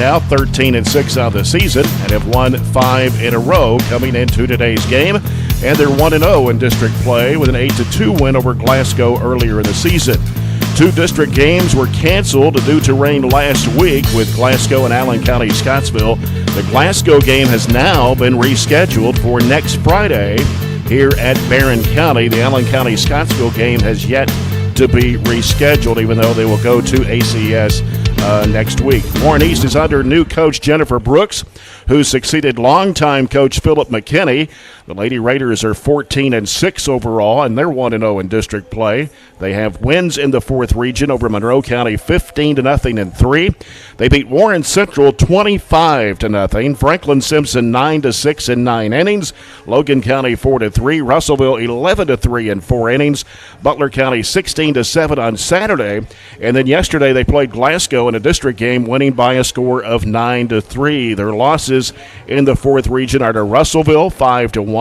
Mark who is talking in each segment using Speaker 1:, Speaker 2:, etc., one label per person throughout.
Speaker 1: now, 13-6 on the season, and have won 5 in a row coming into today's game. And they're 1-0 in district play with an 8-2 win over Glasgow earlier in the season. 2 district games were canceled due to rain last week with Glasgow and Allen County Scottsville. The Glasgow game has now been rescheduled for next Friday here at Barren County. The Allen County Scottsville game has yet to be rescheduled, even though they will go to ACS next week. Warren East is under new coach Jennifer Brooks, who succeeded longtime coach Philip McKinney. The Lady Raiders are 14-6 overall, and they're 1-0 in district play. They have wins in the 4th region over Monroe County 15-0 in 3. They beat Warren Central 25-0. Franklin Simpson 9-6 in 9 innings. Logan County 4-3. Russellville 11-3 in 4 innings. Butler County 16-7 on Saturday. And then yesterday they played Glasgow in a district game, winning by a score of 9-3. Their losses in the 4th region are to Russellville 5-1.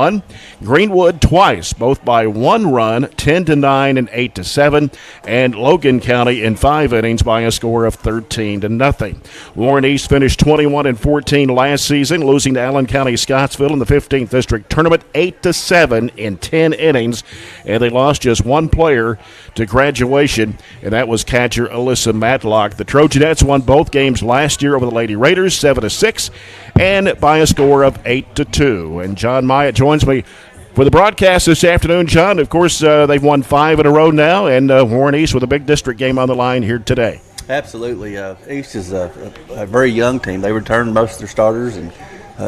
Speaker 1: Greenwood twice, both by 1 run, 10-9 and 8-7, and Logan County in 5 innings by a score of 13-0. Warren East finished 21-14 last season, losing to Allen County Scottsville in the 15th district tournament 8-7 in 10 innings, and they lost just 1 player to graduation, and that was catcher Alyssa Matlock. The Trojanettes won both games last year over the Lady Raiders 7-6 and by a score of 8-2. And John Myatt joins me for the broadcast this afternoon. John, of course, they've won 5 in a row now, and Warren East with a big district game on the line here today.
Speaker 2: Absolutely. East is a very young team. They returned most of their starters, and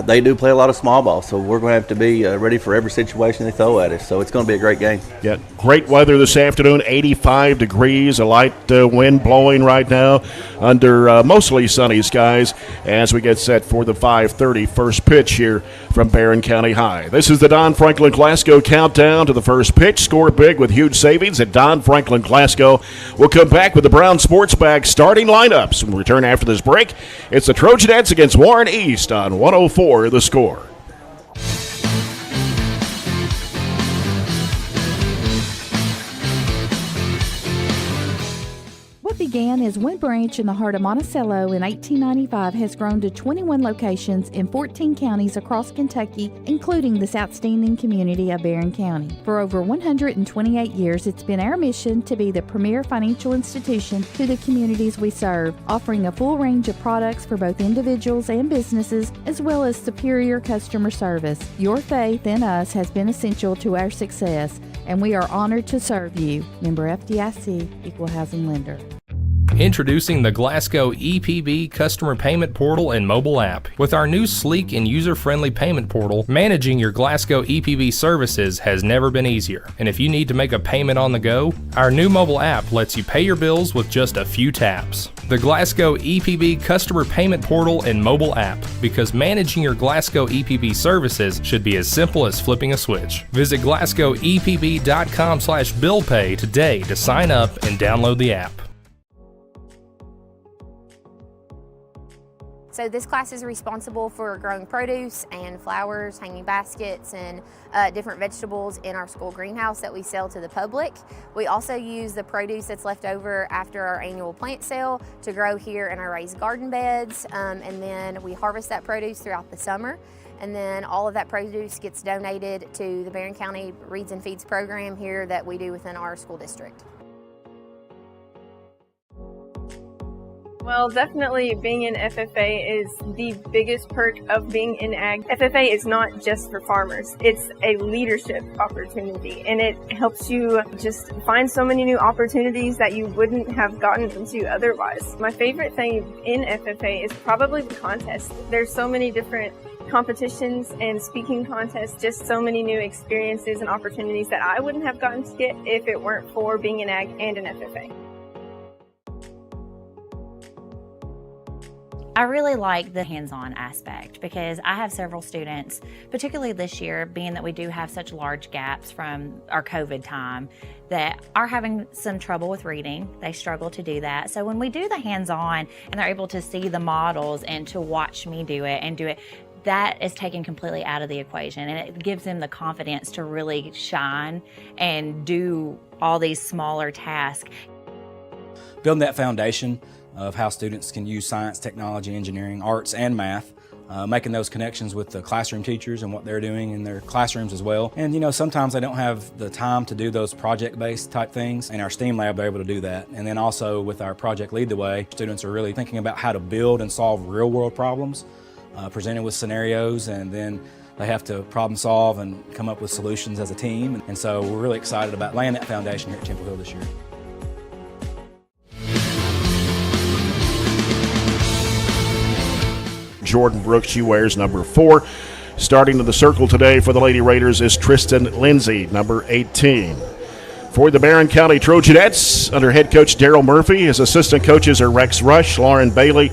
Speaker 2: they do play a lot of small ball, so we're going to have to be ready for every situation they throw at us. So it's going to be a great game.
Speaker 1: Yeah, great weather this afternoon, 85 degrees, a light wind blowing right now under mostly sunny skies as we get set for the 5:30 first pitch here from Barren County High. This is the Don Franklin Glasgow countdown to the first pitch. Score big with huge savings at Don Franklin Glasgow. We'll come back with the Brown Sports Bag starting lineups. We'll return after this break. It's the Trojanettes against Warren East on 104 The Score.
Speaker 3: What began as one branch in the heart of Monticello in 1895 has grown to 21 locations in 14 counties across Kentucky, including this outstanding community of Barren County. For over 128 years, it's been our mission to be the premier financial institution to the communities we serve, offering a full range of products for both individuals and businesses, as well as superior customer service. Your faith in us has been essential to our success, and we are honored to serve you. Member FDIC, Equal Housing Lender.
Speaker 4: Introducing the Glasgow EPB Customer Payment Portal and mobile app. With our new sleek and user-friendly payment portal, managing your Glasgow EPB services has never been easier. And if you need to make a payment on the go, our new mobile app lets you pay your bills with just a few taps. The Glasgow EPB Customer Payment Portal and mobile app, because managing your Glasgow EPB services should be as simple as flipping a switch. Visit glasgowepb.com/billpay today to sign up and download the app.
Speaker 5: So this class is responsible for growing produce and flowers, hanging baskets, and different vegetables in our school greenhouse that we sell to the public. We also use the produce that's left over after our annual plant sale to grow here in our raised garden beds, and then we harvest that produce throughout the summer. And then all of that produce gets donated to the Barren County Reads and Feeds program here that we do within our school district.
Speaker 6: Well, definitely being in FFA is the biggest perk of being in ag. FFA is not just for farmers. It's a leadership opportunity, and it helps you just find so many new opportunities that you wouldn't have gotten into otherwise. My favorite thing in FFA is probably the contest. There's so many different competitions and speaking contests, just so many new experiences and opportunities that I wouldn't have gotten to get if it weren't for being in ag and in FFA.
Speaker 7: I really like the hands-on aspect because I have several students, particularly this year, being that we do have such large gaps from our COVID time, that are having some trouble with reading. They struggle to do that. So when we do the hands-on and they're able to see the models and to watch me do it, that is taken completely out of the equation, and it gives them the confidence to really shine and do all these smaller tasks.
Speaker 8: Building that foundation of how students can use science, technology, engineering, arts, and math, making those connections with the classroom teachers and what they're doing in their classrooms as well. And you know, sometimes they don't have the time to do those project-based type things. In our STEAM lab, they're able to do that. And then also with our Project Lead the Way, students are really thinking about how to build and solve real-world problems, presented with scenarios, and then they have to problem solve and come up with solutions as a team. And so we're really excited about laying that foundation here at Temple Hill this year.
Speaker 1: Jordan Brooks, she wears number 4. Starting in the circle today for the Lady Raiders is Tristan Lindsay, number 18. For the Barren County Trojanettes, under head coach Daryl Murphy, his assistant coaches are Rex Rush, Lauren Bailey,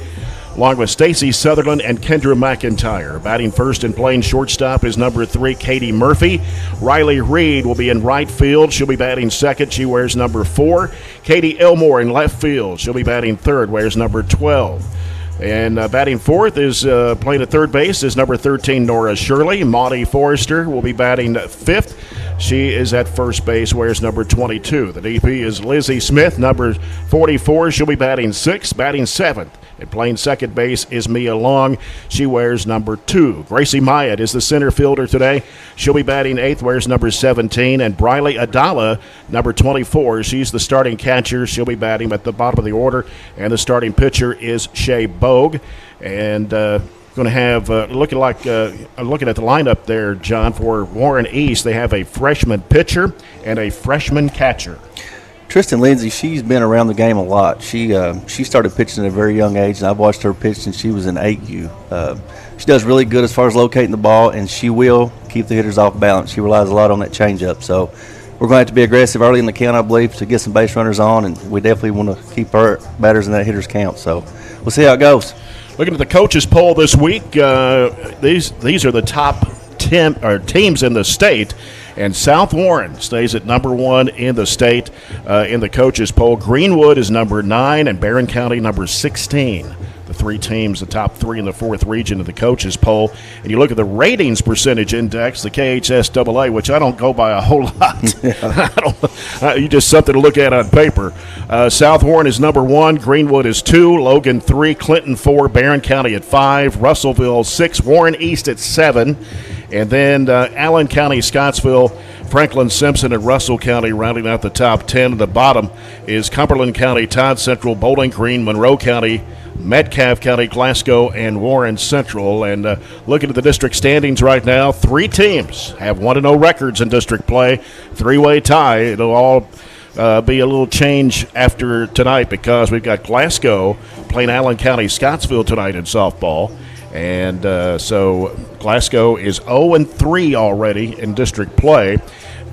Speaker 1: along with Stacy Sutherland and Kendra McIntyre. Batting first and playing shortstop is number 3, Katie Murphy. Riley Reed will be in right field. She'll be batting second. She wears number 4. Katie Elmore in left field. She'll be batting third, wears number 12. And batting fourth is playing at third base is number 13, Nora Shirley. Maudie Forrester will be batting fifth. She is at first base, wears number 22. The DP is Lizzie Smith, number 44. She'll be batting sixth, batting seventh. And playing second base is Mia Long. She wears number 2. Gracie Myatt is the center fielder today. She'll be batting 8th, wears number 17. And Briley Adala, number 24. She's the starting catcher. She'll be batting at the bottom of the order. And the starting pitcher is Shay Bogue. And going to have, looking at the lineup there, John, for Warren East, they have a freshman pitcher and a freshman catcher.
Speaker 2: Tristan Lindsay, she's been around the game a lot. She started pitching at a very young age, and I've watched her pitch since she was in 8U. She does really good as far as locating the ball, and she will keep the hitters off balance. She relies a lot on that changeup. So we're going to have to be aggressive early in the count, I believe, to get some base runners on, and we definitely want to keep our batters in that hitter's count. So we'll see how it goes.
Speaker 1: Looking at the coaches poll this week, these are the top 10 teams in the state. And South Warren stays at number 1 in the state in the coaches poll. Greenwood is number 9 and Barren County number 16. The 3 teams, the top 3 in the 4th region of the coaches poll. And you look at the ratings percentage index, the KHSAA, which I don't go by a whole lot. You just something to look at on paper. South Warren is number 1, Greenwood is 2, Logan 3, Clinton 4, Barren County at 5, Russellville 6, Warren East at 7. And then Allen County, Scottsville, Franklin Simpson, and Russell County rounding out the top 10. At the bottom is Cumberland County, Todd Central, Bowling Green, Monroe County, Metcalfe County, Glasgow, and Warren Central. And looking at the district standings right now, 3 teams have 1-0 records in district play. 3-way tie. It'll all be a little change after tonight because we've got Glasgow playing Allen County, Scottsville tonight in softball. And so Glasgow is 0-3 already in district play.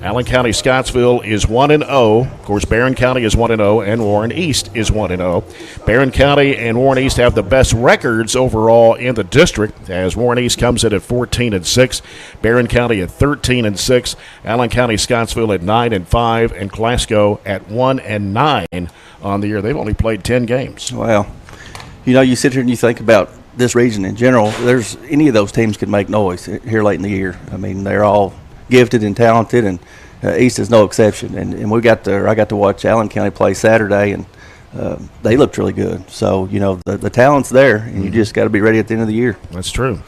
Speaker 1: Allen County, Scottsville is 1-0. Of course, Barren County is 1-0, and Warren East is 1-0. Barren County and Warren East have the best records overall in the district, as Warren East comes in at 14-6, Barren County at 13-6, Allen County, Scottsville at 9-5, and Glasgow at 1-9 on the year. They've only played 10 games.
Speaker 2: Wow. You know, you sit here and you think about this region in general. There's any of those teams could make noise here late in the year. I mean, they're all gifted and talented, and East is no exception. And I got to watch Allen County play Saturday, and they looked really good. So, you know, the talent's there, and you just got to be ready at the end of the year.
Speaker 1: That's true.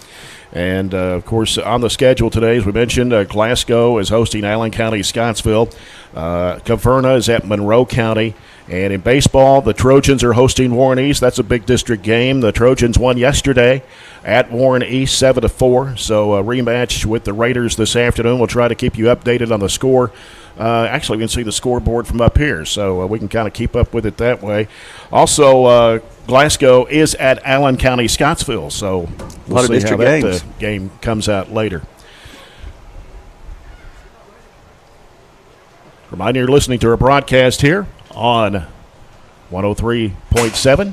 Speaker 1: And, of course, on the schedule today, as we mentioned, Glasgow is hosting Allen County, Scottsville. Caverna is at Monroe County. And in baseball, the Trojans are hosting Warren East. That's a big district game. The Trojans won yesterday at Warren East 7-4. So a rematch with the Raiders this afternoon. We'll try to keep you updated on the score. Actually, we can see the scoreboard from up here, so we can kind of keep up with it that way. Also, Glasgow is at Allen County, Scottsville. So we'll see how that game comes out later. Remind you, you're listening to our broadcast here on 103.7,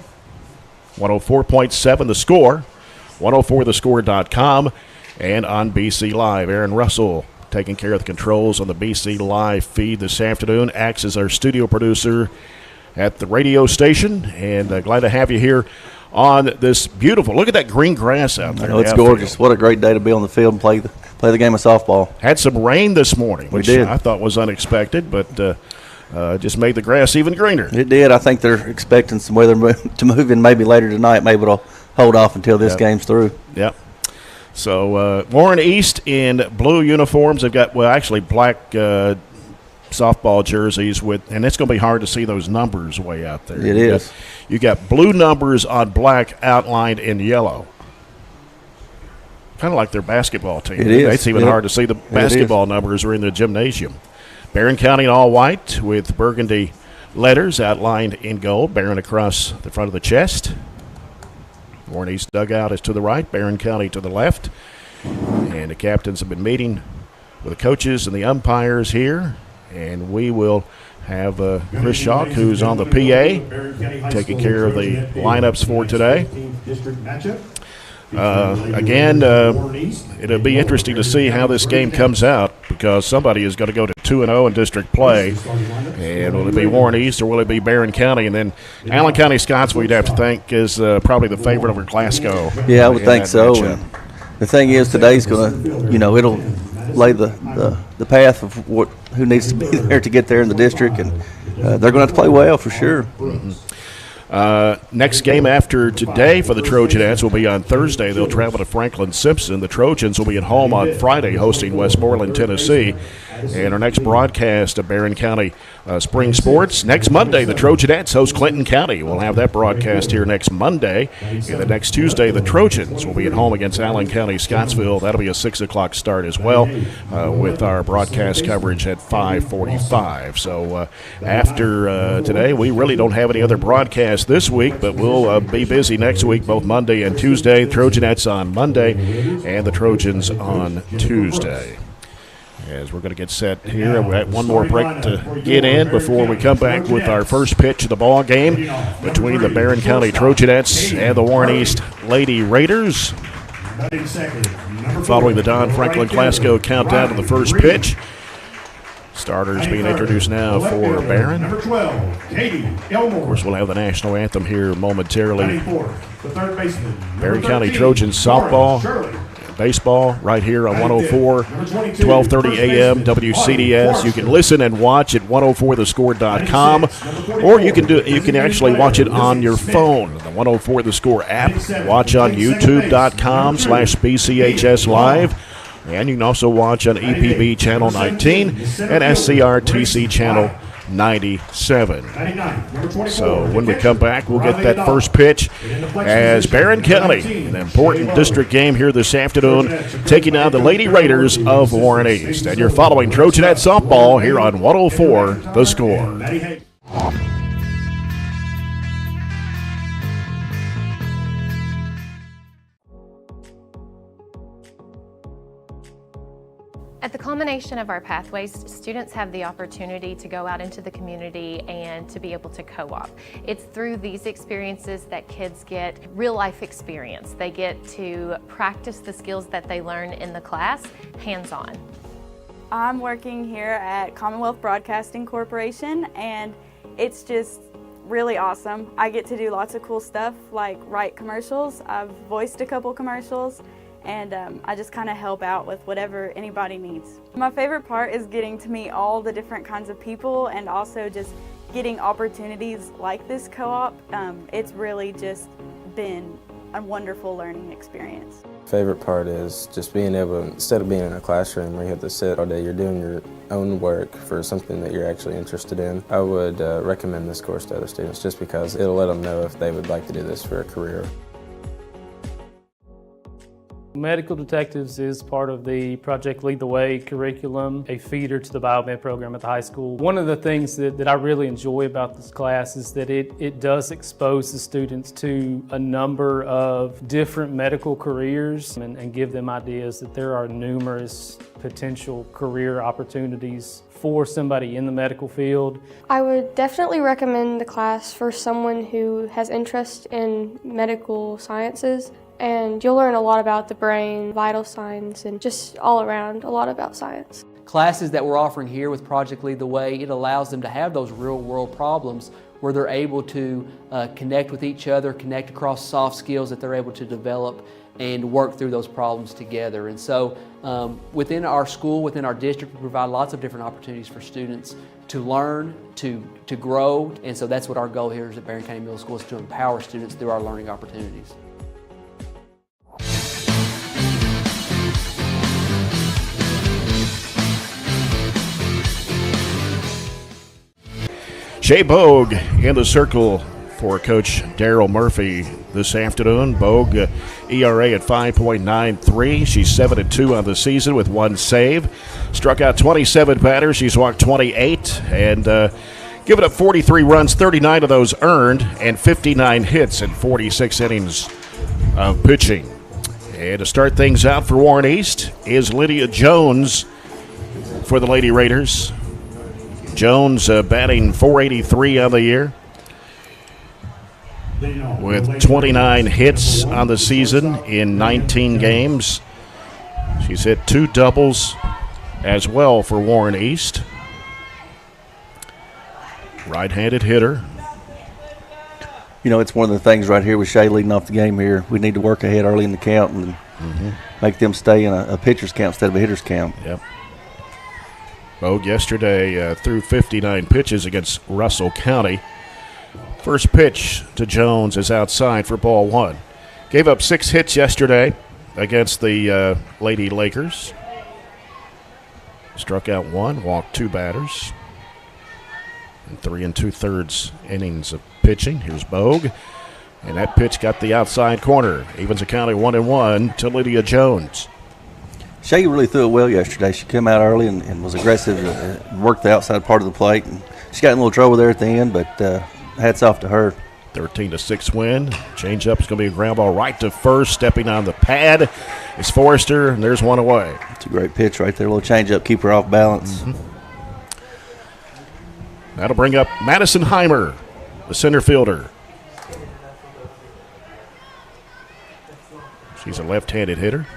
Speaker 1: 104.7 The Score, 104thescore.com, and on BC Live. Aaron Russell taking care of the controls on the BC Live feed this afternoon. Acts as our studio producer at the radio station, and glad to have you here on this beautiful, look at that green grass out there.
Speaker 2: I know, it's gorgeous. What a great day to be on the field and play the game of softball.
Speaker 1: Had some rain this morning, which
Speaker 2: we did.
Speaker 1: I thought was unexpected, but just made the grass even greener.
Speaker 2: It did. I think they're expecting some weather to move in maybe later tonight. Maybe it'll hold off until this game's through.
Speaker 1: Yep. So Warren East in blue uniforms. They've got, well, actually black softball jerseys and it's going to be hard to see those numbers way out there.
Speaker 2: It is.
Speaker 1: You got blue numbers on black outlined in yellow. Kind of like their basketball team.
Speaker 2: It is.
Speaker 1: It's even hard to see the basketball numbers are in the gymnasium. Barren County in all white with burgundy letters outlined in gold. Barren across the front of the chest. Warren East dugout is to the right, Barren County to the left. And the captains have been meeting with the coaches and the umpires here. And we will have Chris Schalk, who's on the PA, taking care of the lineups for today. Again, it'll be interesting to see how this game comes out because somebody is going to go to 2-0 in district play. And will it be Warren East or will it be Barren County? And then Allen County Scottsville, you'd have to think, is probably the favorite over Glasgow.
Speaker 2: Yeah, I would think so. And the thing is, today's going to, it'll lay the path of who needs to be there to get there in the district. And they're going to have to play well for sure.
Speaker 1: Mm-hmm. Next game after today for the Trojanettes will be on Thursday. They'll travel to Franklin Simpson. The Trojans will be at home on Friday hosting Westmoreland, Tennessee. And our next broadcast of Barren County Spring Sports. Next Monday, the Trojanettes host Clinton County. We'll have that broadcast here next Monday. And the next Tuesday, the Trojans will be at home against Allen County, Scottsville. That'll be a 6 o'clock start as well with our broadcast coverage at 5:45. So after today, we really don't have any other broadcasts this week, but we'll be busy next week, both Monday and Tuesday. Trojanettes on Monday and the Trojans on Tuesday. As we're going to get set here, we have one more break to get in before we come back with our first pitch of the ball game between the Barren County Trojanettes and the Warren East Lady Raiders. Following the Don Franklin Glasgow countdown to the first pitch. Starters being introduced now for Barren. Of course, we'll have the national anthem here momentarily. Barren County Trojans softball, baseball, right here on 104, 1230 AM WCDS. You can listen and watch at 104thescore.com, or you can actually watch it on your phone, the 104 The Score app. Watch on youtube.com/BCHS Live. And you can also watch on EPB Channel 19 and SCRTC Channel 97. So when we come back, we'll get that first pitch as Barren County, an important district game here this afternoon, taking on the Lady Raiders of Warren East. And you're following Trojanet softball here on 104 The Score.
Speaker 9: At the culmination of our pathways, students have the opportunity to go out into the community and to be able to co-op. It's through these experiences that kids get real life experience. They get to practice the skills that they learn in the class hands-on.
Speaker 10: I'm working here at Commonwealth Broadcasting Corporation, and it's just really awesome. I get to do lots of cool stuff like write commercials. I've voiced a couple commercials, and I just kind of help out with whatever anybody needs. My favorite part is getting to meet all the different kinds of people and also just getting opportunities like this co-op. It's really just been a wonderful learning experience.
Speaker 11: Favorite part is just being able, instead of being in a classroom where you have to sit all day, you're doing your own work for something that you're actually interested in. I would recommend this course to other students just because it'll let them know if they would like to do this for a career.
Speaker 12: Medical Detectives is part of the Project Lead the Way curriculum, a feeder to the biomed program at the high school. One of the things that I really enjoy about this class is that it does expose the students to a number of different medical careers and give them ideas that there are numerous potential career opportunities for somebody in the medical field.
Speaker 13: I would definitely recommend the class for someone who has interest in medical sciences. And you'll learn a lot about the brain, vital signs, and just all around a lot about science.
Speaker 14: Classes that we're offering here with Project Lead the Way, it allows them to have those real world problems where they're able to connect with each other, connect across soft skills that they're able to develop, and work through those problems together. And so within our school, within our district, we provide lots of different opportunities for students to learn, to grow. And so that's what our goal here is at Barren County Middle School, is to empower students through our learning opportunities.
Speaker 1: Shay Bogue in the circle for Coach Darryl Murphy this afternoon. Bogue, ERA at 5.93. She's 7-2 on the season with 1 save. Struck out 27 batters. She's walked 28 and given up 43 runs, 39 of those earned, and 59 hits in 46 innings of pitching. And to start things out for Warren East is Lydia Jones for the Lady Raiders. Jones batting .483 on the year with 29 hits on the season in 19 games. She's hit 2 doubles as well for Warren East. Right-handed hitter.
Speaker 2: You know, it's one of the things right here with Shay leading off the game here. We need to work ahead early in the count and make them stay in a pitcher's count instead of a hitter's count.
Speaker 1: Yep. Bogue yesterday threw 59 pitches against Russell County. First pitch to Jones is outside for ball 1. Gave up 6 hits yesterday against the Lady Lakers. Struck out 1, walked 2 batters. And 3 2/3 innings of pitching. Here's Bogue. And that pitch got the outside corner. Evens the County 1-1 to Lydia Jones.
Speaker 2: Shay really threw it well yesterday. She came out early and was aggressive and worked the outside part of the plate. And she got in a little trouble there at the end, but hats off to her.
Speaker 1: 13-6 win. Change-up is going to be a ground ball right to first. Stepping on the pad is Forrester, and there's one away.
Speaker 2: It's a great pitch right there. A little change-up, keep her off balance.
Speaker 1: That'll bring up Madison Heimer, the center fielder. She's a left-handed hitter.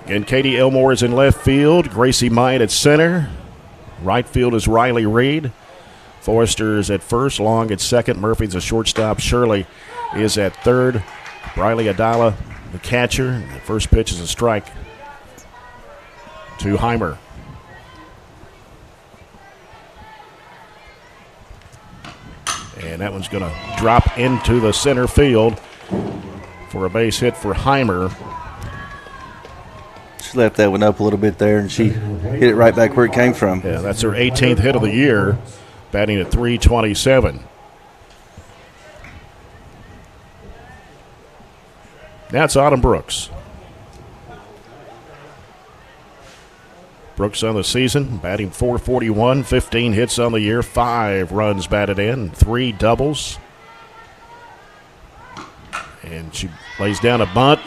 Speaker 1: And Katie Elmore is in left field. Gracie Myatt at center. Right field is Riley Reed. Forrester is at first. Long at second. Murphy's a shortstop. Shirley is at third. Briley Adala, the catcher. The first pitch is a strike to Heimer. And that one's going to drop into the center field for a base hit for Heimer.
Speaker 2: She left that one up a little bit there, and she hit it right back where it came from.
Speaker 1: Yeah, that's her 18th hit of the year, batting at .327. That's Autumn Brooks. Brooks on the season, batting .441, 15 hits on the year, 5 runs batted in, 3 doubles. And she lays down a bunt.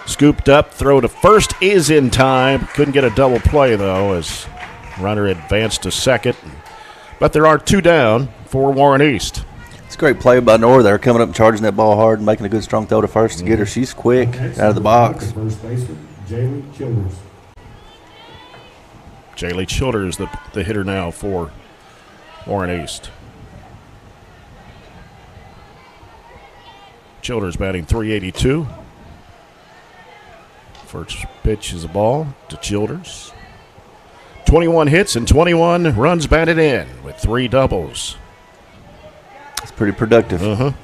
Speaker 1: Scooped up, throw to first is in time. Couldn't get a double play, though, as runner advanced to second. But there are 2 down for Warren East.
Speaker 2: It's a great play by Nora there, coming up and charging that ball hard and making a good strong throw to first to get her. She's quick out of the box.
Speaker 15: First baseman, Jaylee Childers.
Speaker 1: Jaylee Childers, the hitter now for Warren East. Childers batting .382. First pitch is a ball to Childers. 21 hits and 21 runs batted in with 3 doubles.
Speaker 2: It's pretty productive.
Speaker 1: And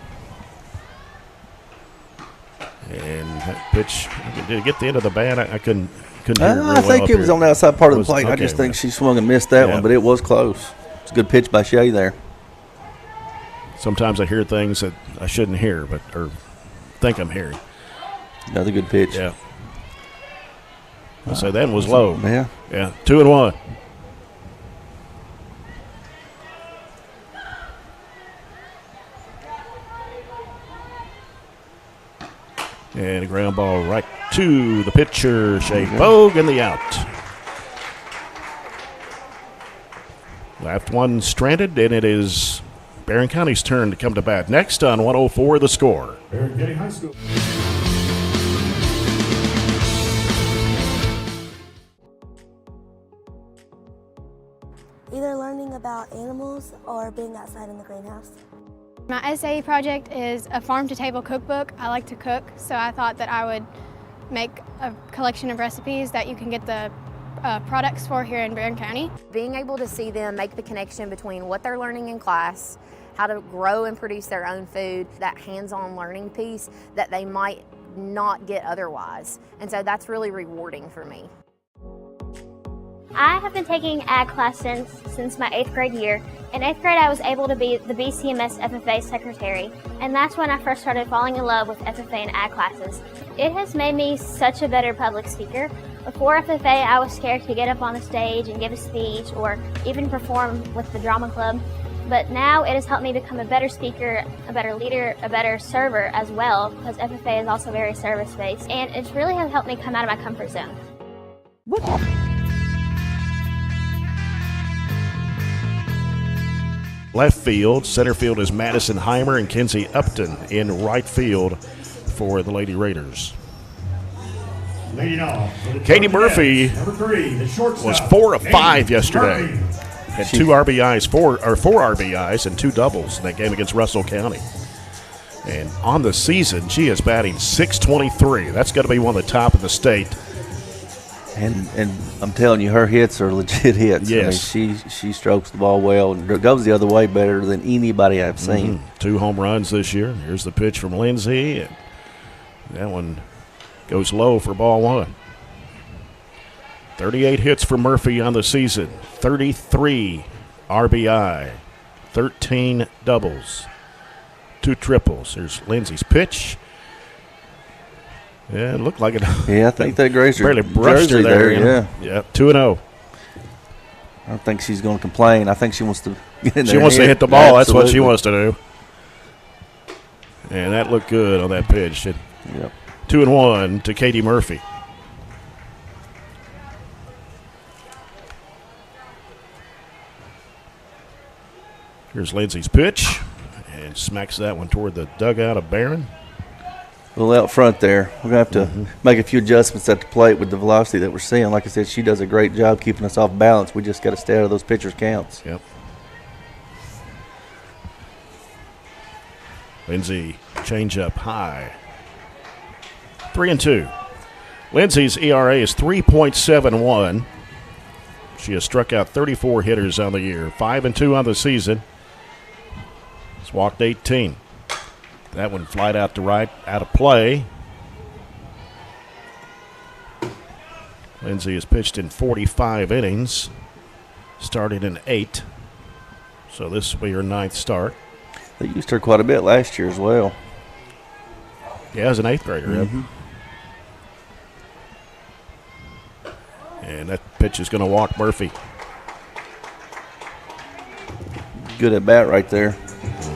Speaker 1: that pitch, did it get the end of the bat? I couldn't hear it real well.
Speaker 2: I think it was
Speaker 1: here.
Speaker 2: on the outside part of the plate.
Speaker 1: Okay,
Speaker 2: I just think she swung and missed that one, but it was close. It's a good pitch by Shay there.
Speaker 1: Sometimes I hear things that I shouldn't hear, or think I'm hearing.
Speaker 2: Another good pitch.
Speaker 1: Yeah. So that was low.
Speaker 2: Yeah.
Speaker 1: Yeah, 2-1. And a ground ball right to the pitcher, Shay Bogue, and the out. Left one stranded, and it is Barren County's turn to come to bat. Next on 104, The Score.
Speaker 15: Barren County High School.
Speaker 16: Either learning about animals or being outside in the greenhouse. My SAE project is a farm-to-table cookbook. I like to cook, so I thought that I would make a collection of recipes that you can get the products for here in Barren County.
Speaker 5: Being able to see them make the connection between what they're learning in class, how to grow and produce their own food, that hands-on learning piece that they might not get otherwise. And so that's really rewarding for me.
Speaker 17: I have been taking ag class since my 8th grade year. In 8th grade, I was able to be the BCMS FFA secretary, and that's when I first started falling in love with FFA and ag classes. It has made me such a better public speaker. Before FFA, I was scared to get up on the stage and give a speech or even perform with the drama club. But now it has helped me become a better speaker, a better leader, a better server as well, because FFA is also very service-based, and it's really has helped me come out of my comfort zone.
Speaker 1: Left field, center field is Madison Heimer and Kenzie Upton in right field for the Lady Raiders.
Speaker 15: Leading off for the
Speaker 1: Katie
Speaker 15: Trojan
Speaker 1: Murphy
Speaker 15: Nets, number 3, the shortstop,
Speaker 1: was 4 of 5
Speaker 15: Katie
Speaker 1: yesterday.
Speaker 15: Murphy.
Speaker 1: Had 2 RBIs, 4 RBIs and 2 doubles in that game against Russell County. And on the season, she is batting .623. That's got to be one of the top in the state.
Speaker 2: And I'm telling you, her hits are legit hits.
Speaker 1: Yes.
Speaker 2: I mean, she strokes the ball well and goes the other way better than anybody I've seen.
Speaker 1: 2 home runs this year. Here's the pitch from Lindsay. And that one goes low for ball 1. 38 hits for Murphy on the season. 33 RBI. 13 doubles. 2 triples. Here's Lindsay's pitch. Yeah, it looked like it.
Speaker 2: Yeah, I think that grazed her
Speaker 1: barely brushed her there.
Speaker 2: Yeah.
Speaker 1: 2-0.
Speaker 2: I don't think she's going to complain. I think she wants to get in there.
Speaker 1: She wants to hit the ball. That's what she
Speaker 2: Absolutely.
Speaker 1: wants to do. And that looked good on that pitch.
Speaker 2: Yep.
Speaker 1: 2-1 to Katie Murphy. Here's Lindsay's pitch. And smacks that one toward the dugout of Barren.
Speaker 2: Well, out front there, we're going to have to make a few adjustments at the plate with the velocity that we're seeing. Like I said, she does a great job keeping us off balance. We just got to stay out of those pitchers' counts.
Speaker 1: Yep. Lindsay, change up high. 3-2. Lindsay's ERA is 3.71. She has struck out 34 hitters on the year. 5-2 on the season. She's walked 18. That one flied out to right, out of play. Lindsay has pitched in 45 innings, started in 8. So this will be her 9th start.
Speaker 2: They used her quite a bit last year as well.
Speaker 1: Yeah, as an 8th grader. And that pitch is going to walk Murphy.
Speaker 15: Good at bat right there.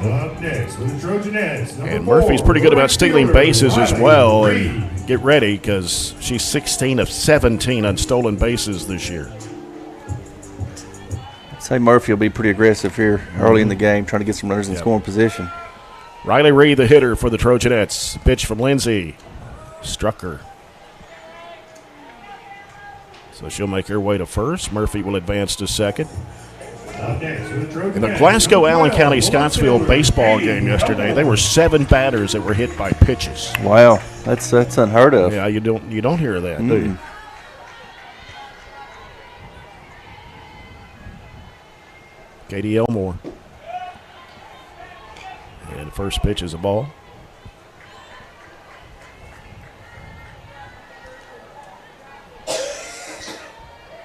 Speaker 15: Up next with the Trojanettes,
Speaker 1: And Murphy's pretty good about stealing bases as well. And get ready because she's 16 of 17 on stolen bases this year.
Speaker 2: I'd say Murphy will be pretty aggressive here early in the game, trying to get some runners in scoring position.
Speaker 1: Riley Reed, the hitter for the Trojanettes. Pitch from Lindsay. Struck her. So she'll make her way to first. Murphy will advance to second. In the Glasgow-Allen County Scottsville baseball game yesterday, there were 7 batters that were hit by pitches.
Speaker 2: Wow, that's unheard of.
Speaker 1: Yeah, you don't hear that, do you? Katie Elmore. And first pitch is a ball.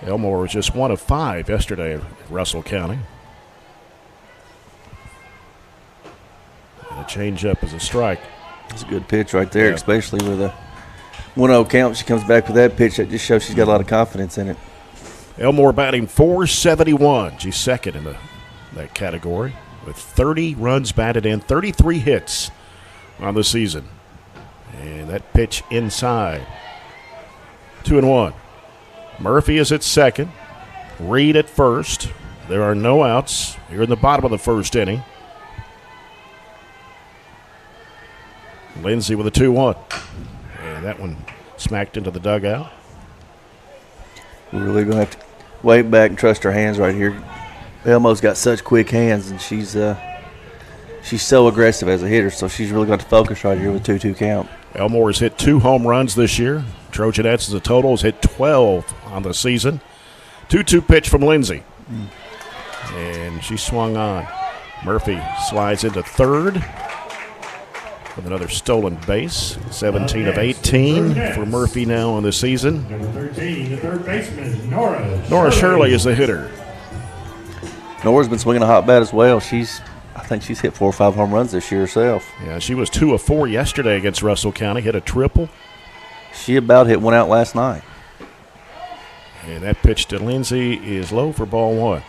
Speaker 1: Elmore was just 1 of 5 yesterday at Russell County. And a changeup is a strike.
Speaker 2: That's a good pitch right there, especially with a 1-0 count. She comes back with that pitch. That just shows she's got a lot of confidence in it.
Speaker 1: Elmore batting .471. She's second in that category with 30 runs batted in, 33 hits on the season. And that pitch inside. 2-1. Murphy is at second. Reed at first. There are no outs here in the bottom of the first inning. Lindsay with a 2-1. And that one smacked into the dugout.
Speaker 2: We're really going to have to wait back and trust her hands right here. Elmo's got such quick hands, and she's she's so aggressive as a hitter, so she's really got to focus right here with 2-2 count.
Speaker 1: Elmore has hit 2 home runs this year. Trojanettes as a total has hit 12 on the season. 2-2 pitch from Lindsay. And she swung on. Murphy slides into third with another stolen base. 17 of 18 for Murphy now on the season.
Speaker 15: Number 13, the third baseman,
Speaker 1: Nora Shirley is the hitter.
Speaker 2: Nora's been swinging a hot bat as well. I think she's hit 4 or 5 home runs this year herself.
Speaker 1: Yeah, she was 2 of 4 yesterday against Russell County. Hit a triple.
Speaker 2: She about hit one out last night.
Speaker 1: And that pitch to Lindsay is low for ball 1.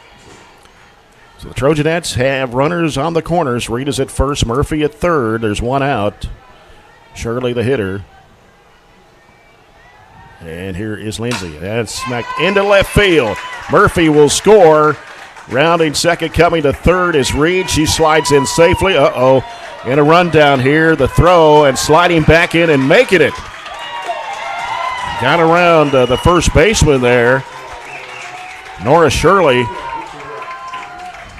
Speaker 1: So the Trojanettes have runners on the corners. Reed is at first, Murphy at third. There's 1 out. Shirley the hitter. And here is Lindsay. That's smacked into left field. Murphy will score. Rounding second, coming to third is Reed. She slides in safely. In a rundown here, the throw, and sliding back in and making it. Got around the first baseman there, Nora Shirley.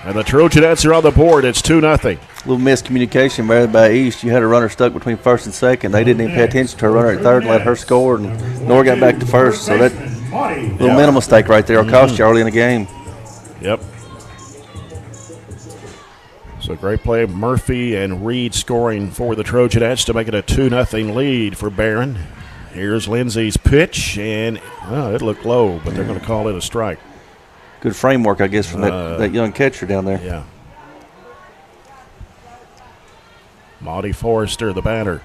Speaker 1: And the Trojanettes are on the board. It's 2-0.
Speaker 2: Little miscommunication there by East. You had a runner stuck between first and second. They didn't even pay attention to her runner at third and let her score, and Nora got back to first. So that little mental mistake right there will cost you early in the game.
Speaker 1: Yep. So great play. Murphy and Reed scoring for the Trojanettes to make it a 2-0 lead for Barren. Here's Lindsay's pitch, and it looked low, but they're going to call it a strike.
Speaker 2: Good framework, I guess, from that young catcher down there.
Speaker 1: Yeah. Maudie Forrester, the batter.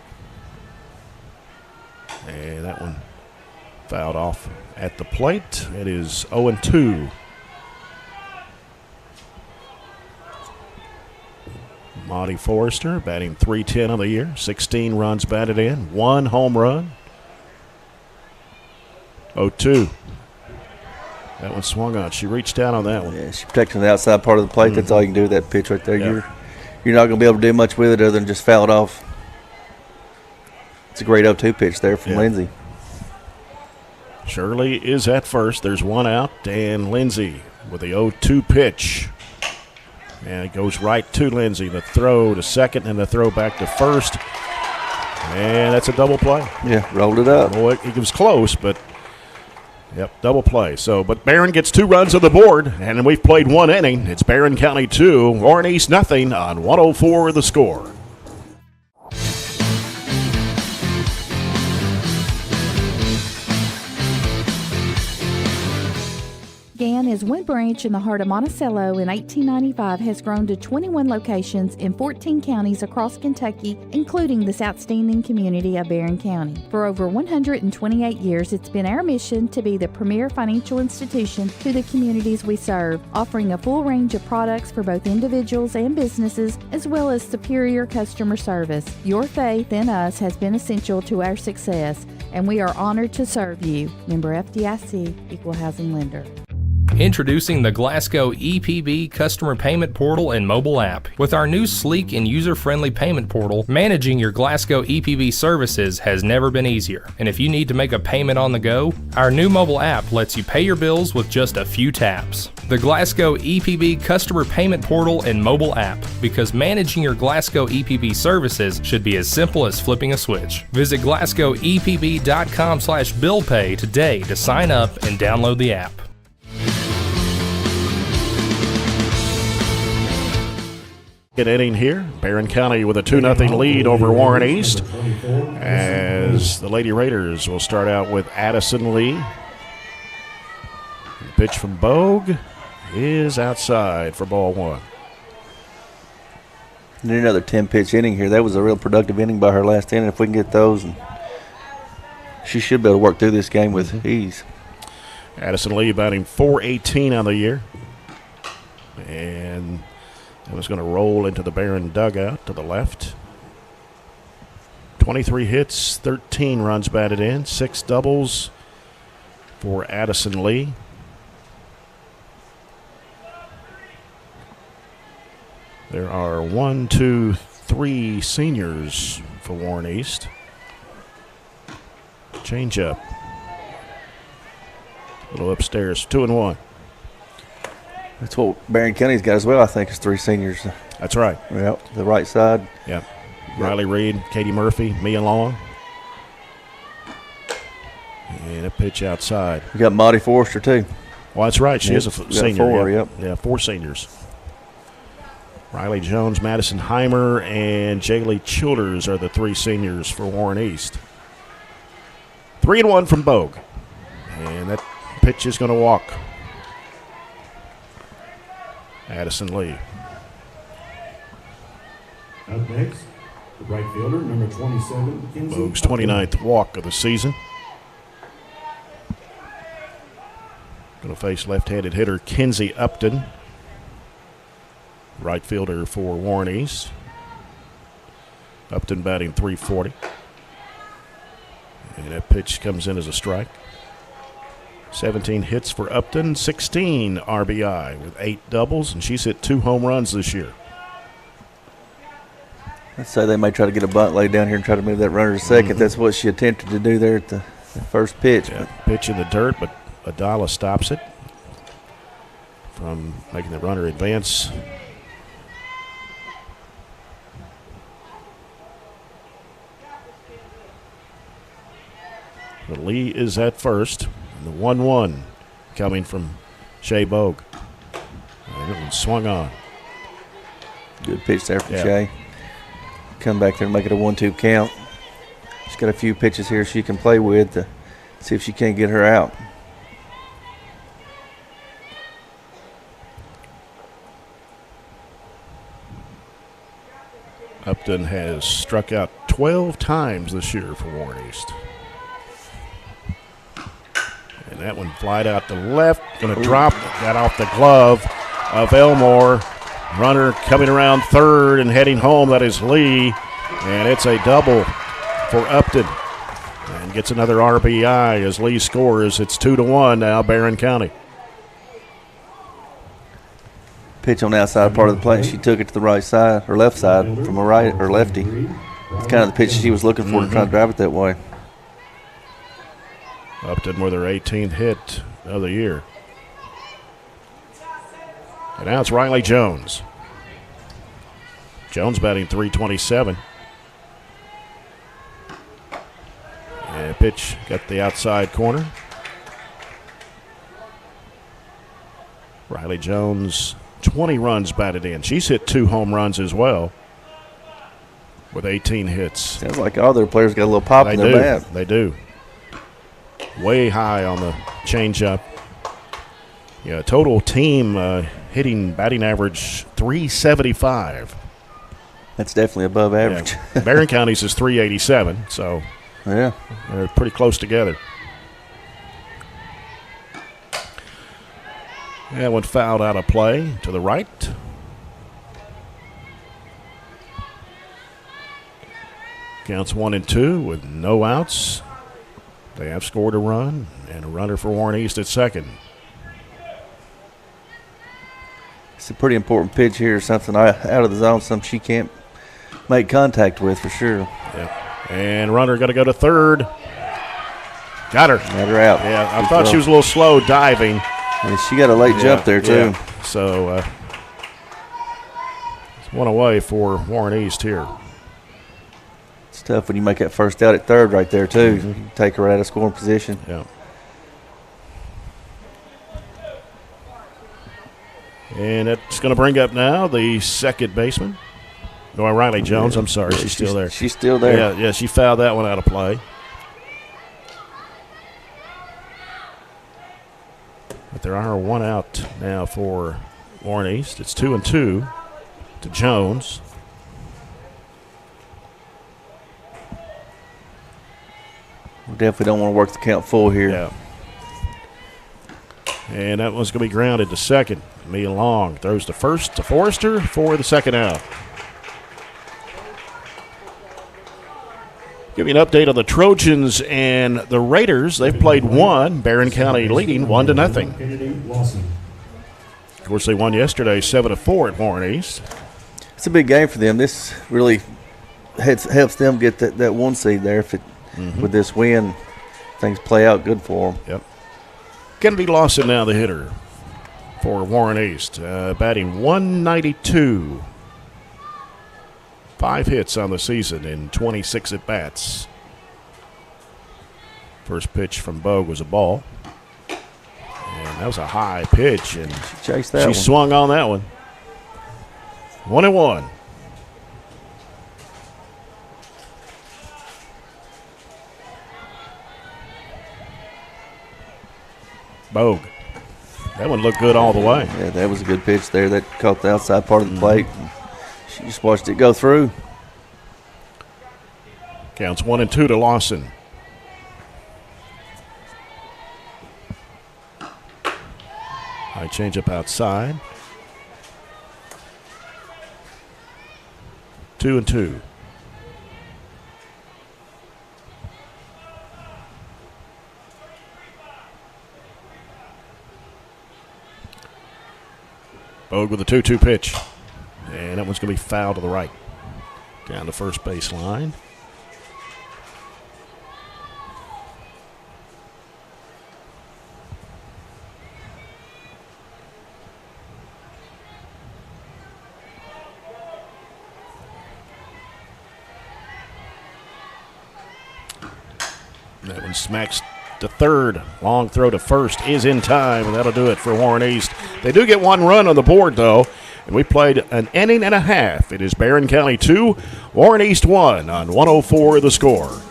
Speaker 1: And that one fouled off at the plate. It is 0-2. Maudie Forrester batting .310 on the year. 16 runs batted in. 1 home run. 0-2. That one swung on. She reached down on that one.
Speaker 2: Yeah, she protecting the outside part of the plate. That's all you can do with that pitch right there.
Speaker 1: Yeah.
Speaker 2: You're not going to be able to do much with it other than just foul it off. It's a great 0-2 pitch there from Lindsay.
Speaker 1: Shirley is at first. There's 1 out, and Lindsay with the 0-2 pitch. And it goes right to Lindsay. The throw to second and the throw back to first. And that's a double play.
Speaker 2: Yeah, rolled it up.
Speaker 1: Boy, it was close, but double play. But Barren gets 2 runs on the board, and we've played 1 inning. It's Barren County 2, Warren East nothing on 104 The Score.
Speaker 3: Began as one branch in the heart of Monticello in 1895, has grown to 21 locations in 14 counties across Kentucky, including this outstanding community of Barren County. For over 128 years, it's been our mission to be the premier financial institution to the communities we serve, offering a full range of products for both individuals and businesses, as well as superior customer service. Your faith in us has been essential to our success, and we are honored to serve you. Member FDIC, Equal Housing Lender.
Speaker 4: Introducing the Glasgow EPB Customer Payment Portal and Mobile App. With our new sleek and user-friendly payment portal, managing your Glasgow EPB services has never been easier. And if you need to make a payment on the go, our new mobile app lets you pay your bills with just a few taps. The Glasgow EPB Customer Payment Portal and Mobile App, because managing your Glasgow EPB services should be as simple as flipping a switch. Visit glasgowepb.com/billpay today to sign up and download the app.
Speaker 1: Good inning here. Barren County with a 2-0 lead over Warren East, as the Lady Raiders will start out with Addison Lee. The pitch from Bogue is outside for ball 1.
Speaker 2: And then another 10-pitch inning here. That was a real productive inning by her last inning. If we can get those, and she should be able to work through this game with ease.
Speaker 1: Addison Lee batting .418 on the year. And it was going to roll into the Barren dugout to the left. 23 hits, 13 runs batted in, 6 doubles for Addison Lee. There are 1, 2, 3 seniors for Warren East. Change up. A little upstairs, 2-1.
Speaker 2: That's what Barren County's got as well, I think, is 3 seniors.
Speaker 1: That's right.
Speaker 2: Yep, the right side.
Speaker 1: Yep. Riley Reed, Katie Murphy, Mia Long. And a pitch outside.
Speaker 2: We got Maudie Forrester, too.
Speaker 1: Well, that's right. She is a senior.
Speaker 2: Four,
Speaker 1: yep. Yeah, 4 seniors. Riley Jones, Madison Heimer, and Jaylee Childers are the 3 seniors for Warren East. 3-1 from Bogue. And that pitch is going to walk. Addison Lee.
Speaker 15: Up next, the right fielder, number 27, Kinsey.
Speaker 1: Bogue's 29th walk of the season. Going to face left-handed hitter Kinsey Upton. Right fielder for Warren East. Upton batting .340. And that pitch comes in as a strike. 17 hits for Upton, 16 RBI with 8 doubles, and she's hit 2 home runs this year.
Speaker 2: Let's say they may try to get a bunt laid down here and try to move that runner to second. That's what she attempted to do there at the first pitch.
Speaker 1: Yeah, pitch in the dirt, but Adala stops it from making the runner advance. But Lee is at first. And the 1-1 coming from Shea Bogue. And it was swung on.
Speaker 2: Good pitch there from Shea. Come back there and make it a 1-2 count. She's got a few pitches here she can play with to see if she can't get her out.
Speaker 1: Upton has struck out 12 times this year for Warren East. And that one flied out to left. Going to drop. Got off the glove of Elmore. Runner coming around third and heading home. That is Lee. And it's a double for Upton. And gets another RBI as Lee scores. It's 2-1 now, Barren County.
Speaker 2: Pitch on the outside part of the plate. She took it to the right side or left side from a right or lefty. It's kind of the pitch she was looking for to try to drive it that way.
Speaker 1: Upton with her 18th hit of the year. And now it's Riley Jones. Jones batting .327. And pitch got the outside corner. Riley Jones, 20 runs batted in. She's hit 2 home runs as well with 18 hits.
Speaker 2: Sounds like all their players got a little pop in their bat.
Speaker 1: They do. Way high on the changeup. Yeah, total team batting average .375.
Speaker 2: That's definitely above average.
Speaker 1: Yeah. Barren County's is .387, so
Speaker 2: yeah,
Speaker 1: they're pretty close together. That one fouled out of play to the right. Counts 1-2 with no outs. They have scored a run and a runner for Warren East at second.
Speaker 2: It's a pretty important pitch here, something out of the zone, something she can't make contact with for sure.
Speaker 1: Yeah. And runner got to go to third. Got her.
Speaker 2: Got her out.
Speaker 1: Yeah, I thought she was a little slow diving.
Speaker 2: And she got a late jump there, too.
Speaker 1: Yeah. So it's one away for Warren East here.
Speaker 2: It's tough when you make that first out at third right there, too. You take her out of scoring position.
Speaker 1: Yeah. And that's going to bring up now the second baseman. No, Riley Jones. I'm sorry. She's still there.
Speaker 2: She's still there.
Speaker 1: Yeah, she fouled that one out of play. But there are 1 out now for Warren East. It's 2-2 to Jones.
Speaker 2: We definitely don't want to work the count full here.
Speaker 1: Yeah. And that one's going to be grounded to second. Mia Long throws to first to Forrester for the second out. Give you an update on the Trojans and the Raiders. They've played one. Barren County leading 1-0. Of course, they won yesterday 7-4 at Warren East.
Speaker 2: It's a big game for them. This really helps them get that 1 seed there. If it with this win, things play out good for them.
Speaker 1: Yep. Kennedy Lawson now the hitter for Warren East, batting .192. 5 hits on the season in 26 at-bats. First pitch from Bogue was a ball. And that was a high pitch, and
Speaker 2: she chased that one.
Speaker 1: She swung on that one. 1-1. Bogue. That one looked good all the way.
Speaker 2: Yeah, that was a good pitch there. That caught the outside part of the plate. She just watched it go through.
Speaker 1: Counts 1-2 to Lawson. High changeup outside. 2-2. Bogue with a 2-2 pitch. And that one's going to be fouled to the right. Down the first base line. That one smacks to third. Long throw to first is in time, and that'll do it for Warren East. They do get 1 run on the board, though, and we played an inning and a half. It is Barren County 2, Warren East 1 on 104 The Score.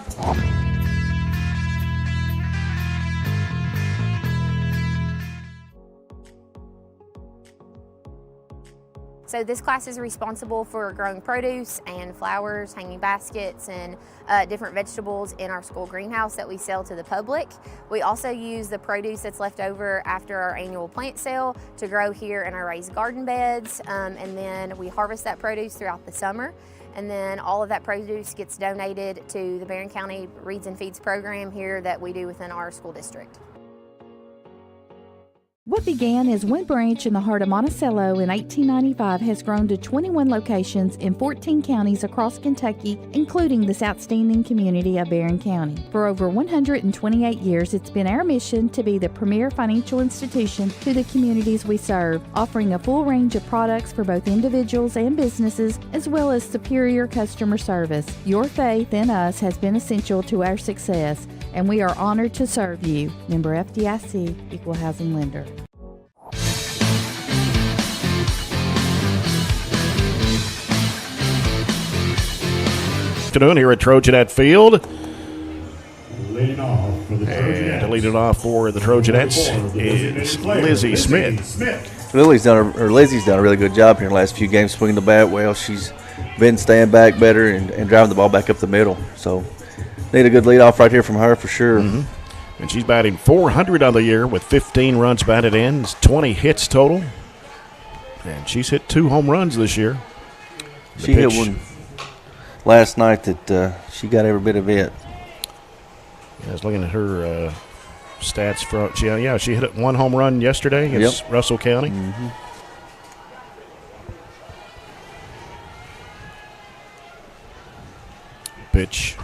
Speaker 5: So this class is responsible for growing produce and flowers, hanging baskets, and different vegetables in our school greenhouse that we sell to the public. We also use the produce that's left over after our annual plant sale to grow here in our raised garden beds, and then we harvest that produce throughout the summer. And then all of that produce gets donated to the Barren County Reads and Feeds program here that we do within our school district.
Speaker 3: What began as one branch in the heart of Monticello in 1895 has grown to 21 locations in 14 counties across Kentucky, including this outstanding community of Barren County. For over 128 years, it's been our mission to be the premier financial institution to the communities we serve, offering a full range of products for both individuals and businesses, as well as superior customer service. Your faith in us has been essential to our success, and we are honored to serve you. Member FDIC, Equal Housing Lender.
Speaker 1: Afternoon here at Trojanet Field.
Speaker 15: Leading off for the Trojanettes.
Speaker 1: To lead it off for the Trojanettes is Lizzie Smith.
Speaker 2: Lizzie's done a really good job here in the last few games, swinging the bat well. She's been staying back better and driving the ball back up the middle. So need a good leadoff right here from her for sure.
Speaker 1: Mm-hmm. And she's batting .400 on the year with 15 runs batted in, 20 hits total. And she's hit 2 home runs this year.
Speaker 2: She hit one last night that she got every bit of it.
Speaker 1: I was looking at her stats from she hit 1 home run yesterday against Russell County.
Speaker 2: Mm-hmm.
Speaker 1: Pitch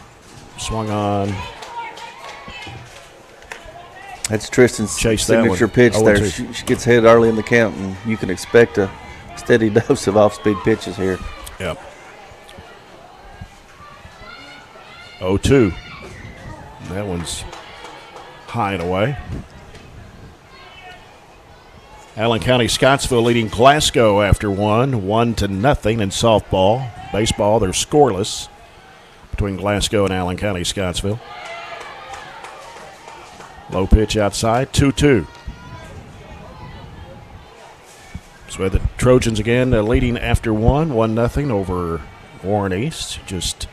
Speaker 1: swung on.
Speaker 2: That's Tristan's
Speaker 1: Chase
Speaker 2: signature pitch there. She gets hit early in the count, and you can expect a steady dose of off-speed pitches here.
Speaker 1: Yep. 0-2. That one's high and away. Allen County Scottsville leading Glasgow after 1-0 in softball. Baseball, they're scoreless between Glasgow and Allen County Scottsville. Low pitch outside, 2-2. So the Trojans again leading after 1-0 over Warren East. Just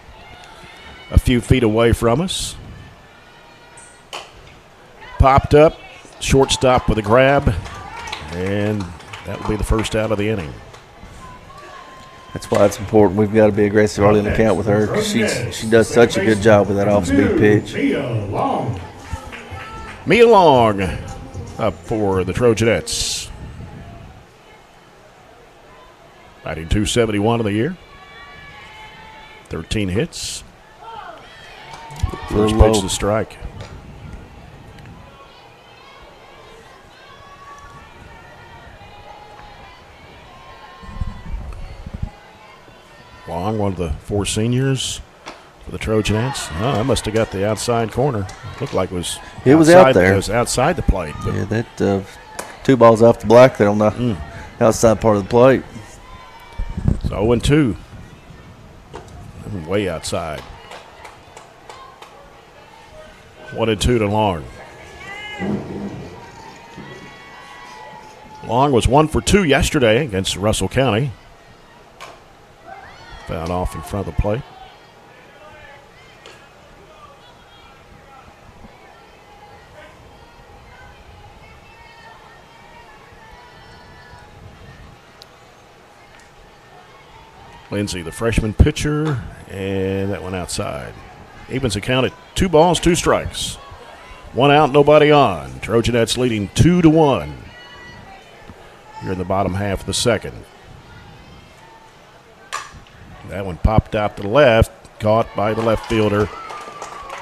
Speaker 1: a few feet away from us. Popped up, shortstop with a grab, and that will be the first out of the inning.
Speaker 2: That's why it's important. We've got to be aggressive early in the count with her. She does such a good job with that off-speed pitch.
Speaker 1: Mia Long up for the Trojanettes. Batting .271 of the year. 13 hits. First pitch to strike. Long, one of the 4 seniors for the Trojanettes. Oh, I must have got the outside corner. Looked like it was
Speaker 2: out there.
Speaker 1: It was outside the plate. But
Speaker 2: yeah, that 2 balls off the black there on the outside part of the plate.
Speaker 1: It's 0-2. Way outside. 1-2 to Long. Long was 1 for 2 yesterday against Russell County. Fouled off in front of the plate. Lindsay, the freshman pitcher, and that went outside. Evens account at 2 balls, 2 strikes. 1 out, nobody on. Trojanettes leading 2-1. Here in the bottom half of the second. That one popped out to the left, caught by the left fielder,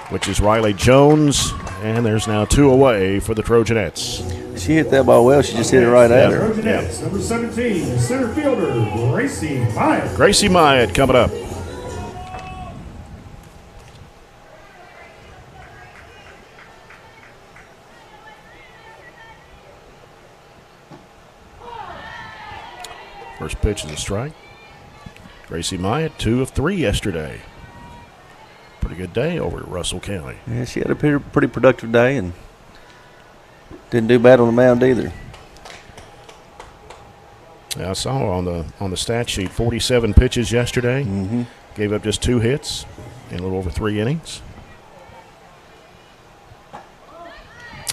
Speaker 1: which is Riley Jones, and there's now 2 away for the Trojanettes.
Speaker 2: She hit that ball well. She just hit it right at her.
Speaker 15: Trojanettes, number 17, center fielder, Gracie Myatt.
Speaker 1: Gracie Myatt coming up. First pitch is a strike. Gracie Myatt, 2 of 3 yesterday. Pretty good day over at Russell County.
Speaker 2: Yeah, she had a pretty productive day and didn't do bad on the mound either.
Speaker 1: Yeah, I saw on the stat sheet 47 pitches yesterday.
Speaker 2: Mm-hmm.
Speaker 1: Gave up just 2 hits in a little over 3 innings.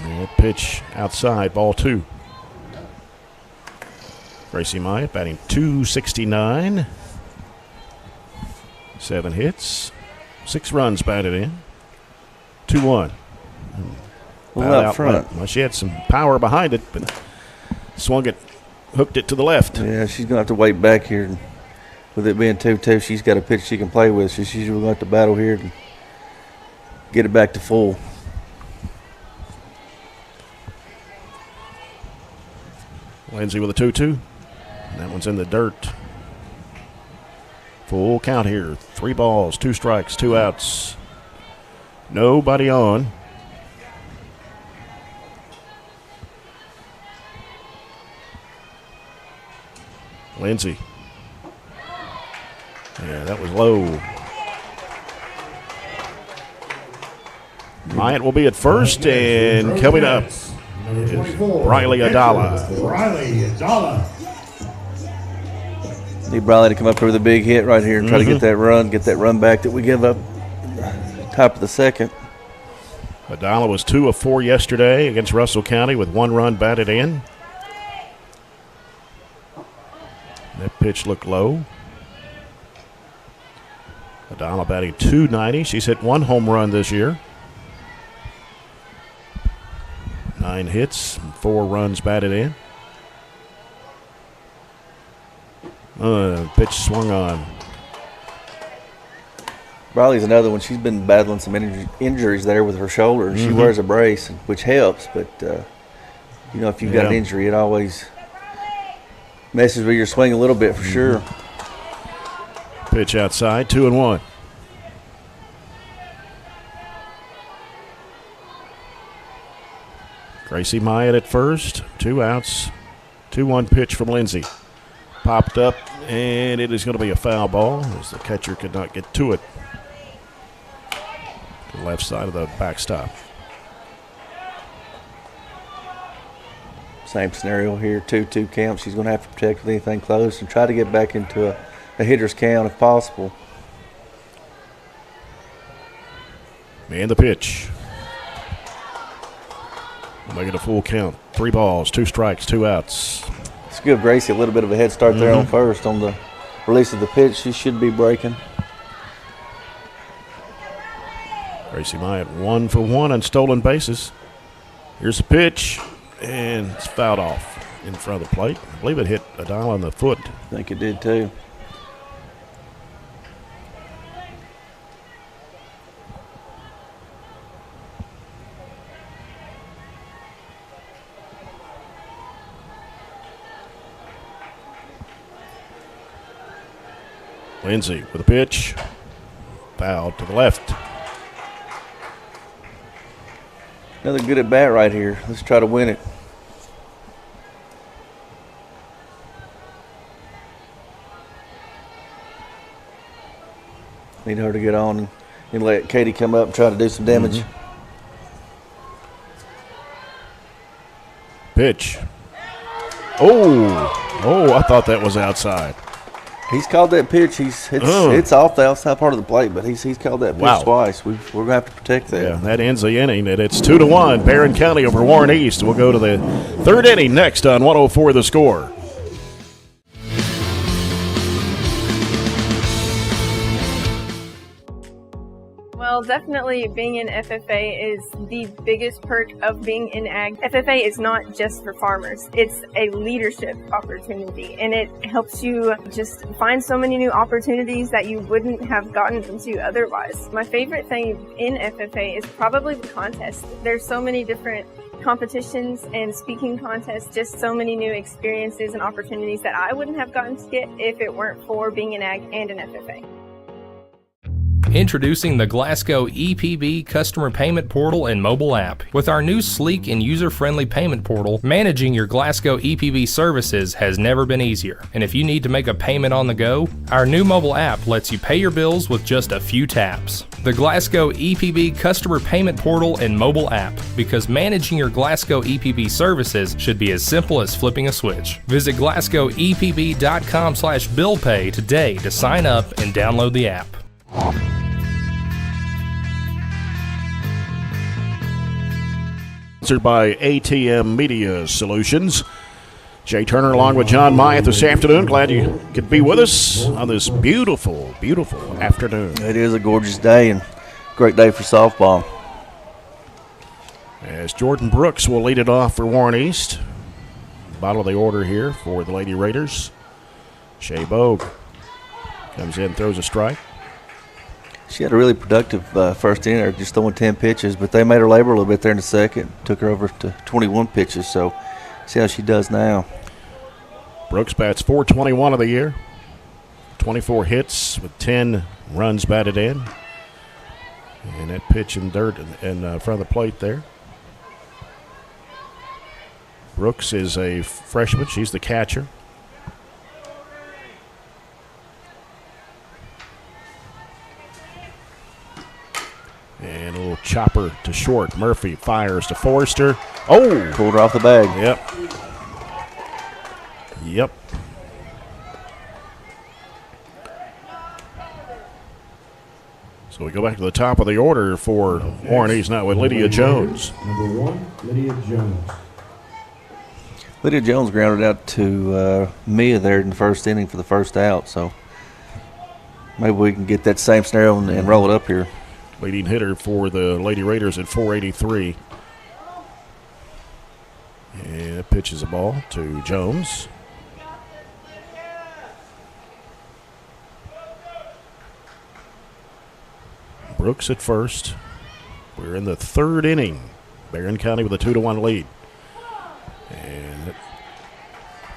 Speaker 1: And pitch outside, ball 2. Gracie Myatt batting .269. 7 hits, 6 runs batted in. 2-1.
Speaker 2: Well, out front.
Speaker 1: Well, she had some power behind it, but swung it, hooked it to the left.
Speaker 2: Yeah, she's going to have to wait back here. With it being 2-2, she's got a pitch she can play with. So she's going to have to battle here and get it back to full.
Speaker 1: Lindsay with a 2-2. That one's in the dirt. Full count here. 3 balls, 2 strikes, 2 outs. Nobody on. Lindsay. Yeah, that was low. Myatt will be at first, and coming up is Riley Adala.
Speaker 15: Riley Adala.
Speaker 2: Need Riley to come up here with a big hit right here and try to get that run back that we give up top of the second.
Speaker 1: Adala was 2 of 4 yesterday against Russell County with 1 run batted in. That pitch looked low. Adala batting .290. She's hit 1 home run this year. 9 hits, and 4 runs batted in. Pitch swung on.
Speaker 2: Riley's another one. She's been battling some injuries there with her shoulder, and she wears a brace, which helps. But, if you've got an injury, it always messes with your swing a little bit for sure.
Speaker 1: Pitch outside, 2-1. Gracie Myatt at first, 2 outs, 2-1 pitch from Lindsay. Popped up, and it is going to be a foul ball as the catcher could not get to it. To the left side of the backstop.
Speaker 2: Same scenario here, 2-2 count. She's going to have to protect with anything close and try to get back into a hitter's count if possible.
Speaker 1: And the pitch. We'll make it a full count. 3 balls, 2 strikes, 2 outs.
Speaker 2: Let's give Gracie a little bit of a head start there on first. On the release of the pitch, she should be breaking.
Speaker 1: Gracie Myatt 1 for 1 on stolen bases. Here's the pitch, and it's fouled off in front of the plate. I believe it hit Adala on the foot.
Speaker 2: I think it did too.
Speaker 1: Lindsay with a pitch. Foul to the left.
Speaker 2: Another good at bat right here. Let's try to win it. Need her to get on and let Katie come up and try to do some damage.
Speaker 1: Pitch. Oh, I thought that was outside.
Speaker 2: He's called that pitch. It's off the outside part of the plate, but he's called that pitch twice. We're going to have to protect that.
Speaker 1: Yeah, that ends the inning, and it's 2-1. Barren County over Warren East. We'll go to the third inning next on 104 The Score.
Speaker 6: Well, definitely being in FFA is the biggest perk of being in ag. FFA is not just for farmers. It's a leadership opportunity, and it helps you just find so many new opportunities that you wouldn't have gotten into otherwise. My favorite thing in FFA is probably the contest. There's so many different competitions and speaking contests, just so many new experiences and opportunities that I wouldn't have gotten to get if it weren't for being in ag and in FFA.
Speaker 4: Introducing the Glasgow EPB Customer Payment Portal and Mobile App. With our new sleek and user-friendly payment portal, managing your Glasgow EPB services has never been easier. And if you need to make a payment on the go, our new mobile app lets you pay your bills with just a few taps. The Glasgow EPB Customer Payment Portal and Mobile App, because managing your Glasgow EPB services should be as simple as flipping a switch. Visit glasgowepb.com/billpay today to sign up and download the app.
Speaker 1: Sponsored by ATM Media Solutions. Jay Turner along with John Myatt this afternoon. Glad you could be with us on this beautiful, beautiful afternoon.
Speaker 2: It is a gorgeous day and great day for softball.
Speaker 1: As Jordan Brooks will lead it off for Warren East. Bottom of the order here for the Lady Raiders. Shea Bogue comes in, throws a strike.
Speaker 2: She had a really productive first inning, just throwing 10 pitches, but they made her labor a little bit there in the second. Took her over to 21 pitches, so see how she does now.
Speaker 1: Brooks bats .421 of the year. 24 hits with 10 runs batted in. And that pitch in dirt in front of the plate there. Brooks is a freshman. She's the catcher. And a little chopper to short. Murphy fires to Forrester. Oh!
Speaker 2: Pulled her off the bag.
Speaker 1: Yep. So we go back to the top of the order for Warren East now with Lydia Jones.
Speaker 15: Number 1, Lydia Jones.
Speaker 2: Lydia Jones grounded out to Mia there in the first inning for the first out, so maybe we can get that same scenario and roll it up here.
Speaker 1: Leading hitter for the Lady Raiders at .483. And pitches a ball to Jones. Brooks at first. We're in the third inning. Barren County with a 2-1 lead. And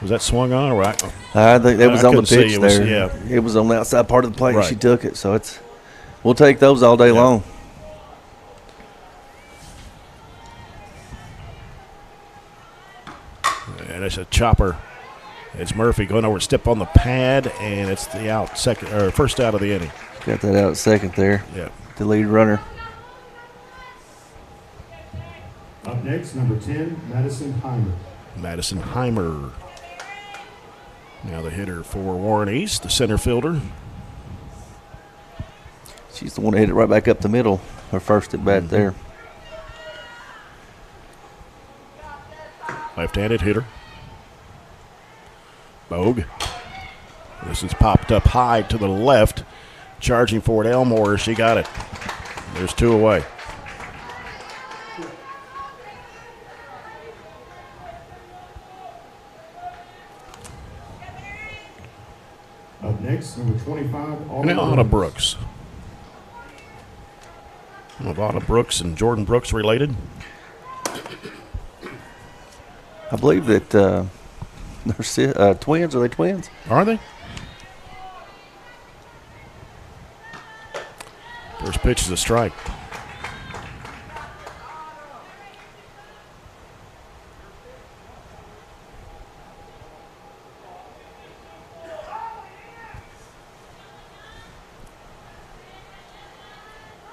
Speaker 1: was that swung on? Or I
Speaker 2: think that was on the pitch there.
Speaker 1: Yeah.
Speaker 2: It was on the outside part of the plate,
Speaker 1: right.
Speaker 2: And she took it. So we'll take those all day long.
Speaker 1: And it's a chopper. It's Murphy going over, step on the pad, and it's the out first out of the inning.
Speaker 2: Got that out at second there.
Speaker 1: Yeah.
Speaker 2: The lead runner.
Speaker 15: Up next, number 10, Madison Heimer.
Speaker 1: Madison Heimer. Now the hitter for Warren East, the center fielder.
Speaker 2: She's the one that hit it right back up the middle, her first at bat there.
Speaker 1: Left-handed hitter. Bogue. This is popped up high to the left. Charging for it, Elmore. She got it. There's 2 away.
Speaker 15: Up next, number 25,
Speaker 1: Anna Brooks. Anna Brooks and Jordan Brooks related.
Speaker 2: I believe that they're twins. Are they twins?
Speaker 1: Are they? pitch is a strike.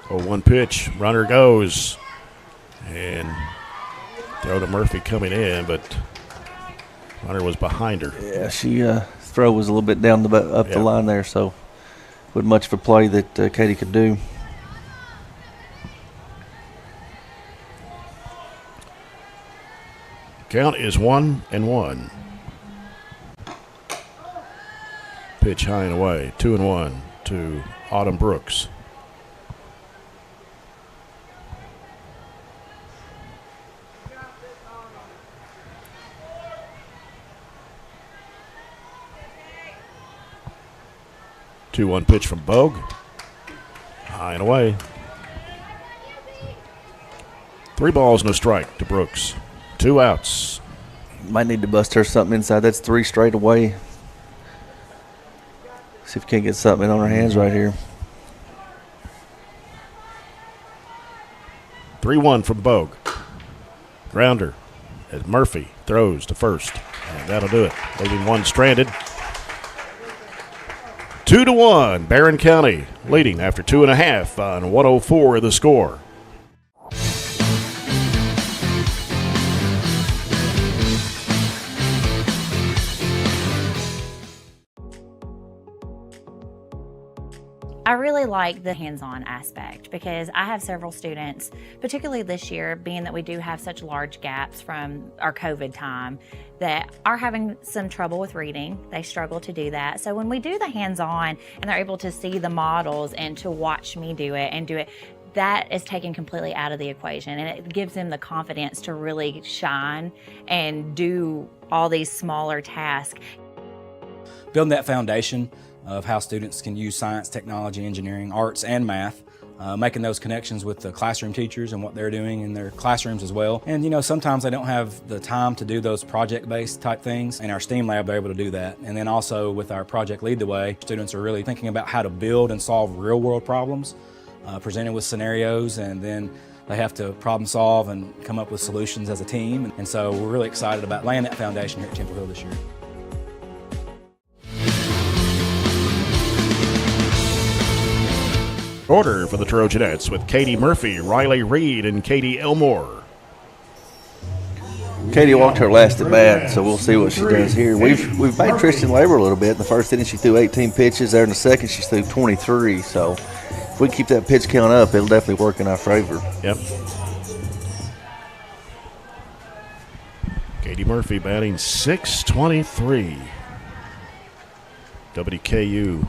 Speaker 1: Oh, one pitch. Runner goes. And throw to Murphy coming in, but runner was behind her.
Speaker 2: Yeah, she throw was a little bit down up the line there, so wasn't much of a play that Katie could do.
Speaker 1: Count is 1-1. Pitch high and away. 2-1 to Autumn Brooks. Two-one pitch from Bogue. High and away. 3 balls, no strike to Brooks. 2 outs.
Speaker 2: Might need to bust her something inside. That's 3 straight away. See if we can't get something on her hands right here.
Speaker 1: 3-1 from Bogue. Grounder as Murphy throws to first. And that'll do it. Leaving one stranded. 2-1, Barren County leading after 2.5 on 104 the score.
Speaker 7: I really like the hands-on aspect because I have several students, particularly this year, being that we do have such large gaps from our COVID time, that are having some trouble with reading. They struggle to do that. So when we do the hands-on and they're able to see the models and to watch me do it, that is taken completely out of the equation, and it gives them the confidence to really shine and do all these smaller tasks.
Speaker 8: Building that foundation of how students can use science, technology, engineering, arts, and math, making those connections with the classroom teachers and what they're doing in their classrooms as well. And sometimes they don't have the time to do those project-based type things. In our STEAM lab, they're able to do that. And then also with our Project Lead the Way, students are really thinking about how to build and solve real-world problems, presented with scenarios, and then they have to problem solve and come up with solutions as a team. And so we're really excited about laying that foundation here at Temple Hill this year.
Speaker 1: Order for the Trojanettes with Katie Murphy, Riley Reed, and Katie Elmore.
Speaker 2: Katie walked her last at bat, so we'll see what she does here. We've made Tristan labor a little bit. In the first inning, she threw 18 pitches. There in the second, she threw 23. So if we keep that pitch count up, it'll definitely work in our favor.
Speaker 1: Yep. Katie Murphy batting .623. WKU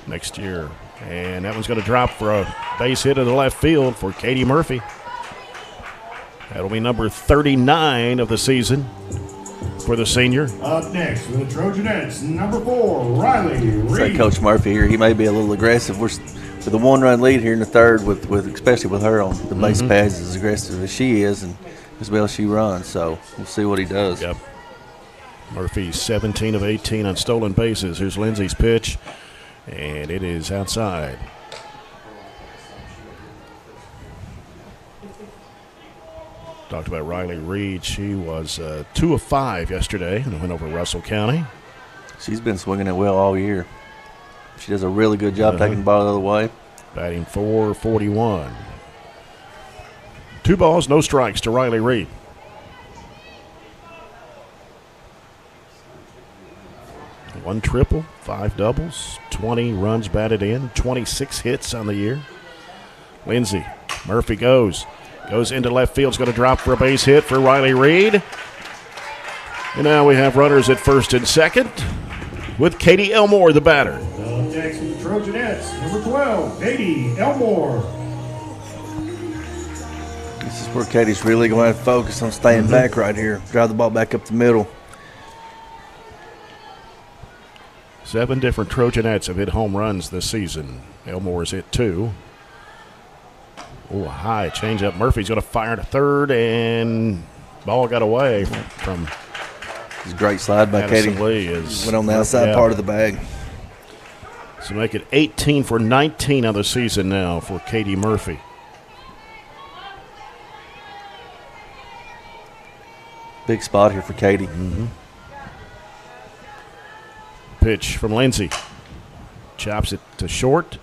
Speaker 1: next year. And that one's going to drop for a base hit in the left field for Katie Murphy. That'll be number 39 of the season for the senior.
Speaker 15: Up next for the Trojanettes, number 4, Riley Reed.
Speaker 2: Say Coach Murphy here, he may be a little aggressive. We're with a 1-run lead here in the third, with especially with her on the base pads, as aggressive as she is and as well as she runs. So we'll see what he does.
Speaker 1: Yep. Murphy 17 of 18 on stolen bases. Here's Lindsay's pitch. And it is outside. Talked about Riley Reed. She was 2 of 5 yesterday and went over Russell County.
Speaker 2: She's been swinging it well all year. She does a really good job taking the ball the other way.
Speaker 1: Batting .441. 2 balls, no strikes to Riley Reed. One triple, 5 doubles, 20 runs batted in, 26 hits on the year. Lindsay, Murphy goes into left field. It's going to drop for a base hit for Riley Reed. And now we have runners at first and second with Katie Elmore, the batter.
Speaker 15: Next for the Trojanettes, number 12, Katie Elmore.
Speaker 2: This is where Katie's really going to have to focus on staying back right here. Drive the ball back up the middle.
Speaker 1: 7 different Trojanettes have hit home runs this season. Elmore's hit 2. Oh, a high changeup. Murphy's going to fire to third, and ball got away from.
Speaker 2: It's a great slide by Katie.
Speaker 1: Lee
Speaker 2: went on the outside part of the bag.
Speaker 1: So make it 18 for 19 on the season now for Katie Murphy.
Speaker 2: Big spot here for Katie.
Speaker 1: Pitch from Lindsay. Chops it to short.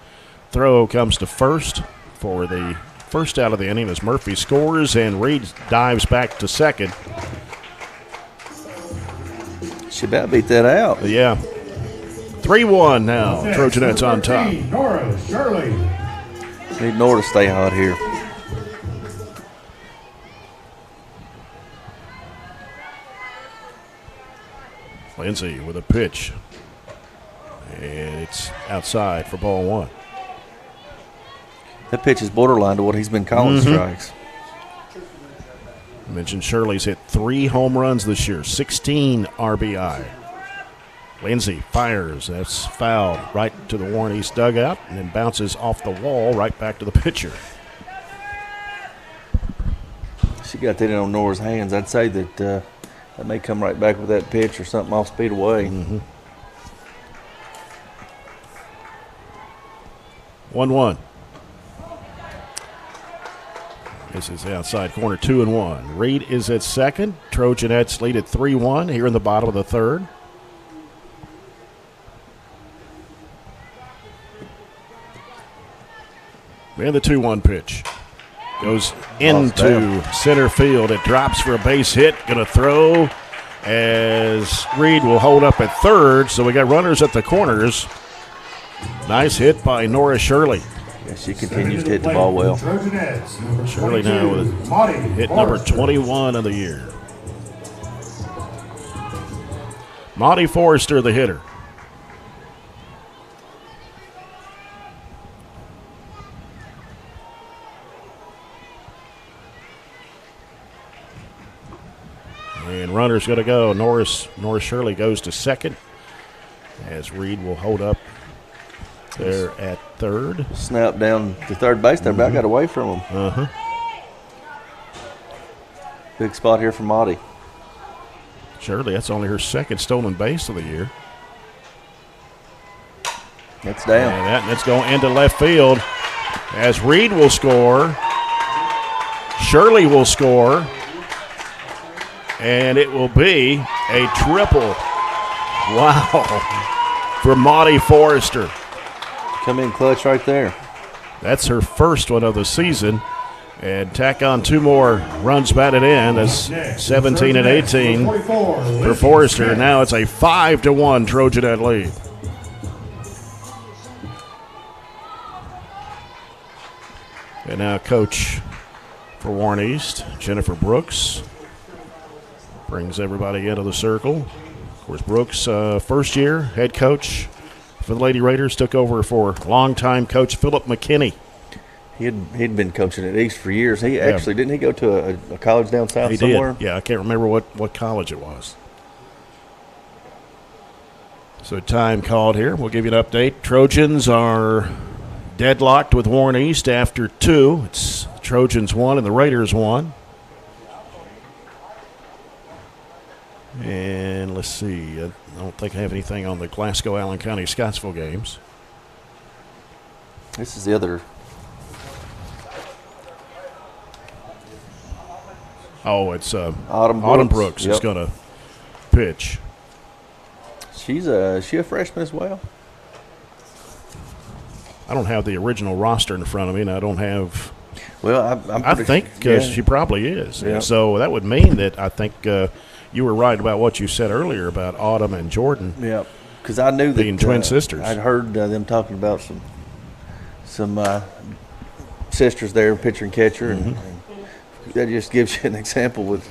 Speaker 1: Throw comes to first for the first out of the inning as Murphy scores and Reed dives back to second.
Speaker 2: She about beat that out.
Speaker 1: Yeah. 3-1 now. Trojanettes on top.
Speaker 15: Nora Shirley.
Speaker 2: Need Nora to stay hot here.
Speaker 1: Lindsay with a pitch. And it's outside for ball one.
Speaker 2: That pitch is borderline to what he's been calling strikes.
Speaker 1: I mentioned Shirley's hit 3 home runs this year, 16 RBI. Lindsay fires. That's fouled right to the Warren East dugout and then bounces off the wall right back to the pitcher.
Speaker 2: She got that in on Nora's hands. I'd say that that may come right back with that pitch or something off speed away.
Speaker 1: 1-1. This is the outside corner, 2-1. Reed is at second. Trojanettes lead at 3-1 here in the bottom of the third. And the 2-1 pitch goes into center field. It drops for a base hit. Going to throw as Reed will hold up at third. So we got runners at the corners. Nice hit by Nora Shirley.
Speaker 2: Yeah, she continues to hit the ball well.
Speaker 1: Shirley now with hit number 21 of the year. Monty Forrester, the hitter. And runner's going to go. Norris Shirley goes to second as Reed will hold up there at third.
Speaker 2: Snap down to third base there, but I got away from him. Big spot here for Maudie.
Speaker 1: Shirley, that's only her second stolen base of the year.
Speaker 2: That's down.
Speaker 1: And that's going into left field as Reed will score. Shirley will score. And it will be a triple. Wow. For Maudie Forrester.
Speaker 2: Come in clutch right there.
Speaker 1: That's her first one of the season. And tack on 2 more runs batted in. That's 17 and 18 for Forrester. Now it's a 5-1 Trojanet lead. And now coach for Warren East, Jennifer Brooks, brings everybody into the circle. Of course, Brooks, first year head coach for the Lady Raiders, took over for longtime coach Philip McKinney.
Speaker 2: He'd been coaching at East for years. He actually, didn't he go to a college down south somewhere?
Speaker 1: Did. Yeah, I can't remember what college it was. So time called here. We'll give you an update. Trojans are deadlocked with Warren East after 2. It's Trojans 1 and the Raiders 1. And let's see. I don't think I have anything on the Glasgow, Allen County, Scottsville games.
Speaker 2: This is the other.
Speaker 1: Oh, it's
Speaker 2: Autumn
Speaker 1: Brooks is going to pitch.
Speaker 2: Is she a freshman as well?
Speaker 1: I don't have the original roster in front of me, and I don't have.
Speaker 2: Well,
Speaker 1: I think she probably is.
Speaker 2: Yeah.
Speaker 1: And so that would mean that I think you were right about what you said earlier about Autumn and Jordan.
Speaker 2: Yeah, because I knew that
Speaker 1: being twin sisters.
Speaker 2: I'd heard them talking about some sisters there, pitcher and catcher, and that just gives you an example with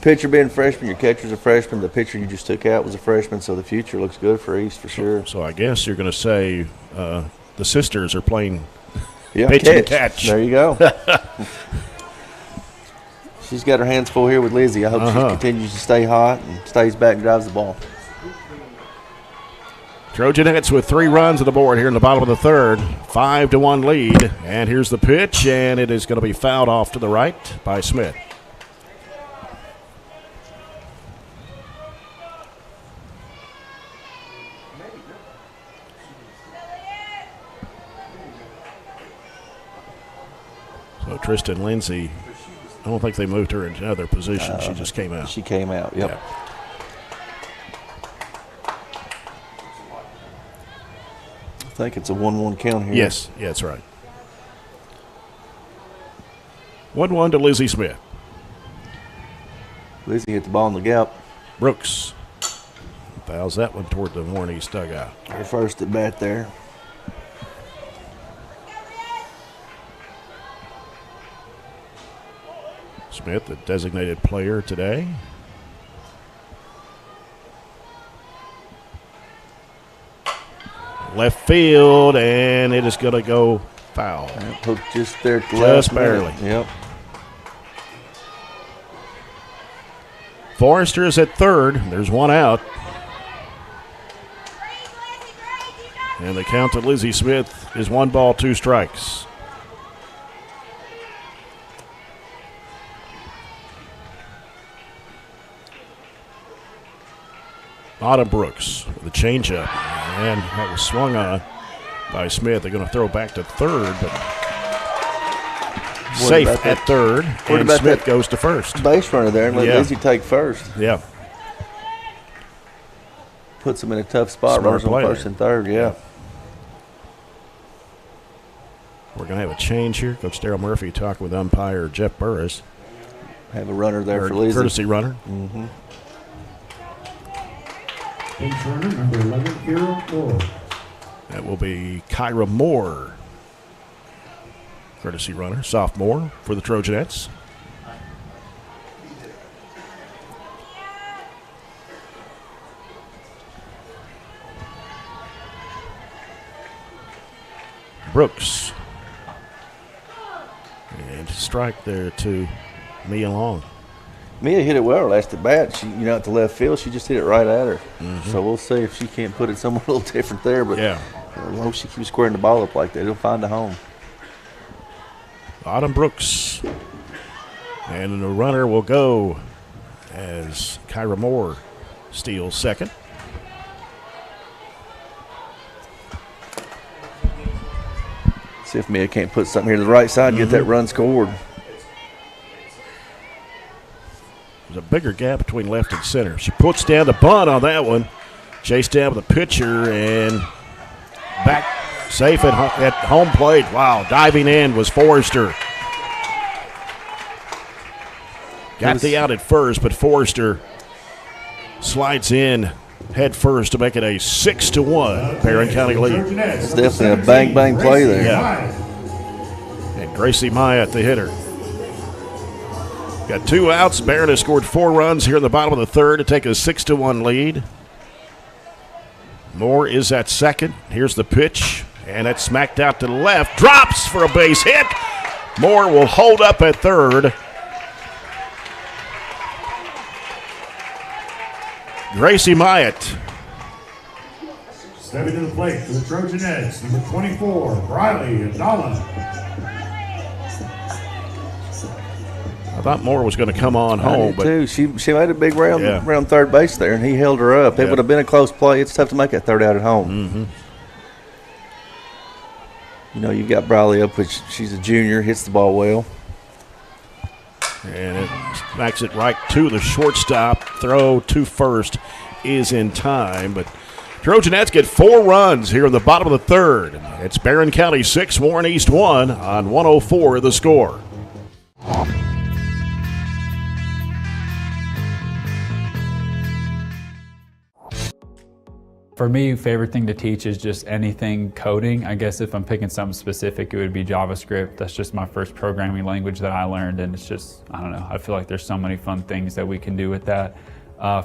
Speaker 2: pitcher being a freshman, your catcher's a freshman, the pitcher you just took out was a freshman, so the future looks good for East for sure.
Speaker 1: So I guess you're going to say the sisters are playing
Speaker 2: pitch and catch. There you go. She's got her hands full here with Lizzie. I hope she continues to stay hot and stays back and drives the ball.
Speaker 1: Trojanettes with 3 runs on the board here in the bottom of the third. 5-1 lead. And here's the pitch, and it is going to be fouled off to the right by Smith. Tristan Lindsay, I don't think they moved her into another position. She just came out.
Speaker 2: She came out, yep.
Speaker 1: Yeah.
Speaker 2: I think it's a 1-1 count here.
Speaker 1: Yes, yeah, that's right. 1-1 to Lizzie Smith.
Speaker 2: Lizzie hit the ball in the gap.
Speaker 1: Brooks fouls that one toward the Warren East dugout.
Speaker 2: Her first at bat there.
Speaker 1: Smith, the designated player today. Left field, and it is going to go foul.
Speaker 2: Hooked just there at the
Speaker 1: Just
Speaker 2: last
Speaker 1: barely.
Speaker 2: minute. Yep.
Speaker 1: Forrester is at third. There's one out. And the count to Lizzie Smith is 1 ball, 2 strikes. Autumn Brooks with a changeup. And that was swung on by Smith. They're going to throw back to third, but safe at third. And Smith goes to first.
Speaker 2: Base runner there and let Lizzie take first.
Speaker 1: Yeah.
Speaker 2: Puts them in a tough spot. Runners on first and third, yeah.
Speaker 1: We're going to have a change here. Coach Darryl Murphy talking with umpire Jeff Burris.
Speaker 2: Have a runner there for Lizzie.
Speaker 1: Courtesy runner.
Speaker 2: Mm-hmm.
Speaker 15: Bench runner, number 11, Kyra Moore.
Speaker 1: That will be Kyra Moore. Courtesy runner, sophomore for the Trojanettes. Brooks. And strike there to Mia Long.
Speaker 2: Mia hit it well last at bat. She, at the left field, she just hit it right at her.
Speaker 1: Mm-hmm.
Speaker 2: So we'll see if she can't put it somewhere a little different there. But
Speaker 1: yeah,
Speaker 2: as long as she keeps squaring the ball up like that, it'll find a home.
Speaker 1: Autumn Brooks. And the runner will go as Kyra Moore steals second.
Speaker 2: See if Mia can't put something here to the right side and get that run scored.
Speaker 1: There's a bigger gap between left and center. She puts down the bunt on that one. Chased down with the pitcher and back safe at home plate. Wow, diving in was Forrester. Got the out at first, but Forrester slides in head first to make it a 6-1 Barren County lead.
Speaker 2: It's definitely a bang play there.
Speaker 1: Yeah. And Gracie Myatt, the hitter. Got 2 outs. Barren has scored 4 runs here in the bottom of the third to take a 6-1 lead. Moore is at second. Here's the pitch, and it's smacked out to the left. Drops for a base hit. Moore will hold up at third. Gracie Myatt.
Speaker 15: Stepping to the plate for the Trojanettes, number 24, Briley Abdallah.
Speaker 1: I thought Moore was going to come on home, but
Speaker 2: too. She made a big round around third base there, and he held her up. It would have been a close play. It's tough to make that third out at home.
Speaker 1: Mm-hmm.
Speaker 2: You've got Briley up, which she's a junior, hits the ball well.
Speaker 1: And it smacks it right to the shortstop. Throw to first is in time, but Trojanettes get 4 runs here in the bottom of the third. It's Barren County 6, Warren East 1 on 104 The Score.
Speaker 18: For me, favorite thing to teach is just anything coding. I guess if I'm picking something specific, it would be JavaScript. That's just my first programming language that I learned, and it's just, I don't know, I feel like there's so many fun things that we can do with that.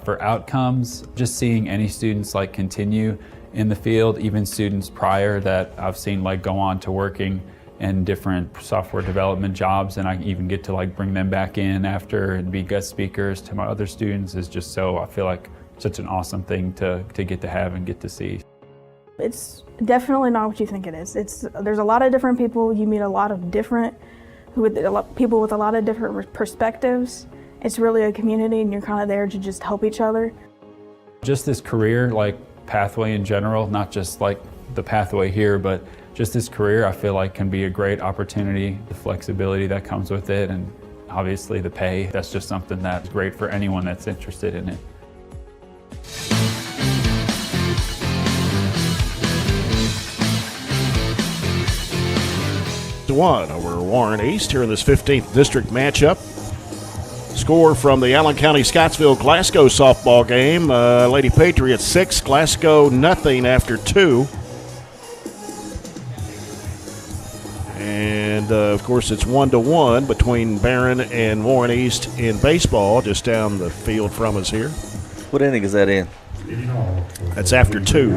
Speaker 18: For outcomes, just seeing any students continue in the field, even students prior that I've seen go on to working in different software development jobs, and I even get to bring them back in after and be guest speakers to my other students is just so, I feel like, such an awesome thing to get to have and get to see.
Speaker 19: It's definitely not what you think it is. There's a lot of different people. You meet a lot of different people with a lot of different perspectives. It's really a community, and you're kind of there to just help each other.
Speaker 18: Just this career pathway in general, not just the pathway here, but just his career, I feel like can be a great opportunity. The flexibility that comes with it, and obviously the pay, that's just something that's great for anyone that's interested in it.
Speaker 1: -1 over Warren East here in this 15th district matchup. Score from the Allen County Scottsville Glasgow softball game. Lady Patriots 6, Glasgow nothing after 2. And of course it's 1-1 between Barren and Warren East in baseball, just down the field from us here.
Speaker 2: What inning is that in?
Speaker 1: That's after 2.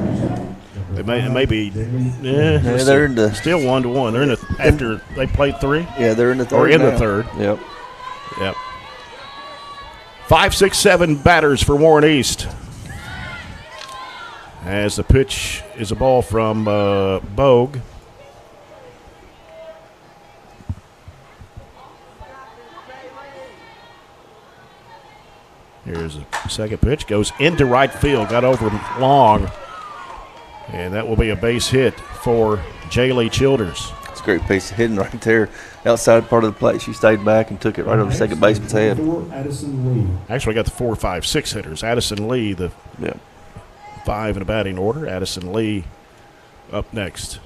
Speaker 1: It may be.
Speaker 2: They're in the,
Speaker 1: still 1-1. They're in the after they played 3.
Speaker 2: Yeah, they're in the third.
Speaker 1: Or in
Speaker 2: now.
Speaker 1: the third.
Speaker 2: Yep.
Speaker 1: 5, 6, 7 batters for Warren East. As the pitch is a ball from Bogue. Here's a second pitch. Goes into right field. Got over long. And that will be a base hit for Jaylee Childers.
Speaker 2: It's a great piece of hitting right there. Outside part of the plate, she stayed back and took it right over second baseman's head.
Speaker 1: Actually got the 4, 5, 6 hitters. Addison Lee, the 5 in the batting order. Addison Lee up next.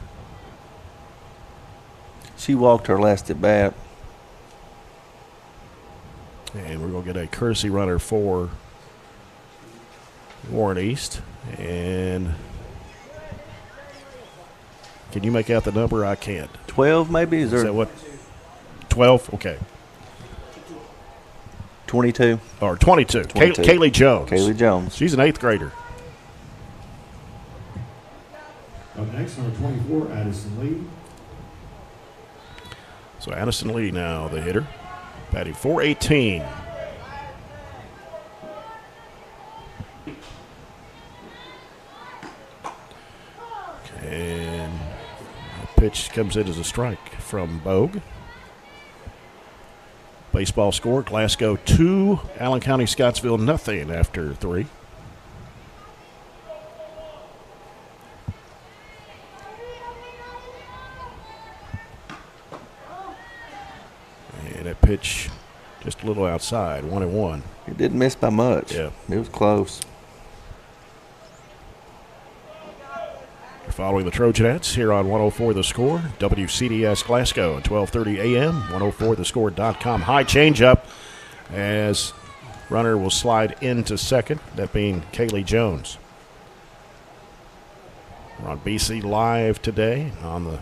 Speaker 2: She walked her last at bat.
Speaker 1: And we're going to get a courtesy runner for Warren East. And can you make out the number? I can't.
Speaker 2: 12 maybe? Is
Speaker 1: that what? 12? Okay.
Speaker 2: 22.
Speaker 1: Or 22. Kaylee Jones.
Speaker 2: Kaylee Jones.
Speaker 1: She's an 8th grader.
Speaker 15: Up next, number 24, Addison Lee.
Speaker 1: So Addison Lee now the hitter. Batting .418. And the pitch comes in as a strike from Bogue. Baseball score, Glasgow 2, Allen County Scottsville nothing after 3. And that pitch just a little outside, 1-1.
Speaker 2: It didn't miss by much.
Speaker 1: Yeah.
Speaker 2: It was close.
Speaker 1: You're following the Trojanettes here on 104 The Score, WCDS Glasgow at 12:30 a.m., 104thescore.com. High changeup as runner will slide into second, that being Kaylee Jones. We're on BC Live today on the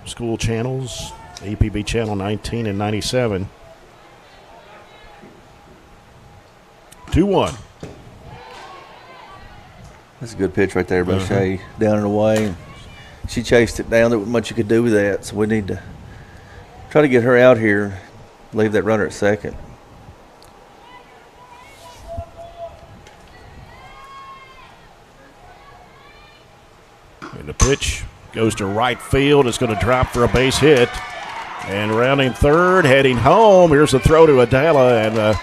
Speaker 1: school channels, EPB Channel 19 and 97. 2-1.
Speaker 2: That's a good pitch right there by Shea, down and away. She chased it down. There wasn't much you could do with that, so we need to try to get her out here, leave that runner at second.
Speaker 1: And the pitch goes to right field. It's going to drop for a base hit. And rounding third, heading home. Here's the throw to Adela, and a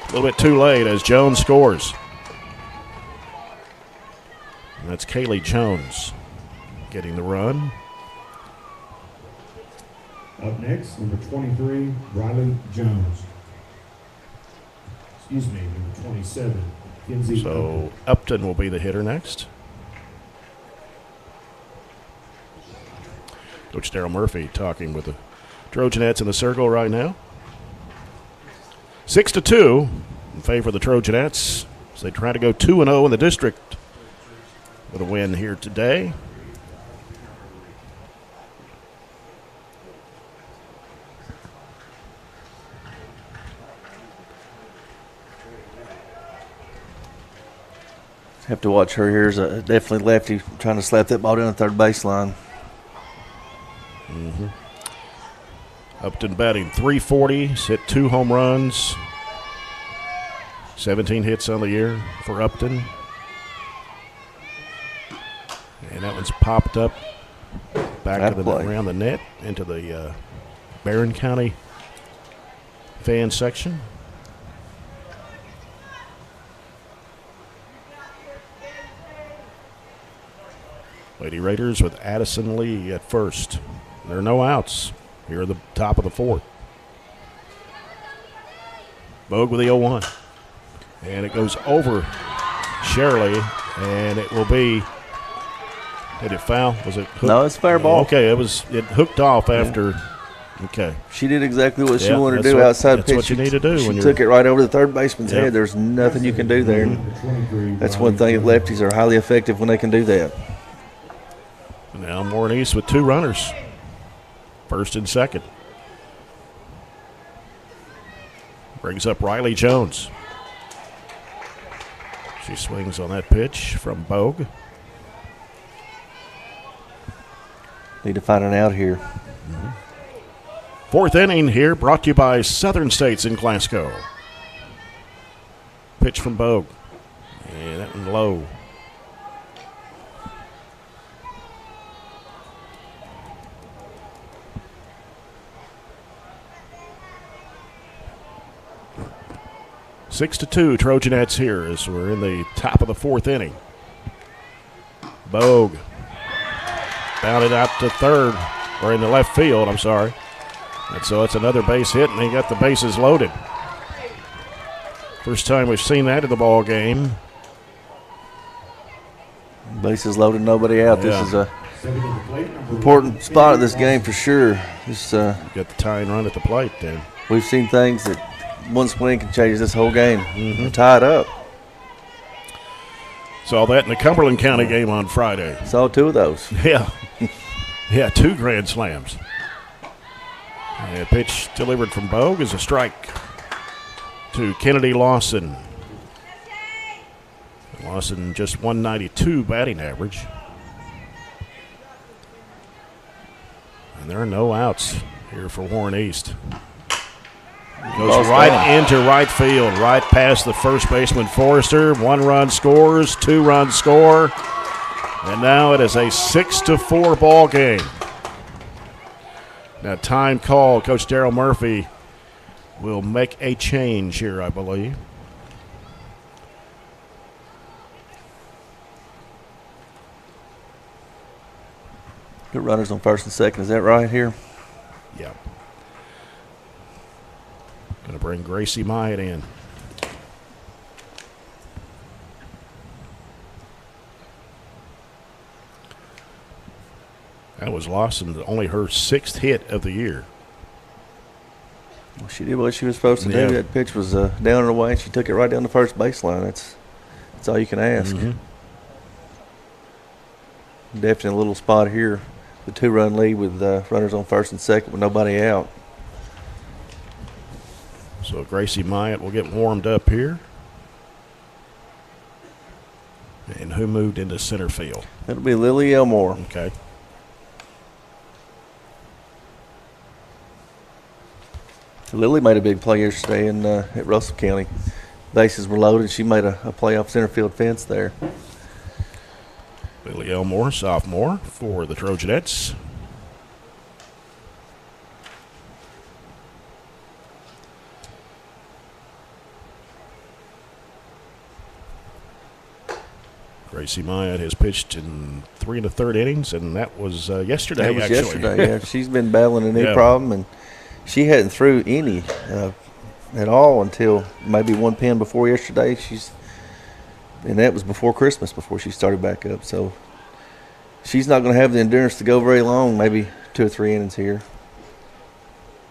Speaker 1: little bit too late as Jones scores. And that's Kaylee Jones getting the run.
Speaker 15: Up next, number 23, Riley Jones. Excuse me, number 27, Kinsey.
Speaker 1: So Upton will be the hitter next. Coach Darryl Murphy talking with the Trojanettes in the circle right now. 6-2 in favor of the Trojanettes as they try to go 2-0 in the district with a win here today.
Speaker 2: Have to watch her. Here's a definitely lefty trying to slap that ball down the third baseline.
Speaker 1: Upton batting .340, he's hit 2 home runs, 17 hits on the year for Upton. And that one's popped up back to the around the net into the Barren County fan section. Lady Raiders with Addison Lee at first. There are no outs here at the top of the fourth. Bogue with the 0-1. And it goes over Shirley, and it will be. Did it foul? Was it hooked?
Speaker 2: No, it's fair ball.
Speaker 1: Okay, it hooked off after. Yeah. Okay.
Speaker 2: She did exactly what she wanted to do outside pitch.
Speaker 1: That's what you need to do.
Speaker 2: She took it right over the third baseman's head. There's nothing you can do there. That's one thing. Lefties are highly effective when they can do that.
Speaker 1: Now Warren East with 2 runners. First and second. Brings up Riley Jones. She swings on that pitch from Bogue.
Speaker 2: Need to find an out here.
Speaker 1: Fourth inning here, brought to you by Southern States in Glasgow. Pitch from Bogue. And that one low. Six to 2 Trojanettes here as we're in the top of the fourth inning. Bogue bounded out to third, or in the left field, I'm sorry. And so it's another base hit, and they got the bases loaded. First time we've seen that in the ball game.
Speaker 2: Bases loaded, nobody out. Yeah. This is a important spot of this game for sure. This
Speaker 1: got the tying run at the plate then.
Speaker 2: We've seen things that one swing can change this whole game. Tie it up.
Speaker 1: Saw that in the Cumberland County game on Friday.
Speaker 2: Saw 2 of those.
Speaker 1: Yeah. Yeah, 2 grand slams. A pitch delivered from Bogue is a strike to Kennedy Lawson. Lawson just 192 batting average. And there are no outs here for Warren East. Goes right into right field, right past the first baseman Forrester. 1 run scores, 2 runs score. And now it is a 6-4 ball game. Now time call. Coach Darryl Murphy will make a change here, I believe.
Speaker 2: Good runners on first and second. Is that right here?
Speaker 1: Yeah. Going to bring Gracie Myatt in. That was Lawson, only her 6th hit of the year.
Speaker 2: Well, she did what she was supposed to do. That pitch was down and away, and she took it right down the first baseline. That's all you can ask. Definitely a little spot here. The 2-run lead with runners on first and second with nobody out.
Speaker 1: So Gracie Myatt will get warmed up here. And who moved into center field?
Speaker 2: It'll be Lily Elmore.
Speaker 1: Okay.
Speaker 2: Lily made a big play yesterday at Russell County. Bases were loaded. She made a play off center field fence there.
Speaker 1: Lily Elmore, sophomore for the Trojanettes. Gracie Myatt has pitched in 3 1/3 innings, and that was yesterday.
Speaker 2: That was
Speaker 1: actually.
Speaker 2: yesterday. Yeah, she's been battling a knee problem, and she hadn't threw any at all until maybe 1 pin before yesterday. And that was before Christmas, before she started back up. So she's not going to have the endurance to go very long. Maybe 2 or 3 innings here.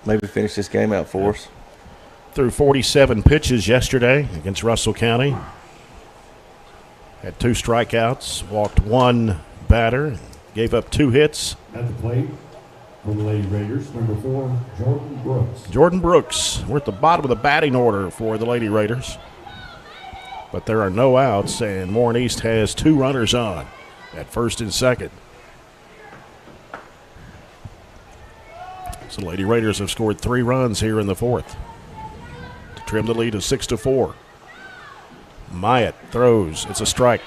Speaker 2: Maybe finish this game out for us.
Speaker 1: Threw 47 pitches yesterday against Russell County. Had 2 strikeouts, walked 1 batter, gave up 2 hits.
Speaker 15: At the plate for the Lady Raiders, number 4, Jordan Brooks.
Speaker 1: Jordan Brooks. We're at the bottom of the batting order for the Lady Raiders. But there are no outs, and Warren East has 2 runners on at first and second. So the Lady Raiders have scored 3 runs here in the fourth to trim the lead to 6-4. Myatt throws. It's a strike.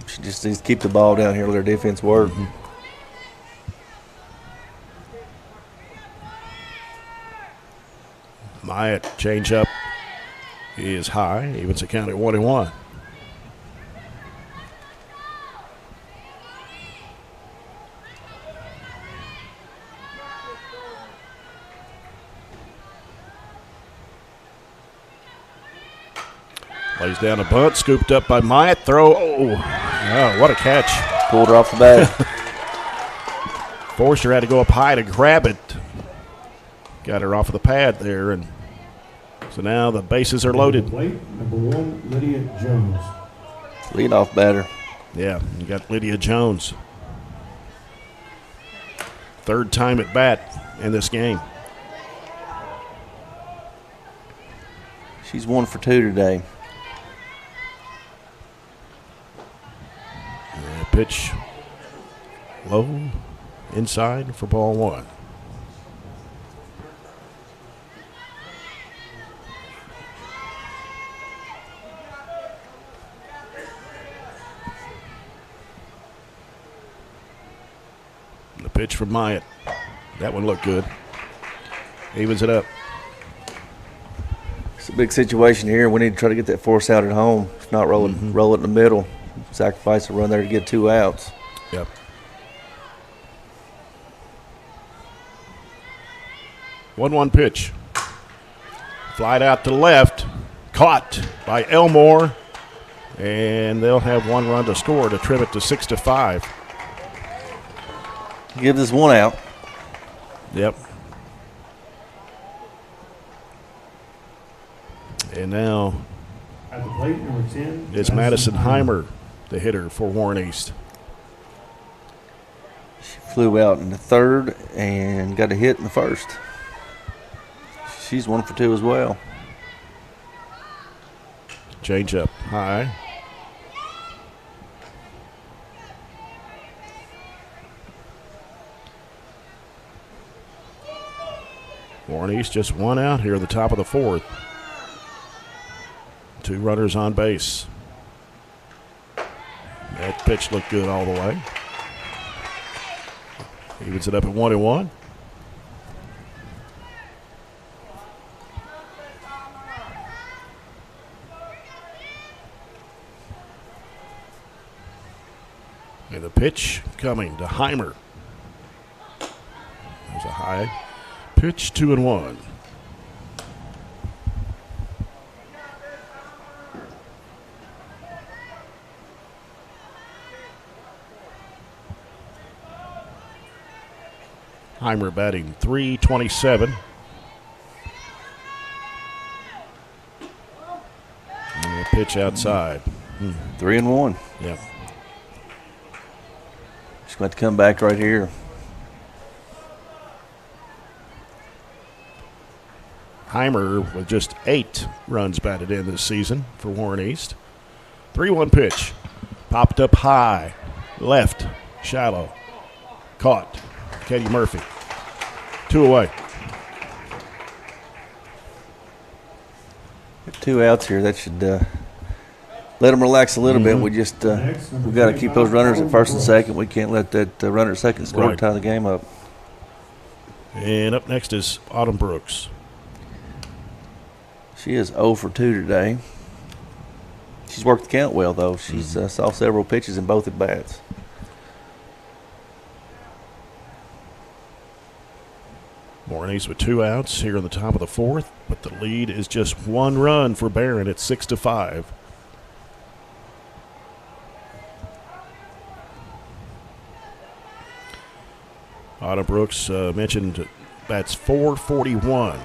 Speaker 2: She just needs to keep the ball down here, let her defense work.
Speaker 1: Myatt change up is high, evens the count at 1-1. Lays down a bunt, scooped up by Myatt. Throw. Oh, what a catch.
Speaker 2: Pulled her off the bag.
Speaker 1: Forster had to go up high to grab it. Got her off of the pad there, and so now the bases are loaded.
Speaker 15: Number 1, Lydia Jones.
Speaker 2: Leadoff batter.
Speaker 1: Yeah, you got Lydia Jones. Third time at bat in this game.
Speaker 2: She's 1 for 2 today.
Speaker 1: Pitch low inside for ball 1. The pitch from Myatt. That one looked good. Evens it up.
Speaker 2: It's a big situation here. We need to try to get that force out at home. If not, roll it in the middle. Sacrifice a run there to get 2 outs.
Speaker 1: Yep. One pitch. Flied out to left. Caught by Elmore. And they'll have 1 run to score to trim it to 6-5.
Speaker 2: Give this 1 out.
Speaker 1: Yep. And now
Speaker 15: At the plate, number 10.
Speaker 1: it's Madison Heimer, the hitter for Warren East.
Speaker 2: She flew out in the 3rd and got a hit in the 1st. She's 1 for 2 as well.
Speaker 1: Change up high. Warren East just 1 out here at the top of the 4th. 2 runners on base. That pitch looked good all the way. Evens it up at 1-1. And the pitch coming to Heimer. There's a high pitch, 2-1. Heimer batting .327. And the pitch outside.
Speaker 2: 3-1.
Speaker 1: Yep.
Speaker 2: She's going to come back right here.
Speaker 1: Heimer with just 8 runs batted in this season for Warren East. 3-1 pitch. Popped up high. Left. Shallow. Caught. Katie Murphy. 2 away.
Speaker 2: 2 outs here. That should let them relax a little bit. We just we got to keep those runners at 1st and 2nd. We can't let that runner at 2nd score to tie the game up.
Speaker 1: And up next is Autumn Brooks.
Speaker 2: She is 0 for 2 today. She's worked the count well, though. She's saw several pitches in both at bats.
Speaker 1: Warren East with 2 outs here in the top of the 4th, but the lead is just 1 run for Barren at 6-5. Autumn Brooks mentioned bats .441.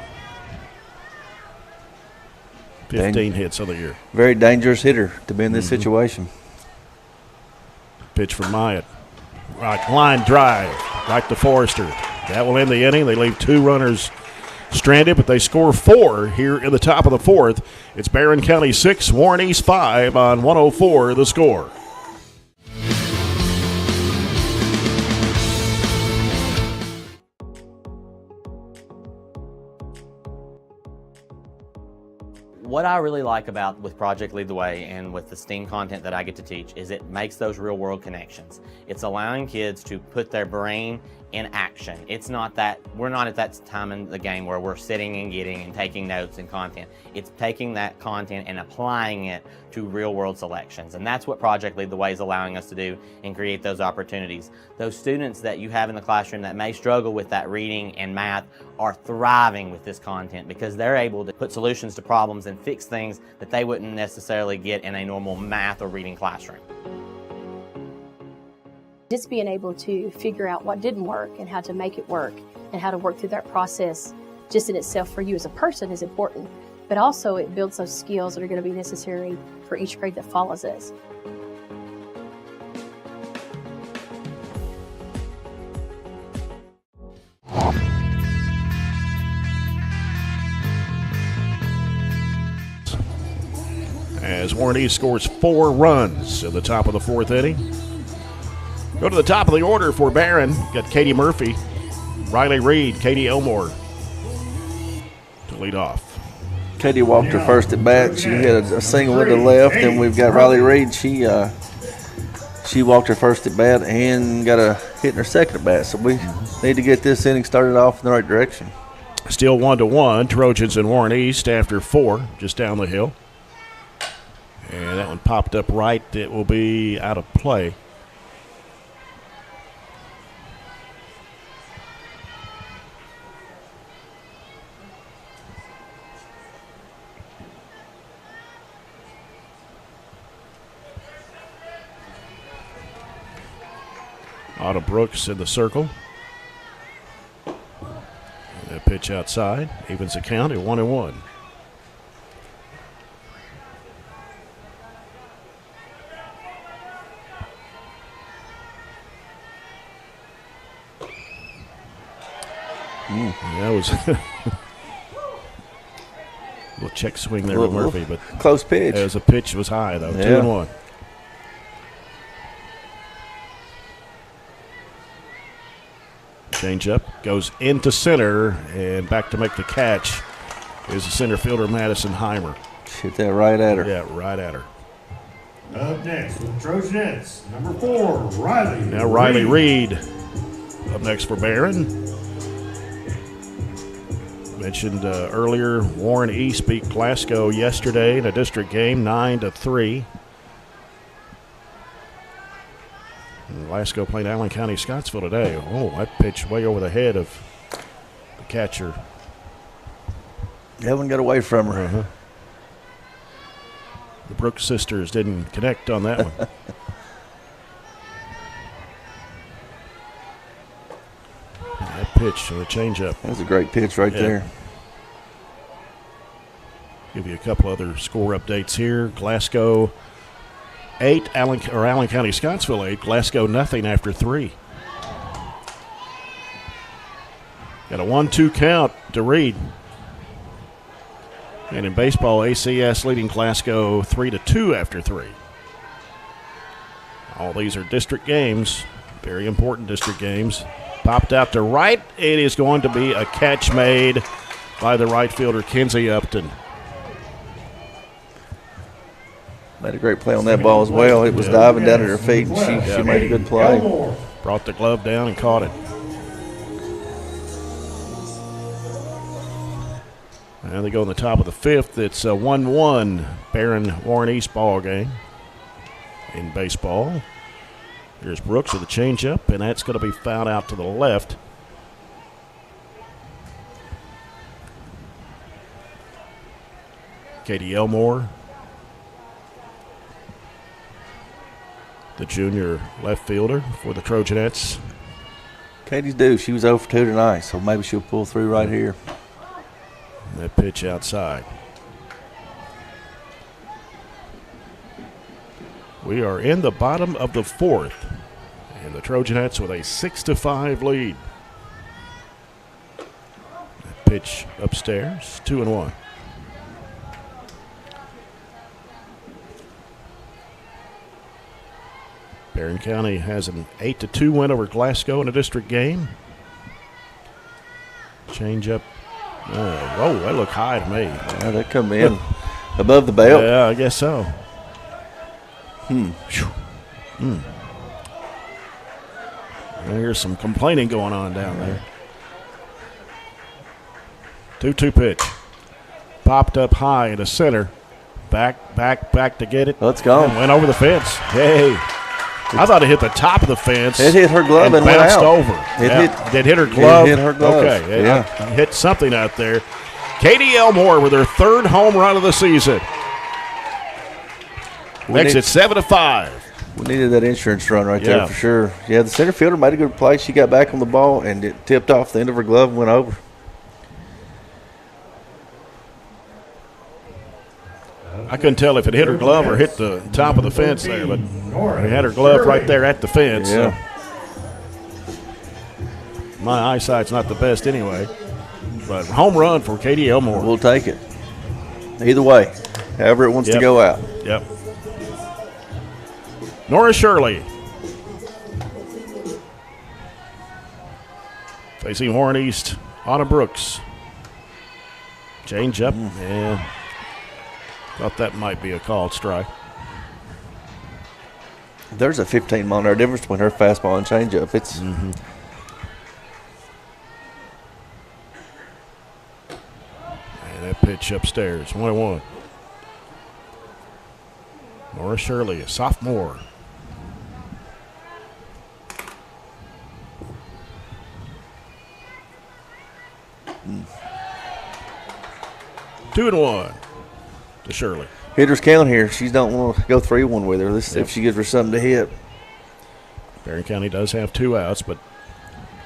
Speaker 1: 15 hits on the year.
Speaker 2: Very dangerous hitter to be in this situation.
Speaker 1: Pitch from Myatt. Right line drive. Right to Forrester. That will end the inning. They leave 2 runners stranded, but they score 4 here in the top of the 4th. It's Barren County 6, Warren East 5 on 104 The Score.
Speaker 20: What I really like about with Project Lead the Way and with the STEAM content that I get to teach is it makes those real world connections. It's allowing kids to put their brain in action. It's not that we're not at that time in the game where we're sitting and getting and taking notes and content. It's taking that content and applying it to real world selections. And that's what Project Lead the Way is allowing us to do and create those opportunities. Those students that you have in the classroom that may struggle with that reading and math are thriving with this content because they're able to put solutions to problems and fix things that they wouldn't necessarily get in a normal math or reading classroom.
Speaker 21: Just being able to figure out what didn't work and how to make it work and how to work through that process just in itself for you as a person is important, but also it builds those skills that are going to be necessary for each grade that follows us.
Speaker 1: As Warren East scores 4 runs in the top of the 4th inning. Go to the top of the order for Barren. Got Katie Murphy, Riley Reed, Katie Elmore to lead off.
Speaker 2: Katie walked her first at bat. She hit a single to the left. Then we've got Riley Reed. She walked her first at bat and got a hit in her second at bat. So we need to get this inning started off in the right direction.
Speaker 1: Still 1-1. Trojans and Warren East after 4, just down the hill. And that one popped up right. It will be out of play. Autumn Brooks in the circle. That pitch outside. Evens the count at 1-1. That was a little check swing there with Murphy, but
Speaker 2: close pitch.
Speaker 1: As a pitch was high though.
Speaker 2: Yeah.
Speaker 1: 2-1. Change up goes into center and back to make the catch is the center fielder Madison Heimer.
Speaker 2: Hit that right at her.
Speaker 1: Yeah, right at her.
Speaker 15: Up next with the Trojanettes, number 4, Riley.
Speaker 1: Now Riley Reed up next for Barren. Mentioned earlier, Warren East beat Glasgow yesterday in a district game, 9-3. And Glasgow played Allen County Scottsville today. Oh, that pitch way over the head of the catcher.
Speaker 2: That one got away from her.
Speaker 1: Uh-huh. The Brooks sisters didn't connect on that one. That pitch, the changeup.
Speaker 2: That was a great pitch right there.
Speaker 1: Give you a couple other score updates here. Glasgow 8, Allen County Scottsville 8. Glasgow nothing after 3. Got a 1-2 count to Reed. And in baseball, ACS leading Glasgow 3-2 after 3. All these are district games, very important district games. Popped out to right. It is going to be a catch made by the right fielder, Kinsey Upton.
Speaker 2: Made a great play on that ball as well. It was diving down at her feet, and she made a good play.
Speaker 1: Brought the glove down and caught it. And they go in the top of the 5th. It's a 1-1 Barren Warren East ball game in baseball. Here's Brooks with a changeup, and that's going to be fouled out to the left. Katie Elmore, the junior left fielder for the Trojanettes.
Speaker 2: Katie's due. She was 0 for 2 tonight, so maybe she'll pull through right here.
Speaker 1: That pitch outside. We are in the bottom of the 4th, and the Trojanettes with a 6-5 lead. That pitch upstairs, 2-1. Barren County has an 8-2 win over Glasgow in a district game. Change up. Whoa, that looked high to me.
Speaker 2: Yeah, that come in above the belt.
Speaker 1: Yeah, I guess so. There's some complaining going on down there. 2-2 pitch. Popped up high in the center. Back to get it.
Speaker 2: Let's go.
Speaker 1: And went over the fence. Hey. I thought it hit the top of the fence.
Speaker 2: It hit her glove and went
Speaker 1: bounced
Speaker 2: out.
Speaker 1: over. It hit her glove.
Speaker 2: It hit her glove.
Speaker 1: Okay.
Speaker 2: Yeah.
Speaker 1: It hit something out there. Katie Elmore with her 3rd home run of the season. Makes it 7-5.
Speaker 2: We needed that insurance run right there for sure. Yeah, the center fielder made a good play. She got back on the ball, and it tipped off the end of her glove and went over.
Speaker 1: I couldn't tell if it hit her glove or hit the top of the fence there, but it had her glove right there at the fence.
Speaker 2: Yeah.
Speaker 1: So. My eyesight's not the best anyway. But home run for Katie Elmore.
Speaker 2: We'll take it. Either way, however it wants to go out.
Speaker 1: Yep. Nora Shirley. Facing Warren East, Anna Brooks. Change up, and thought that might be a called strike.
Speaker 2: There's a 15-mile-an-hour difference between her fastball and changeup. It's
Speaker 1: And that pitch upstairs, 1-1. Nora Shirley, a sophomore.
Speaker 2: Mm.
Speaker 1: 2-1 to Shirley.
Speaker 2: Hitters count here. She don't want to go 3-1 with her. This if she gives her something to hit.
Speaker 1: Barren County does have 2 outs, but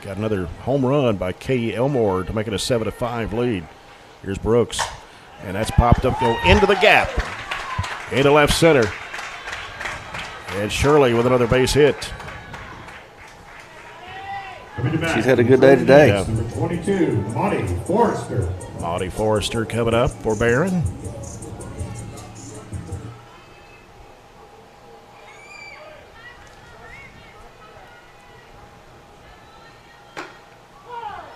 Speaker 1: got another home run by Katie Elmore to make it a 7-5 lead. Here's Brooks, and that's popped up, go into the gap, into left center. And Shirley with another base hit.
Speaker 2: She's had a good day today.
Speaker 1: Yeah.
Speaker 15: Number 22, Maudie Forrester.
Speaker 1: Maudie Forrester coming up for Barren.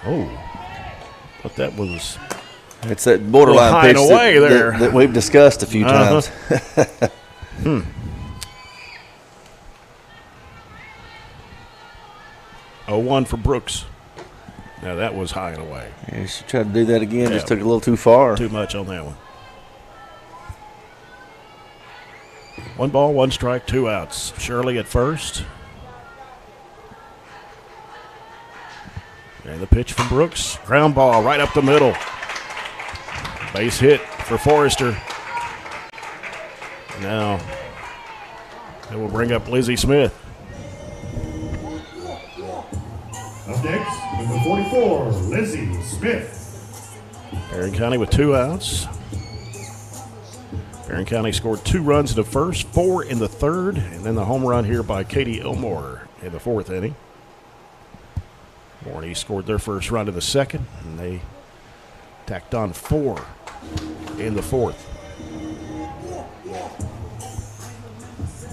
Speaker 1: Oh, but that was.
Speaker 2: It's that borderline
Speaker 1: high
Speaker 2: pitch
Speaker 1: and away there.
Speaker 2: that we've discussed a few times.
Speaker 1: 0-1 for Brooks. Now that was high and away.
Speaker 2: Yeah, she tried to do that again, just took it a little too far.
Speaker 1: Too much on that one. 1 ball, 1 strike, 2 outs. Shirley at first. And the pitch from Brooks. Ground ball right up the middle. Base hit for Forrester. Now, it will bring up Lizzie Smith.
Speaker 15: Up next, number 44, Lizzie Smith.
Speaker 1: Barren County with 2 outs. Barren County scored 2 runs in the first, 4 in the third, and then the home run here by Katie Elmore in the 4th inning. Warren East scored their first run in the second, and they tacked on 4 in the 4th.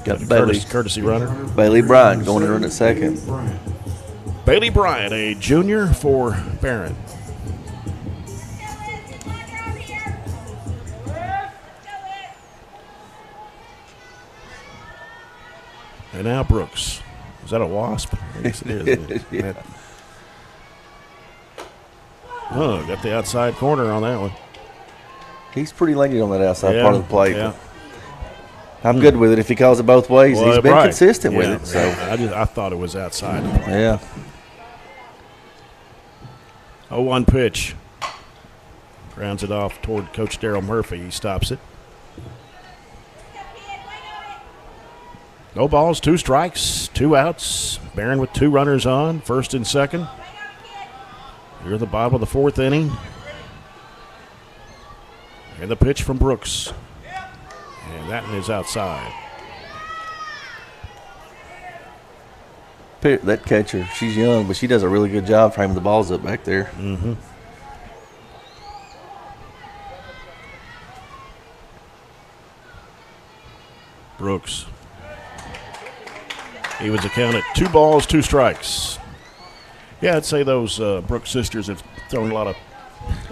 Speaker 2: Got
Speaker 1: a
Speaker 2: Bailey.
Speaker 1: courtesy runner.
Speaker 2: Bailey Bryant going to run at second.
Speaker 1: Bailey Bryant, a junior for Barren. And now Brooks. Is that a wasp? I guess it is.
Speaker 2: Yeah.
Speaker 1: Oh, got the outside corner on that one.
Speaker 2: He's pretty lenient on that outside part of the plate.
Speaker 1: Yeah.
Speaker 2: I'm good with it if he calls it both ways.
Speaker 1: Well,
Speaker 2: He's been
Speaker 1: right.
Speaker 2: consistent with
Speaker 1: Yeah.
Speaker 2: it. So
Speaker 1: I thought it was outside.
Speaker 2: Yeah.
Speaker 1: 0-1 pitch. Grounds it off toward Coach Darrell Murphy. He stops it. No balls, 2 strikes, 2 outs. Barren with 2 runners on, first and second. Here at the bottom of the 4th inning. And the pitch from Brooks. And that one is outside.
Speaker 2: That catcher, she's young, but she does a really good job framing the balls up back there.
Speaker 1: Mm-hmm. Brooks. He was accounted 2 balls, 2 strikes. Yeah, I'd say those Brooks sisters have thrown a lot of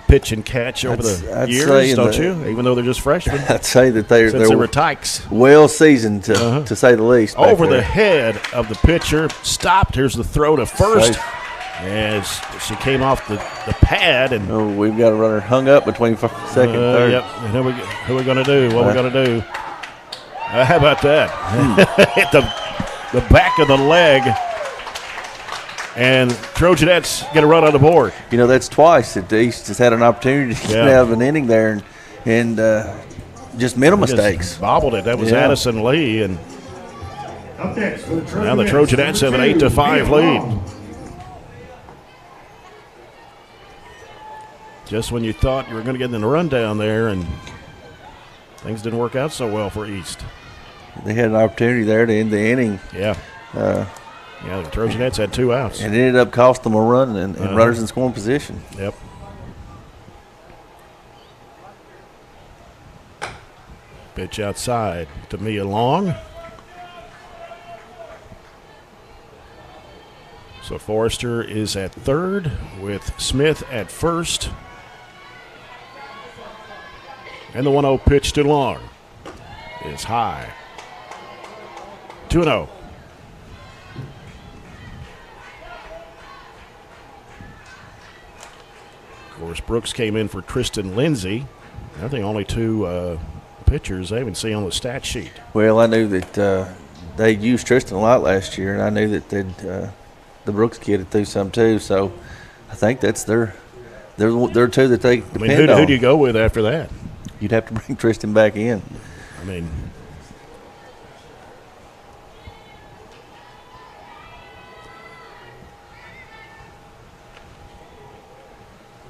Speaker 1: pitch and catch over the years, don't you? Even though they're just freshmen.
Speaker 2: I'd say that they
Speaker 1: were tykes.
Speaker 2: Well seasoned, to say the least.
Speaker 1: Over the head of the pitcher, stopped. Here's the throw to first. As she came off the pad. And
Speaker 2: we've got a runner hung up between second and third.
Speaker 1: Yep. And who are we going to do? What are we going to do? How about that? Hit the back of the leg. And Trojanettes get a run on the board.
Speaker 2: You know, that's twice that the East has had an opportunity to have an inning there and just mental mistakes.
Speaker 1: Just bobbled it. That was Addison Lee. And now the Trojanettes have an 8-5 lead. Just when you thought you were going to get in the rundown there, and things didn't work out so well for East.
Speaker 2: They had an opportunity there to end the inning.
Speaker 1: Yeah. The Trojanettes had 2 outs.
Speaker 2: And it ended up costing them a run and runners in scoring position.
Speaker 1: Yep. Pitch outside to Mia Long. So Forrester is at third with Smith at first. And the 1-0 pitch to Long is high. 2-0. Of course, Brooks came in for Tristan Lindsay. I think only 2 pitchers I even see on the stat sheet.
Speaker 2: Well, I knew that they used Tristan a lot last year, and I knew that the Brooks kid had threw some too. So I think that's their 2 that they depend on.
Speaker 1: Who do you go with after that?
Speaker 2: You'd have to bring Tristan back in.
Speaker 1: I mean,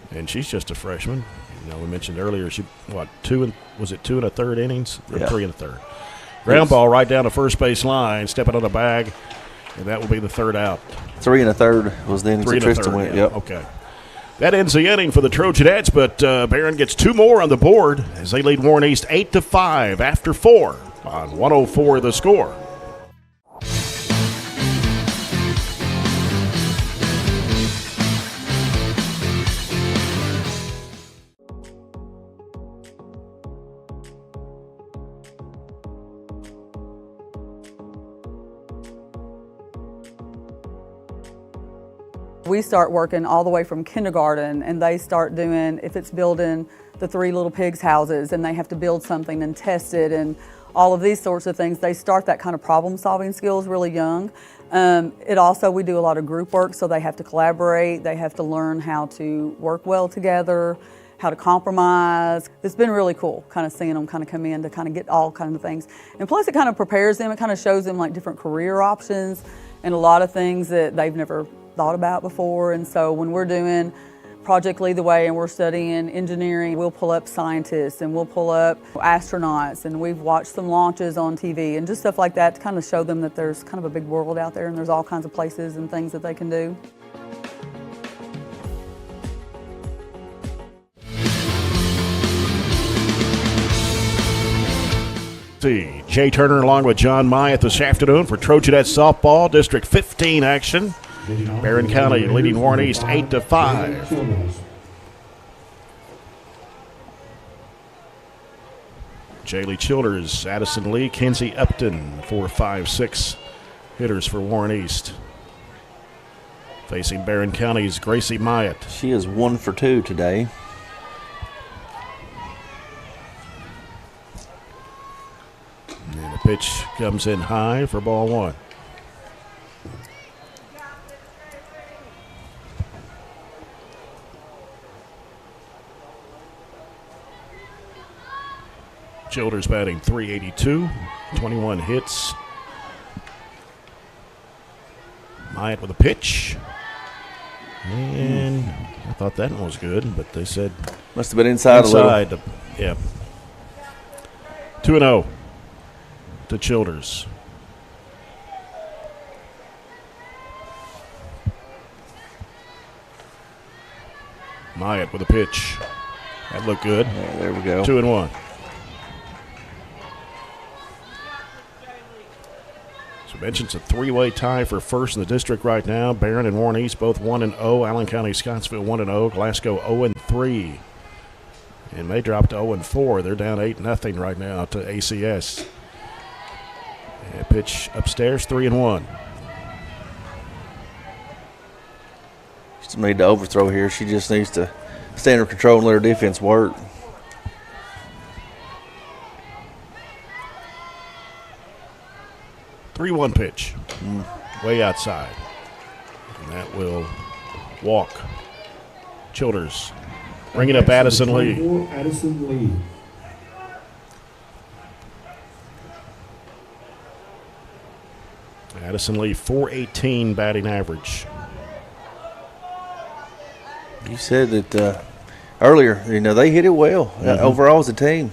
Speaker 1: and she's just a freshman. You know, we mentioned earlier she 2 1/3 innings or 3 1/3. Ground ball right down the first base line, stepping on the bag, and that will be the 3rd out.
Speaker 2: 3 1/3 was the inning that Tristan went. Yep.
Speaker 1: Okay. That ends the inning for the Trojanettes, but Barren gets 2 more on the board as they lead Warren East 8-5 after 4 on 104 The Score.
Speaker 9: We start working all the way from kindergarten, and they start doing, if it's building the 3 Little Pigs houses and they have to build something and test it and all of these sorts of things, they start that kind of problem solving skills really young. We do a lot of group work, so they have to collaborate, they have to learn how to work well together, how to compromise. It's been really cool kind of seeing them kind of come in to kind of get all kinds of things. And plus it kind of prepares them, it kind of shows them like different career options and a lot of things that they've never thought about before. And so when we're doing Project Lead the Way and we're studying engineering, we'll pull up scientists and we'll pull up astronauts, and we've watched some launches on TV and just stuff like that to kind of show them that there's kind of a big world out there and there's all kinds of places and things that they can do.
Speaker 1: Jay Turner along with John Myatt this afternoon for Trojanette softball, District 15 action. Barren County leading Warren East 8-5. Jaylee Childers, Addison Lee, Kenzie Upton, 4, 5, 6 hitters for Warren East. Facing Barren County's Gracie Myatt.
Speaker 2: She is 1 for 2 today.
Speaker 1: And the pitch comes in high for ball 1. Childers batting .382, 21 hits. Myatt with a pitch. And I thought that one was good, but they said
Speaker 2: must have been inside a little.
Speaker 1: Yeah. 2-0 to Childers. Myatt with a pitch. That looked good.
Speaker 2: Yeah, there we go.
Speaker 1: 2-1. So mentioned it's a three-way tie for first in the district right now. Barren and Warren East both 1-0. Allen County, Scottsville 1-0. Glasgow 0-3. And they dropped to 0-4. They're down 8-0 right now to ACS. And pitch upstairs, 3-1.
Speaker 2: She doesn't need to overthrow here. She just needs to stay under control and let her defense work.
Speaker 1: Three-one pitch. Way outside. And that will walk. Childers bringing up Addison Lee.
Speaker 15: Addison Lee.
Speaker 1: Addison Lee, 418 batting average.
Speaker 2: You said that earlier, they hit it well overall as a team.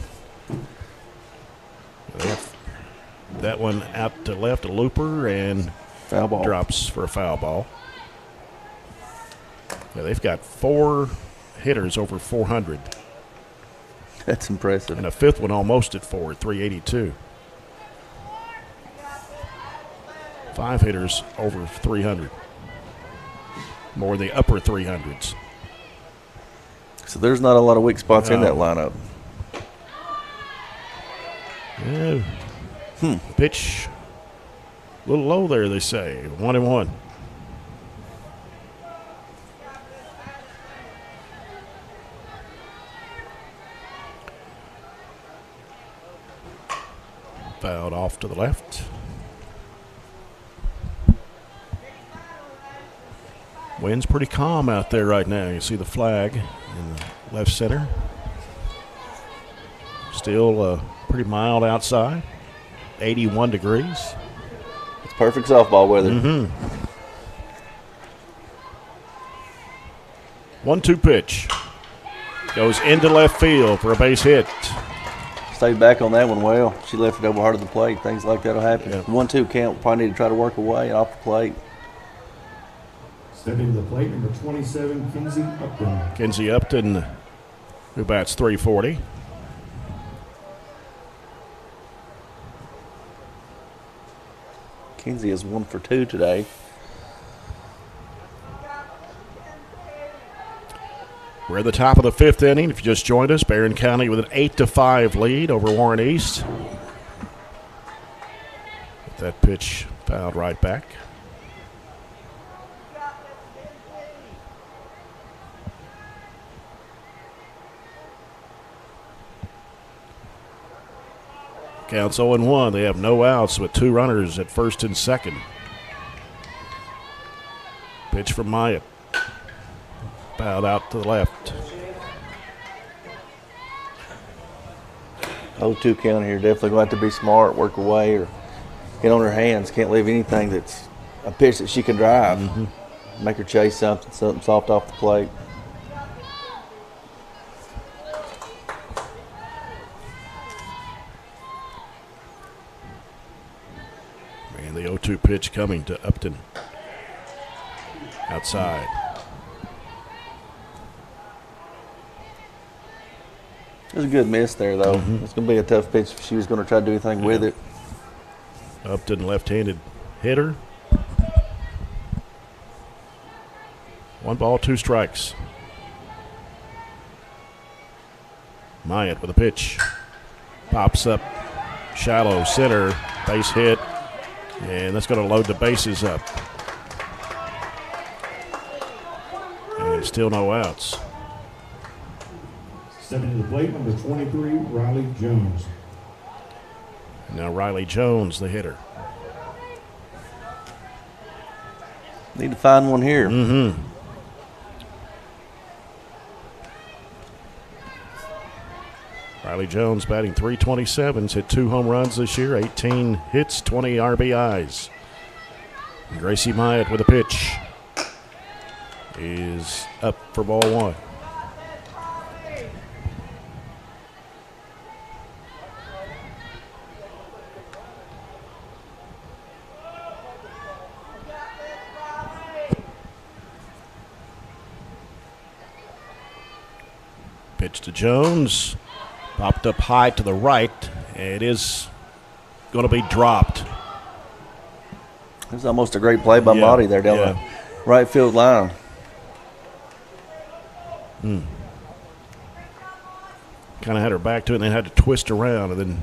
Speaker 1: That one out to left, a looper, and
Speaker 2: foul ball.
Speaker 1: Drops for a foul ball. Yeah, they've got 4 hitters over 400.
Speaker 2: That's impressive.
Speaker 1: And a fifth one almost at 4, 382. 5 hitters over 300. More in the upper 300s.
Speaker 2: So there's not a lot of weak spots in that lineup.
Speaker 1: Yeah. Pitch a little low there, they say. 1-1. Fouled off to the left. Wind's pretty calm out there right now. You see the flag in the left center. Still pretty mild outside. 81 degrees.
Speaker 2: It's perfect softball weather.
Speaker 1: 1-2 pitch. Goes into left field for a base hit.
Speaker 2: Stayed back on that one well. She left it over hard of the plate. Things like that will happen. 1-2 count. Probably need to try to work away and off the plate.
Speaker 15: Stepping to the plate, number 27, Kinsey Upton.
Speaker 1: Kinsey Upton, who bats .340.
Speaker 2: Kinsey is 1 for 2 today.
Speaker 1: We're at the top of the 5th inning. If you just joined us, Barren County with an 8-5 lead over Warren East. That pitch fouled right back. Counts 0-1. They have no outs with 2 runners at first and second. Pitch from Myatt. Fouled out to the left.
Speaker 2: 0-2 count here. Definitely going to have to be smart, work away, or get on her hands. Can't leave anything that's a pitch that she can drive. Make her chase something soft off the plate.
Speaker 1: And the 0-2 pitch coming to Upton. Outside.
Speaker 2: It was a good miss there, though. It's going to be a tough pitch if she was going to try to do anything with it.
Speaker 1: Upton, left-handed hitter. 1 ball, 2 strikes. Myatt with a pitch. Pops up shallow center. Base hit. And that's going to load the bases up. And still no outs.
Speaker 15: Stepping to the plate, number 23, Riley Jones.
Speaker 1: Now Riley Jones, the hitter.
Speaker 2: Need to find one here.
Speaker 1: Riley Jones batting .327. Hit 2 home runs this year, 18 hits, 20 RBIs. And Gracie Myatt with a pitch is up for ball 1. Pitch to Jones. Popped up high to the right. It is going to be dropped.
Speaker 2: It was almost a great play by
Speaker 1: Yeah,
Speaker 2: Monty there down
Speaker 1: yeah.
Speaker 2: the right field line.
Speaker 1: Kind of had her back to it and then had to twist around and then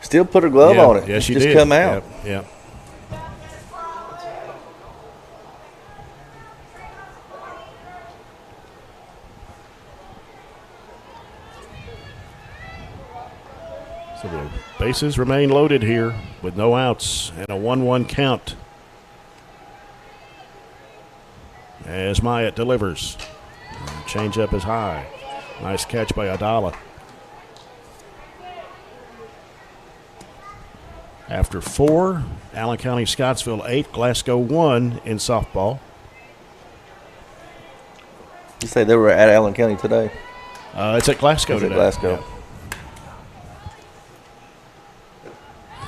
Speaker 2: Still put her glove on it.
Speaker 1: Yeah, she
Speaker 2: just
Speaker 1: did.
Speaker 2: come out.
Speaker 1: Yeah. So the bases remain loaded here with no outs and a 1-1 count. As Myatt delivers. Changeup is high. Nice catch by Adala. After 4, Allen County Scottsville 8, Glasgow 1 in softball.
Speaker 2: You say they were at Allen County today?
Speaker 1: It's at Glasgow
Speaker 2: It's
Speaker 1: today.
Speaker 2: at Glasgow.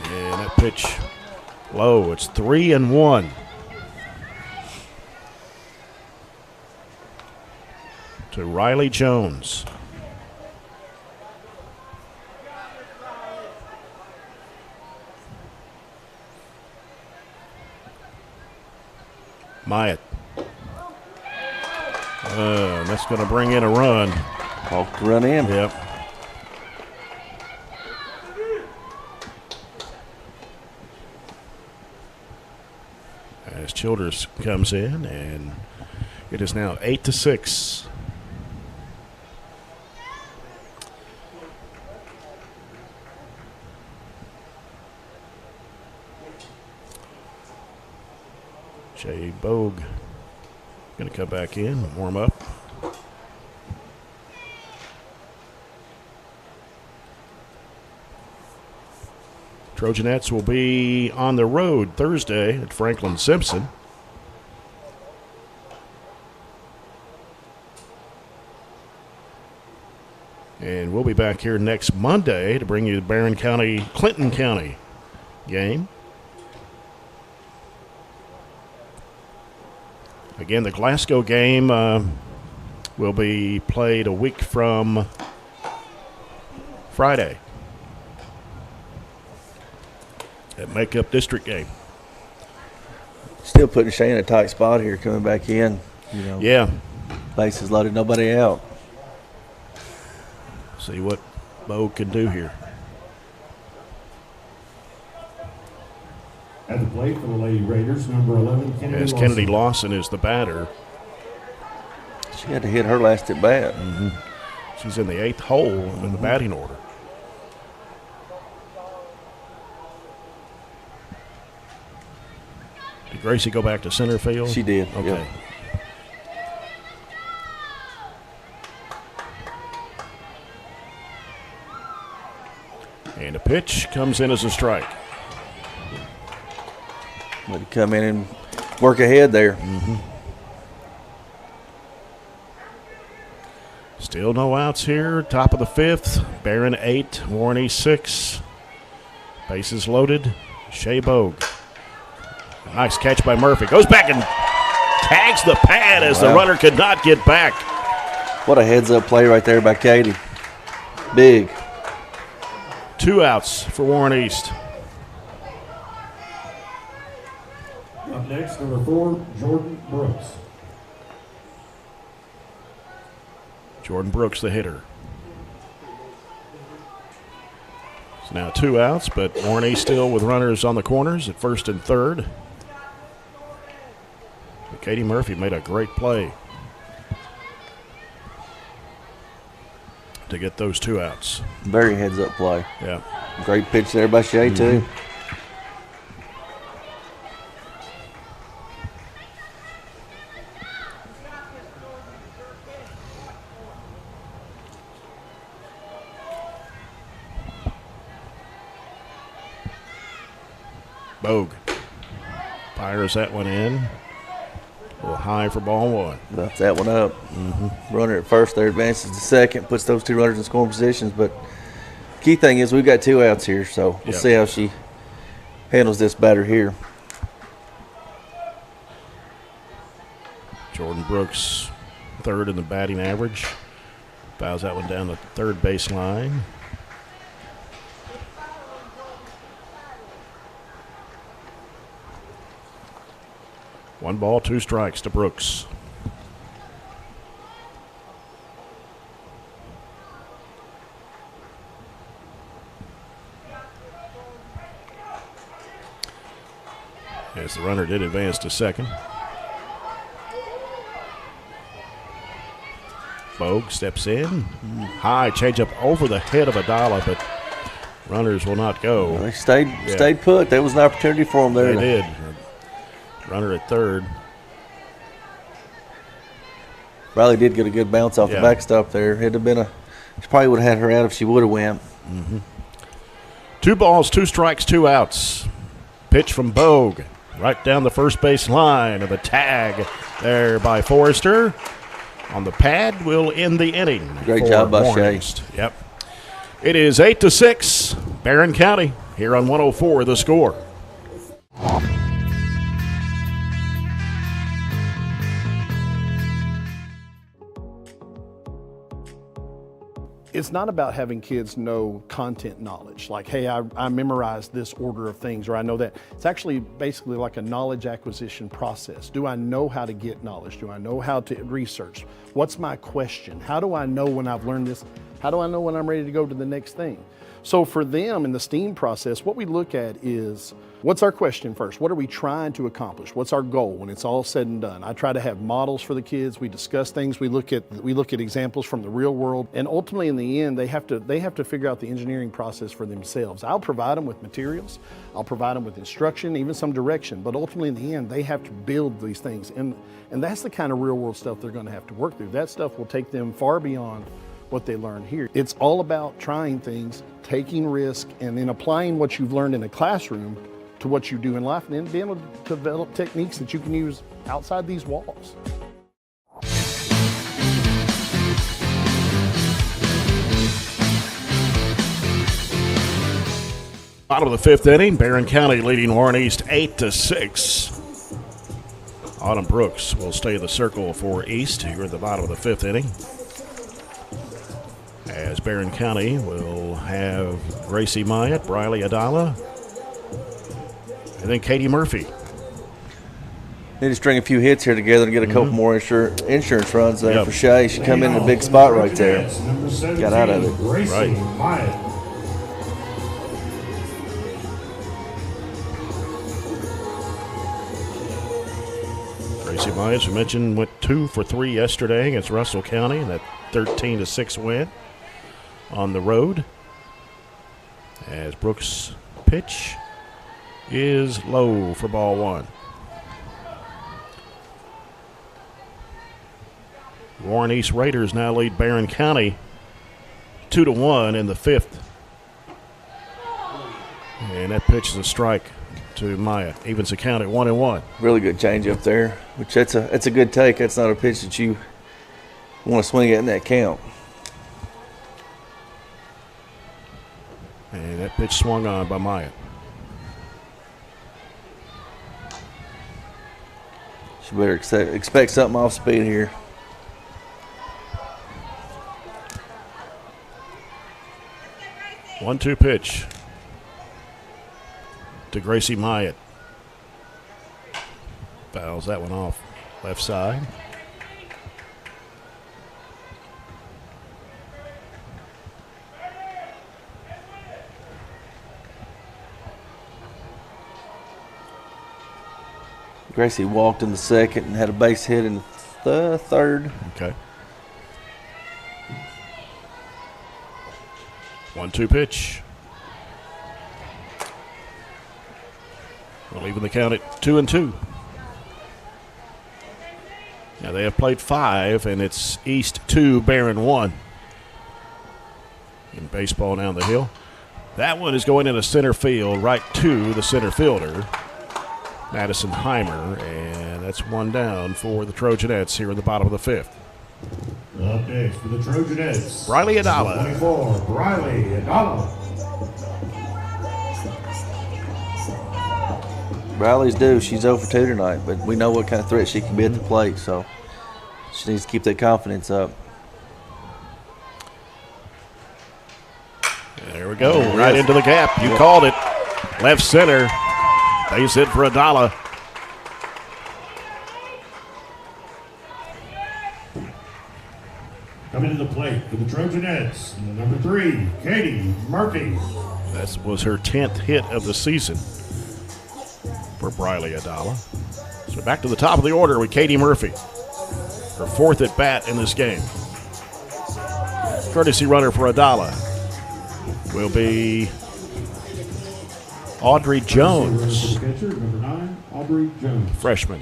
Speaker 1: Yeah. And that pitch low. It's 3-1. To Riley Jones. Myatt. That's going to bring in a run.
Speaker 2: Walked the run in.
Speaker 1: Yep. As Childers comes in, and it is now 8-6. Jay Bogue going to come back in, warm up. Trojanettes will be on the road Thursday at Franklin Simpson. And we'll be back here next Monday to bring you the Barren County, Clinton County game. Again, the Glasgow game will be played a week from Friday. That makeup district game.
Speaker 2: Still putting Shane in a tight spot here coming back in. You know,
Speaker 1: Yeah.
Speaker 2: bases loaded, nobody out.
Speaker 1: See what Bo can do here.
Speaker 15: At the plate for the Lady Raiders, number 11, Kennedy
Speaker 1: As
Speaker 15: Lawson.
Speaker 1: Kennedy Lawson is the batter.
Speaker 2: She had to hit her last at bat.
Speaker 1: She's in the 8th hole in the batting order. Did Gracie go back to center field?
Speaker 2: She did,
Speaker 1: Okay.
Speaker 2: yeah.
Speaker 1: And a pitch comes in as a strike.
Speaker 2: Way to come in and work ahead there.
Speaker 1: Still no outs here. Top of the 5th. Barron 8, Warney 6. Bases loaded. Shea Bogue. Nice catch by Murphy. Goes back and tags the pad as the
Speaker 2: Wow.
Speaker 1: runner could not get back.
Speaker 2: What a heads-up play right there by Katie. Big.
Speaker 1: 2 outs for Warren East.
Speaker 15: Up next, number 4, Jordan Brooks.
Speaker 1: Jordan Brooks, the hitter. It's now 2 outs, but Warren East still with runners on the corners at 1st and 3rd. Katie Murphy made a great play to get those 2 outs.
Speaker 2: Very heads-up play.
Speaker 1: Yeah.
Speaker 2: Great pitch there by Shea, too.
Speaker 1: Bogue fires that one in. A little high for ball 1.
Speaker 2: Left that one up. Runner at first there advances to second, puts those 2 runners in scoring positions. But key thing is we've got 2 outs here, so we'll
Speaker 1: Yep.
Speaker 2: see how she handles this batter here.
Speaker 1: Jordan Brooks, 3rd in the batting average. Fouls that one down the 3rd baseline. 1 ball, 2 strikes to Brooks. As the runner did advance to second. Bogue steps in. High changeup over the head of Adala, but runners will not go.
Speaker 2: Well, they stayed put. There was an opportunity for them there.
Speaker 1: They did. Runner at third.
Speaker 2: Riley did get a good bounce off the backstop there. It'd have been she probably would have had her out if she would have went.
Speaker 1: 2 balls, 2 strikes, 2 outs. Pitch from Bogue. Right down the first base line of a tag there by Forrester. On the pad will end the inning.
Speaker 2: Great job by Shea.
Speaker 1: Yep. It is 8-6, Barren County here on 104 The Score.
Speaker 10: It's not about having kids know content knowledge, like, hey, I memorized this order of things, or I know that. It's actually basically like a knowledge acquisition process. Do I know how to get knowledge? Do I know how to research? What's my question? How do I know when I've learned this? How do I know when I'm ready to go to the next thing? So for them in the STEAM process, what we look at is, what's our question first? What are we trying to accomplish? What's our goal when it's all said and done? I try to have models for the kids. We discuss things. We look at examples from the real world, and ultimately in the end, they have to figure out the engineering process for themselves. I'll provide them with materials. I'll provide them with instruction, even some direction, but ultimately in the end, they have to build these things, and that's the kind of real world stuff they're going to have to work through. That stuff will take them far beyond what they learn here. It's all about trying things, taking risk, and then applying what you've learned in a classroom to what you do in life, and then being able to develop techniques that you can use outside these walls.
Speaker 1: Bottom of the 5th inning, Barren County leading Warren East 8-6. Autumn Brooks will stay in the circle for East here at the bottom of the 5th inning. As Barren County will have Gracie Myatt, Briley Adala, and then Katie Murphy.
Speaker 2: Need to string a few hits here together and get a couple more insurance runs there for Shea. She come in a big spot right there. Got out of it.
Speaker 1: Right. Gracie Myatt, we mentioned, went 2 for 3 yesterday against Russell County in that 13-6 win on the road. As Brooks' pitch is low for ball 1. Warren East Raiders now lead Barren County 2-1 in the 5th. And that pitch is a strike to Maya. Evens the count at 1-1.
Speaker 2: Really good change up there, which that's a good take. That's not a pitch that you want to swing at in that count.
Speaker 1: And that pitch swung on by Maya.
Speaker 2: She better expect something off speed here.
Speaker 1: One-two pitch to Gracie Myatt. Fouls that one off left side.
Speaker 2: Gracie walked in the second and had a base hit in the third.
Speaker 1: Okay. 1-2 pitch. We're leaving the count at 2-2. Now they have played 5, and it's East 2, Barren 1. In baseball down the hill. That one is going into center field, right to the center fielder, Madison Heimer, and that's one down for the Trojanettes here in the bottom of the 5th.
Speaker 15: Up next for the Trojanettes,
Speaker 1: Briley Adala.
Speaker 15: 24, Briley Adala.
Speaker 2: Briley's due. She's 0 for 2 tonight, but we know what kind of threat she can be at the plate, so she needs to keep that confidence up.
Speaker 1: There we go, right into the gap. You called it. Left center. Base hit for Adala.
Speaker 15: Coming to the plate for the Trojanettes, number 3, Katie Murphy.
Speaker 1: That was her 10th hit of the season for Briley Adala. So back to the top of the order with Katie Murphy. Her 4th at bat in this game. Courtesy runner for Adala will be Audrey Jones.
Speaker 15: Catcher, number 9, Aubrey Jones.
Speaker 1: Freshman.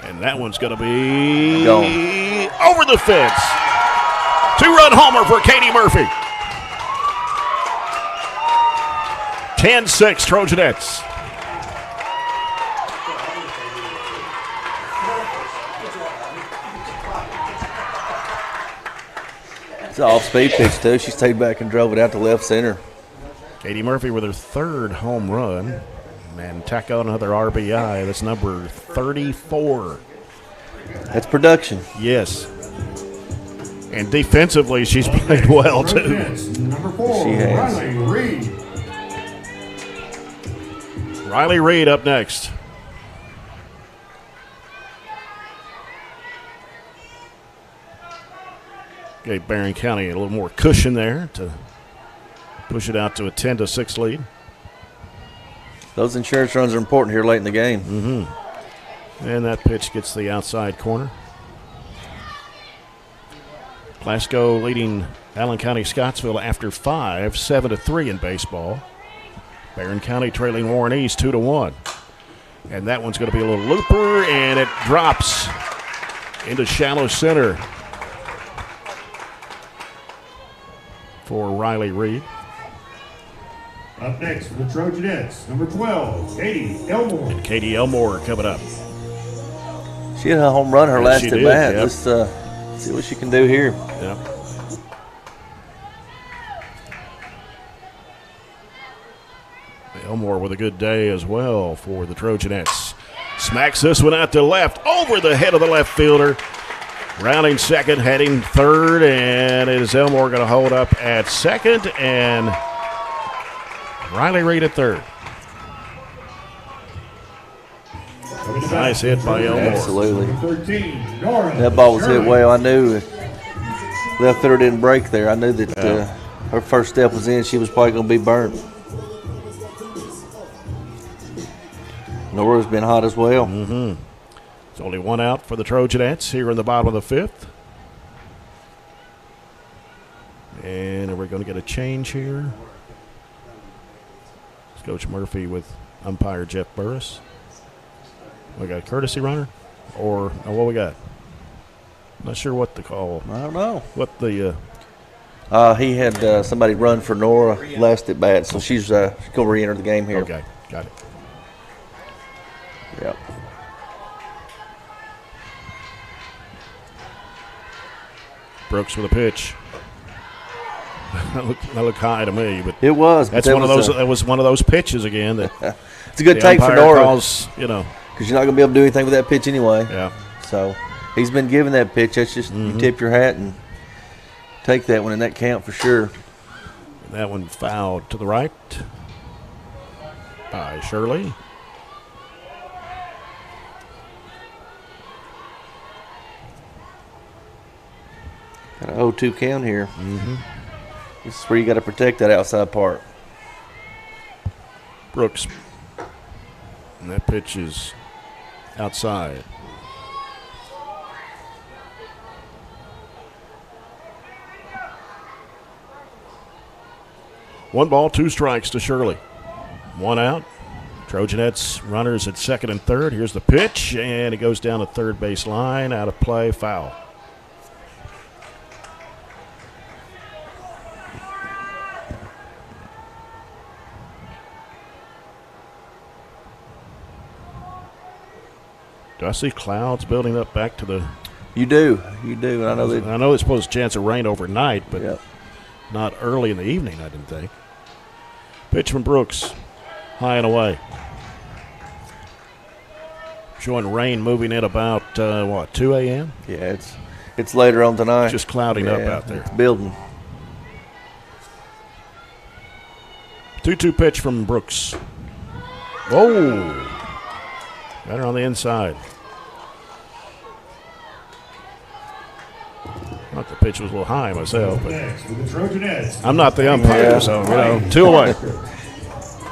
Speaker 1: And that one's going to be
Speaker 2: Gone.
Speaker 1: Over the fence. 2-run homer for Katie Murphy. 10-6 Trojanettes.
Speaker 2: It's an off-speed pitch, too. She stayed back and drove it out to left center.
Speaker 1: Katie Murphy with her 3rd home run. And tack on another RBI. That's number 34.
Speaker 2: That's production.
Speaker 1: Yes. And defensively, she's played well, too.
Speaker 15: Number 4,
Speaker 2: She has.
Speaker 15: Riley Reed.
Speaker 1: Riley Reed up next. Gave Barren County a little more cushion there to push it out to a 10-6 lead.
Speaker 2: Those insurance runs are important here late in the game.
Speaker 1: Mm-hmm. And that pitch gets the outside corner. Glasgow leading Allen County Scottsville after 5, 7-3 in baseball. Barren County trailing Warren East 2-1. And that one's going to be a little looper, and it drops into shallow center for Riley Reed.
Speaker 15: Up next for the Trojanettes, number 12, Katie Elmore.
Speaker 1: And Katie Elmore coming up.
Speaker 2: She had a home run her last
Speaker 1: she
Speaker 2: at
Speaker 1: did,
Speaker 2: bat.
Speaker 1: yep.
Speaker 2: Let's see what she can do here.
Speaker 1: Yep. Elmore with a good day as well for the Trojanettes. Smacks this one out to left, over the head of the left fielder. Rounding second, heading third, and it is Elmore going to hold up at second, and Riley Reed at third. Nice hit by Elmore.
Speaker 2: Absolutely.
Speaker 15: 13, Nora
Speaker 2: That ball was hit
Speaker 15: Shirley.
Speaker 2: well. I knew left fielder didn't break there. I knew that her first step was in. She was probably going to be burnt. Nora's been hot as well.
Speaker 1: Mm-hmm. It's only one out for the Trojanettes here in the bottom of the 5th. And we're going to get a change here. It's Coach Murphy with umpire Jeff Burris. We got a courtesy runner? Or what we got? Not sure what to call.
Speaker 2: I don't know.
Speaker 1: What the...
Speaker 2: he had somebody run for Nora last at bat, so she's going to re-enter the game here.
Speaker 1: Okay, got it.
Speaker 2: Yep.
Speaker 1: Brooks with a pitch. that looked high to me, but
Speaker 2: it was.
Speaker 1: That's one of those. That was one of those pitches again. That
Speaker 2: it's a good
Speaker 1: the
Speaker 2: take for
Speaker 1: umpire
Speaker 2: Nora,
Speaker 1: calls,
Speaker 2: because you're not going to be able to do anything with that pitch anyway.
Speaker 1: Yeah.
Speaker 2: So he's been given that pitch. That's just you tip your hat and take that one in that count for sure.
Speaker 1: That one fouled to the right by Shirley.
Speaker 2: Got an 0-2 count here.
Speaker 1: Mm-hmm.
Speaker 2: This is where you got to protect that outside part.
Speaker 1: Brooks. And that pitch is outside. One ball, 2 strikes to Shirley. 1 out. Trojanettes runners at second and third. Here's the pitch, and it goes down the third base line. Out of play, foul. Do I see clouds building up back to the...
Speaker 2: You do. And I know that.
Speaker 1: I know there's supposed to chance of rain overnight, but
Speaker 2: yep.
Speaker 1: Not early in the evening, I didn't think. Pitch from Brooks, high and away. Showing rain moving in about, 2 a.m.?
Speaker 2: Yeah, it's later on tonight.
Speaker 1: Just clouding up out there.
Speaker 2: It's building.
Speaker 1: 2-2 pitch from Brooks. Whoa. Got her on the inside. I thought the pitch was a little high myself, but I'm not the umpire, so, 2 away.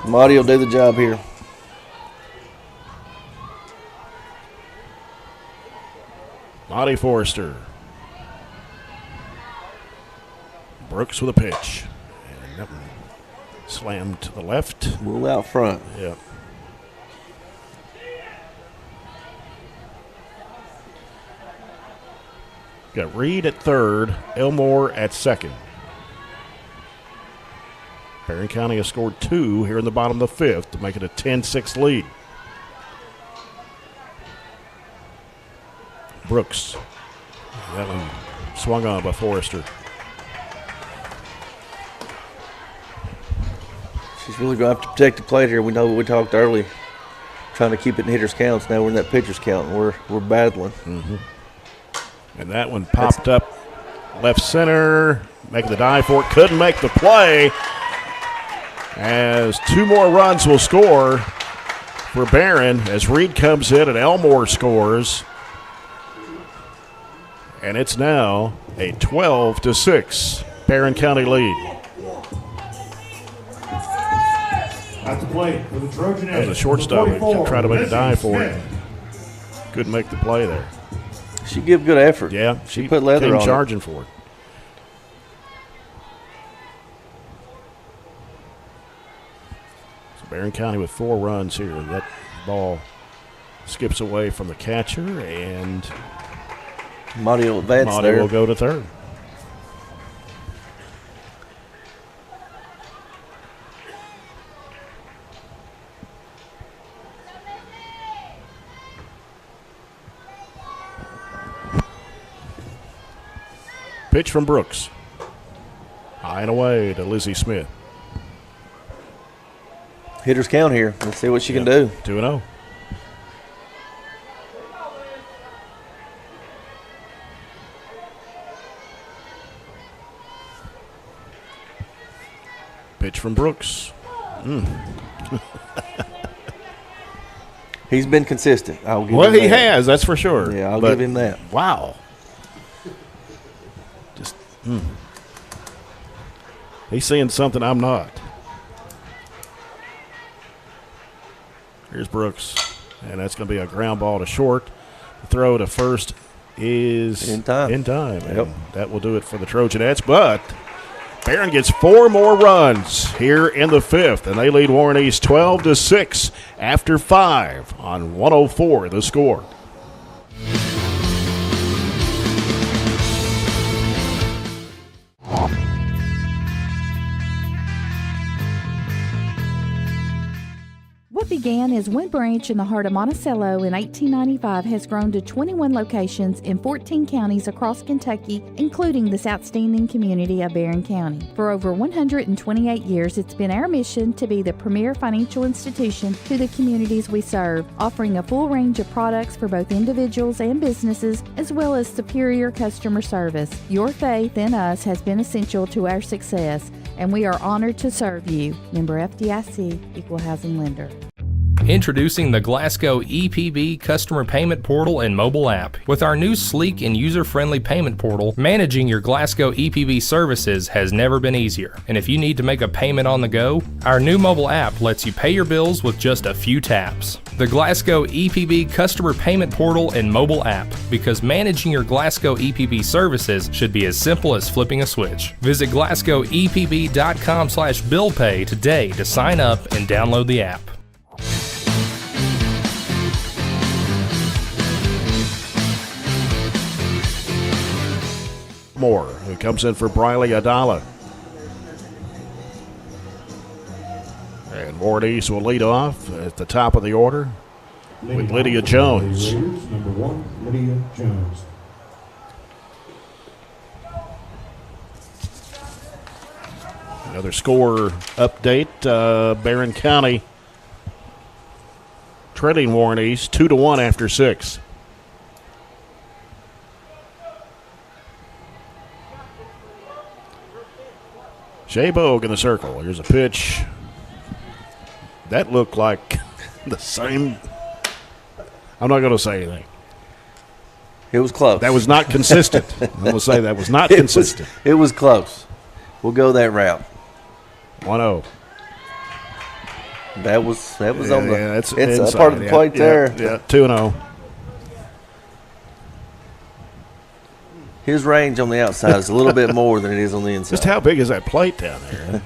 Speaker 2: Marty will do the job here.
Speaker 1: Monty Forrester. Brooks with a pitch. And that one slammed to the left.
Speaker 2: A little out front.
Speaker 1: Yep. Got Reed at third, Elmore at second. Barren County has scored 2 here in the bottom of the 5th to make it a 10-6 lead. Brooks. That one swung on by Forrester.
Speaker 2: She's really going to have to protect the plate here. We know what we talked early, trying to keep it in hitters' counts. Now we're in that pitcher's count, and we're battling.
Speaker 1: Mm-hmm. And that one popped up left center, making the dive for it. Couldn't make the play, as 2 more runs will score for Barren as Reed comes in and Elmore scores. And it's now a 12-6 Barren County lead.
Speaker 15: At the plate for the Trojan
Speaker 1: That was a shortstop that tried to make a dive for it. Couldn't make the play there.
Speaker 2: She gave good effort.
Speaker 1: Yeah,
Speaker 2: she put leather
Speaker 1: came
Speaker 2: on
Speaker 1: charging for it. So Barren County with 4 runs here. That ball skips away from the catcher, and
Speaker 2: Monty will advance
Speaker 1: Monty
Speaker 2: there.
Speaker 1: will go to third. Pitch from Brooks. High and away to Lizzie Smith.
Speaker 2: Hitters count here. Let's see what she can do.
Speaker 1: 2-0. Pitch from Brooks.
Speaker 2: He's been consistent. I'll give
Speaker 1: Well,
Speaker 2: him
Speaker 1: he
Speaker 2: that.
Speaker 1: has, that's for sure.
Speaker 2: Yeah, I'll
Speaker 1: But
Speaker 2: give him that.
Speaker 1: Wow. Just, he's seeing something I'm not. Here's Brooks, and that's going to be a ground ball to short. The throw to first is
Speaker 2: in time.
Speaker 1: And that will do it for the Trojanettes, but Barren gets 4 more runs here in the 5th, and they lead Warren East 12-6 after 5 on 104 the score.
Speaker 3: What began as one branch in the heart of Monticello in 1895 has grown to 21 locations in 14 counties across Kentucky, including this outstanding community of Barren County. For over 128 years, it's been our mission to be the premier financial institution to the communities we serve, offering a full range of products for both individuals and businesses, as well as superior customer service. Your faith in us has been essential to our success, and we are honored to serve you. Member FDIC, Equal Housing Lender.
Speaker 4: Introducing the Glasgow EPB Customer Payment Portal and Mobile App. With our new sleek and user-friendly payment portal, managing your Glasgow EPB services has never been easier. And if you need to make a payment on the go, our new mobile app lets you pay your bills with just a few taps. The Glasgow EPB Customer Payment Portal and Mobile App, because managing your Glasgow EPB services should be as simple as flipping a switch. Visit glasgowepb.com/billpay today to sign up and download the app.
Speaker 1: Moore, who comes in for Briley Adala. And Warren East will lead off at the top of the order with Lydia Jones.
Speaker 15: Number 1, Lydia Jones.
Speaker 1: Another score update. Barren County trailing Warren East 2-1 after 6. Shea Bogue in the circle. Here's a pitch. That looked like The same. I'm not going to say anything.
Speaker 2: It was close.
Speaker 1: That was not consistent. I'm going to say that was not consistent.
Speaker 2: It was close. We'll go that route.
Speaker 1: 1-0.
Speaker 2: That was on the.
Speaker 1: It's
Speaker 2: a part of the plate there.
Speaker 1: Yeah, 2-0.
Speaker 2: His range on the outside is a little bit more than it is on the inside.
Speaker 1: Just how big is that plate down there?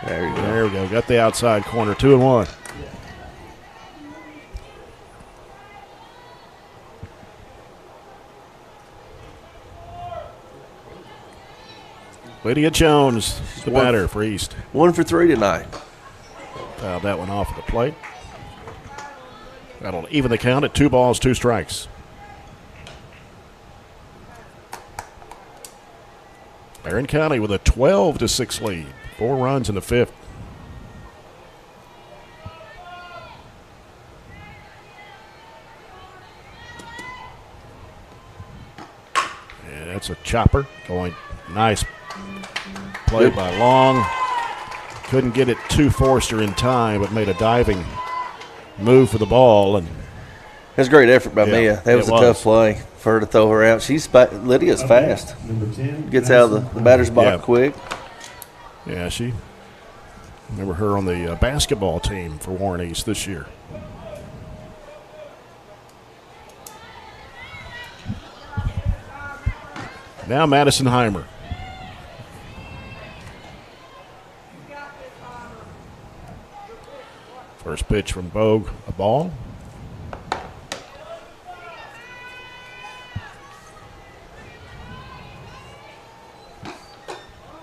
Speaker 2: There you go.
Speaker 1: There we go. Got the outside corner. 2-1. Lydia Jones, the batter for East.
Speaker 2: 1 for 3 tonight.
Speaker 1: Fouled that one off of the plate. That'll even the count at 2 balls, 2 strikes. Barren County with a 12-6 lead. 4 runs in the 5th. Yeah, that's a chopper going nice. Play by Long. Couldn't get it to Forster in time, but made a diving move for the ball. And
Speaker 2: that's a great effort by Mia. That was a tough play for her to throw her out. Lydia's fast. Gets out of the batter's box quick.
Speaker 1: Yeah, she. Remember her on the basketball team for Warren East this year. Now Madison Heimer. First pitch from Bogue, a ball.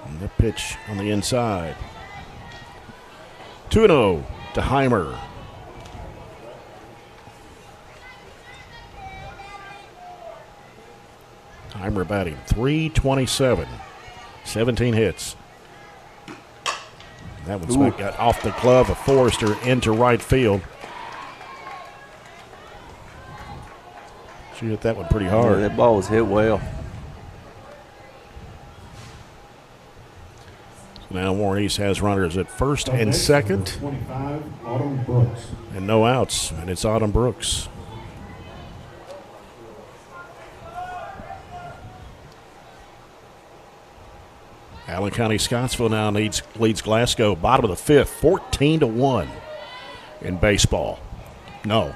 Speaker 1: And the pitch on the inside. 2-0 to Heimer. Heimer batting .327, 17 hits. That one's got off the glove of Forrester into right field. She hit that one pretty hard.
Speaker 2: Yeah, that ball was hit well.
Speaker 1: So now Warren East has runners at first and second.
Speaker 15: 25, Autumn Brooks.
Speaker 1: And no outs, and it's Autumn Brooks. Allen County Scottsville now leads Glasgow, bottom of the 5th, 14-1 in baseball. No,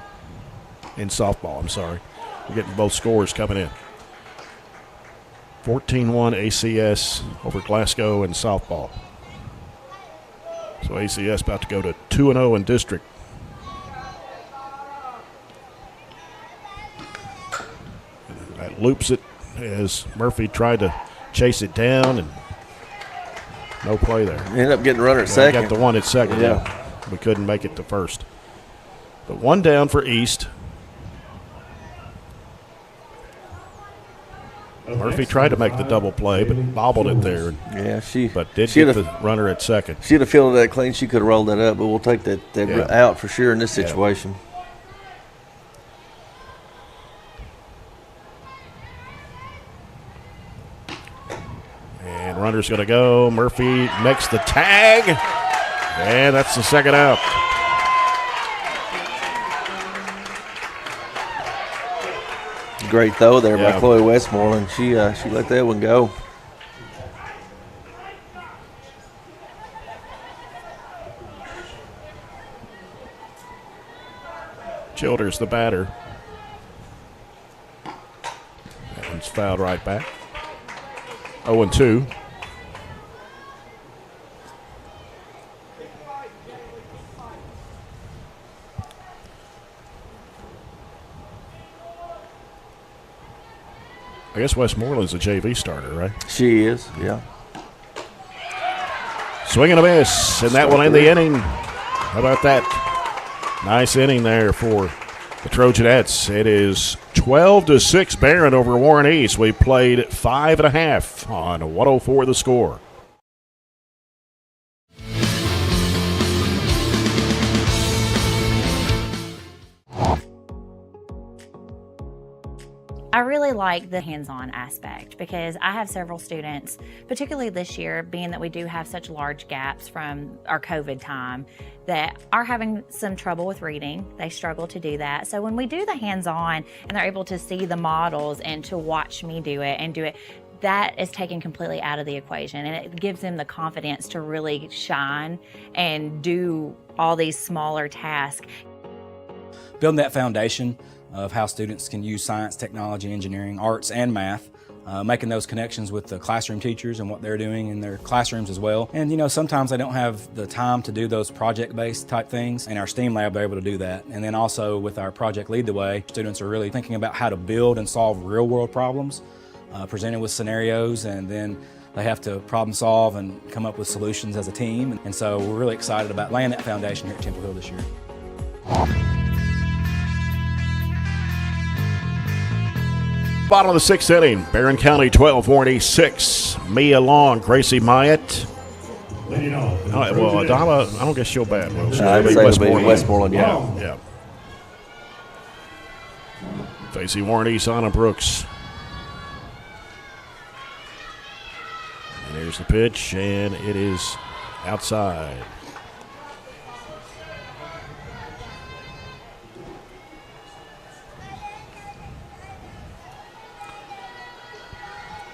Speaker 1: in softball, I'm sorry. We're getting both scores coming in. 14-1 ACS over Glasgow in softball. So ACS about to go to 2-0 in district. That loops it as Murphy tried to chase it down and no play there.
Speaker 2: Ended up getting a runner at second.
Speaker 1: Got the one at second. Yeah. We couldn't make it to first. But one down for East. Murphy tried to make the double play, but bobbled it there.
Speaker 2: Yeah,
Speaker 1: but did get the runner at second.
Speaker 2: She'd have fielded that clean. She could have rolled that up, but we'll take that out for sure in this situation.
Speaker 1: And runner's going to go. Murphy makes the tag, and that's the second out.
Speaker 2: Great throw there by Chloe Westmoreland. She let that one go.
Speaker 1: Childers, the batter. That one's fouled right back. 0-2. I guess Westmoreland's a JV starter, right?
Speaker 2: She is, yeah.
Speaker 1: Swing and a miss, and that will end the inning. How about that? Nice inning there for the Trojanettes. It is 12-6 Barren over Warren East. We played 5.5 on 104 The Score.
Speaker 7: I really like the hands-on aspect because I have several students, particularly this year, being that we do have such large gaps from our COVID time, that are having some trouble with reading. They struggle to do that. So when we do the hands-on and they're able to see the models and to watch me do it, that is taken completely out of the equation, and it gives them the confidence to really shine and do all these smaller tasks.
Speaker 8: Building that foundation of how students can use science, technology, engineering, arts, and math, making those connections with the classroom teachers and what they're doing in their classrooms as well. And you know, sometimes they don't have the time to do those project-based type things. In our STEAM lab, they're able to do that. And then also with our Project Lead the Way, students are really thinking about how to build and solve real-world problems, presented with scenarios, and then they have to problem solve and come up with solutions as a team. And so we're really excited about laying that foundation here at Temple Hill this year.
Speaker 1: Bottom of the sixth inning, Barren County 12, Warren 6. Mia Long, Gracie Myatt. Well, Adama, I don't guess she'll bat. Well,
Speaker 2: I'd say it'll be Westmoreland, yeah.
Speaker 1: Yeah. Facing Warren East, Anna Brooks. And here's the pitch, and it is outside.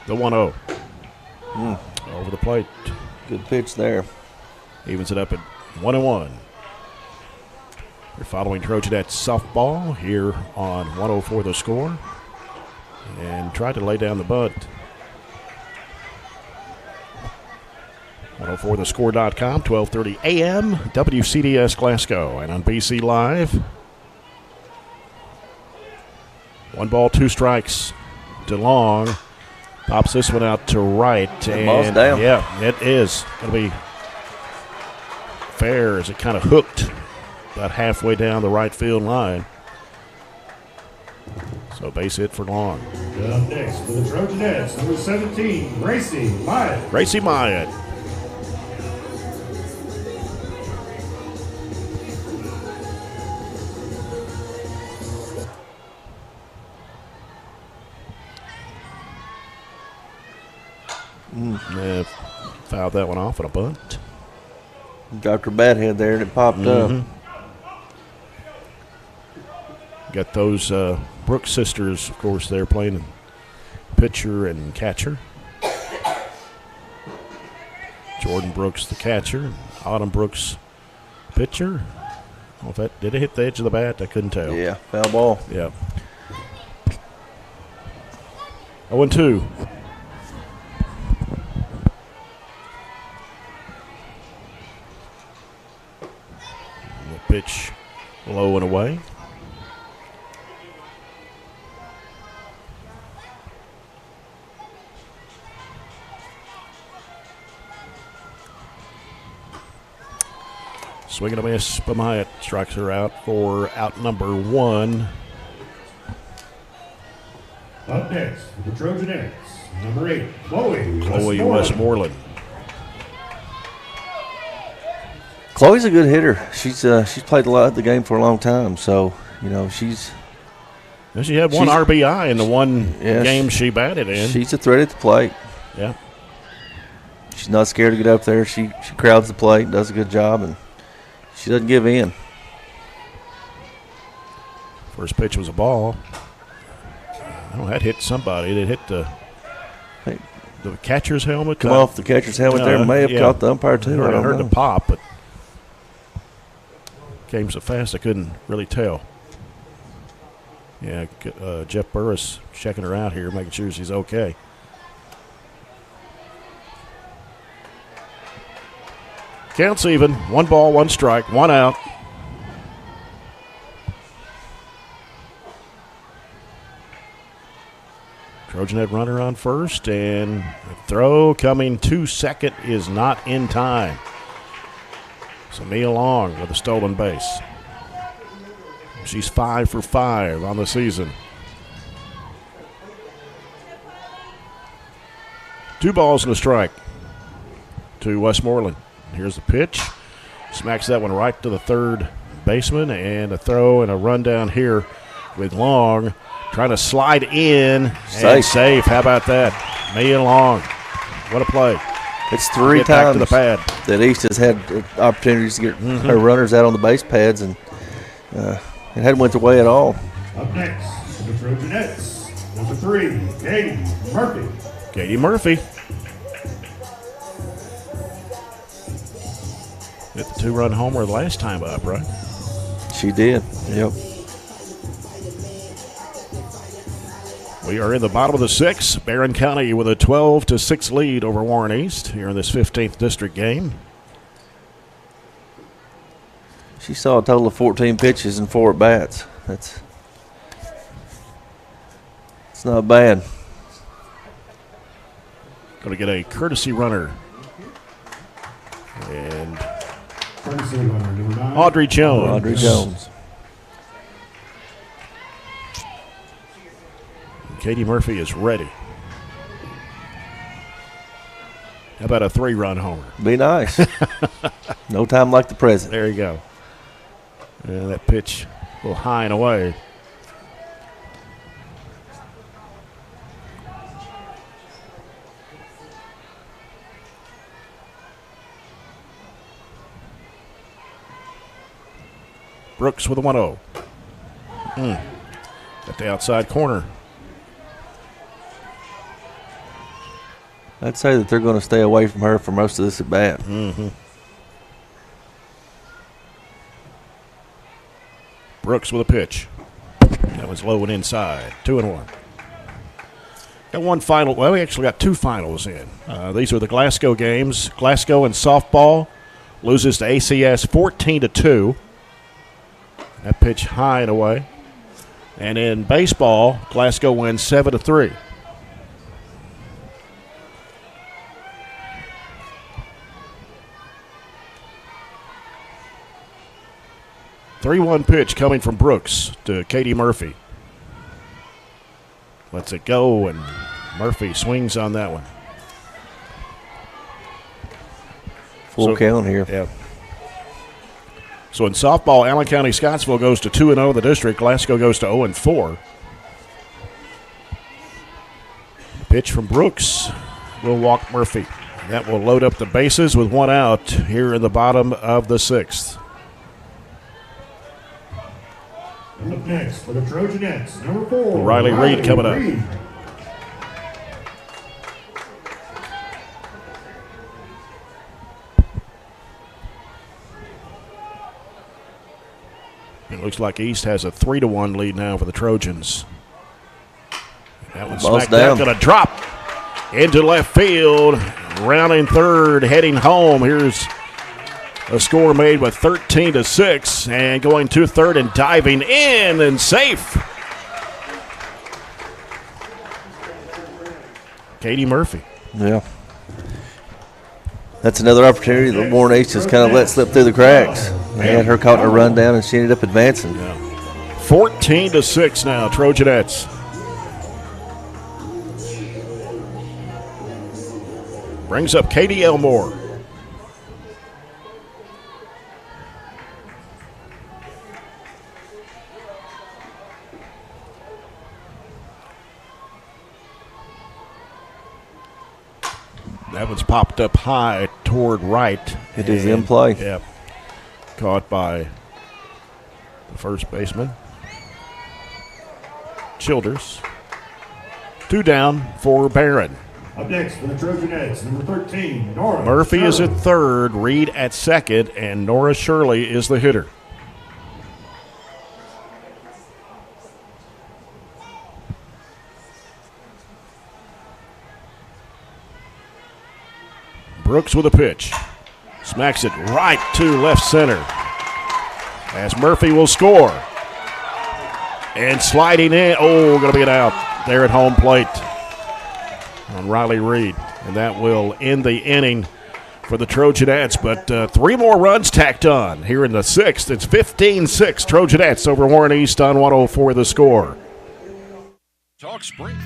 Speaker 1: The 1-0. Over the plate.
Speaker 2: Good pitch there.
Speaker 1: Evens it up at 1-1. We're following Trojanette softball here on 104 The Score. And tried to lay down the bunt. 104thescore.com, 12:30 a.m., WCDS Glasgow. And on BC Live, 1 ball, 2 strikes to Long. Pops this one out to right.
Speaker 2: That ball's down.
Speaker 1: Yeah, it is going to be fair as it kind of hooked about halfway down the right field line. So base hit for Long.
Speaker 15: Up next for the Trojanettes, number 17, Gracie Myatt.
Speaker 1: Gracie Myatt. Fouled that one off on a bunt.
Speaker 2: Dropped her bat head there and it popped up.
Speaker 1: Got those Brooks sisters, of course, they're playing pitcher and catcher. Jordan Brooks, the catcher. Autumn Brooks, pitcher. Well, did it hit the edge of the bat? I couldn't tell.
Speaker 2: Yeah, foul ball.
Speaker 1: Yeah. 0-2. Pitch low and away. Swing and a miss, but Myatt strikes her out for out number 1.
Speaker 15: Up next, the Trojanettes, number 8,
Speaker 1: Chloe Westmoreland.
Speaker 2: Chloe's a good hitter. She's played a lot of the game for a long time, so you know she's.
Speaker 1: She had one RBI in the one game she batted in.
Speaker 2: She's a threat at the plate.
Speaker 1: Yeah.
Speaker 2: She's not scared to get up there. She crowds the plate, does a good job, and she doesn't give in.
Speaker 1: First pitch was a ball. Oh, that hit somebody. It hit the catcher's helmet.
Speaker 2: Come off the catcher's helmet there. May have caught the umpire too.
Speaker 1: I heard the pop, but came so fast I couldn't really tell. Yeah, Jeff Burris checking her out here, making sure she's okay. Counts even. 1 ball, 1 strike, 1 out. Trojanet runner on first, and the throw coming to second is not in time. So Mia Long with a stolen base. She's 5 for 5 on the season. 2 balls and a strike to Westmoreland. Here's the pitch. Smacks that one right to the third baseman, and a throw and a run down here with Long. Trying to slide in.
Speaker 2: Safe.
Speaker 1: And safe. How about that? Million long. What a play.
Speaker 2: It's 3
Speaker 1: Get back
Speaker 2: times
Speaker 1: to the pad.
Speaker 2: that East has had opportunities to get her runners out on the base pads, and it hadn't went their way at all.
Speaker 15: Up next, the Trojanettes, number 3, Katie Murphy.
Speaker 1: Katie Murphy. Hit the 2-run homer the last time up, right?
Speaker 2: She did, yep.
Speaker 1: We are in the bottom of the 6th. Barren County with a 12-6 lead over Warren East here in this 15th district game.
Speaker 2: She saw a total of 14 pitches and 4 at-bats. It's not bad.
Speaker 1: Going to get a courtesy runner. And
Speaker 15: Courtesy runner, number 9.
Speaker 1: Audrey Jones.
Speaker 2: Audrey Jones.
Speaker 1: Katie Murphy is ready. How about a 3-run homer?
Speaker 2: Be nice. No time like the present.
Speaker 1: There you go. And that pitch a little high and away. Brooks with a 1-0. At the outside corner.
Speaker 2: I'd say that they're going to stay away from her for most of this at bat.
Speaker 1: Brooks with a pitch. That was low and inside. 2-1. Got one final. Well, we actually got 2 finals in. These are the Glasgow games. Glasgow in softball loses to ACS 14-2. That pitch high and away. And in baseball, Glasgow wins 7-3. Three-one pitch coming from Brooks to Katie Murphy. Lets it go, and Murphy swings on that one.
Speaker 2: Full count here.
Speaker 1: Yeah. So in softball, Allen County Scottsville goes to 2-0 in the district. Glasgow goes to 0-4. Pitch from Brooks will walk Murphy. That will load up the bases with 1 out here in the bottom of the 6th.
Speaker 15: And up next for the Trojanettes, number 4,
Speaker 1: Riley Reed coming up. It looks like East has a 3-1 lead now for the Trojans. That one smacked down, going to drop into left field. Rounding third, heading home. Here's a score made with 13-6, and going to third and diving in and safe. Katie Murphy.
Speaker 2: Yeah. That's another opportunity that Warren East just kind of let slip through the cracks. They had her caught in a rundown, and she ended up advancing.
Speaker 1: 14-6 now, Trojanettes. Brings up Katie Elmore. That one's popped up high toward right.
Speaker 2: It is in play.
Speaker 1: Yeah. Caught by the first baseman, Childers. 2 down for Barren.
Speaker 15: Up next for the Trojanettes, number 13, Nora
Speaker 1: Murphy is
Speaker 15: Shirley.
Speaker 1: at third, Reed at second, and Nora Shirley is the hitter. Brooks with a pitch. Smacks it right to left center. As Murphy will score. And sliding in. Oh, going to be an out there at home plate on Riley Reed. And that will end the inning for the Trojanettes. But 3 more runs tacked on here in the 6th. It's 15-6 Trojanettes over Warren East on 104 the score.
Speaker 11: Talk Spring.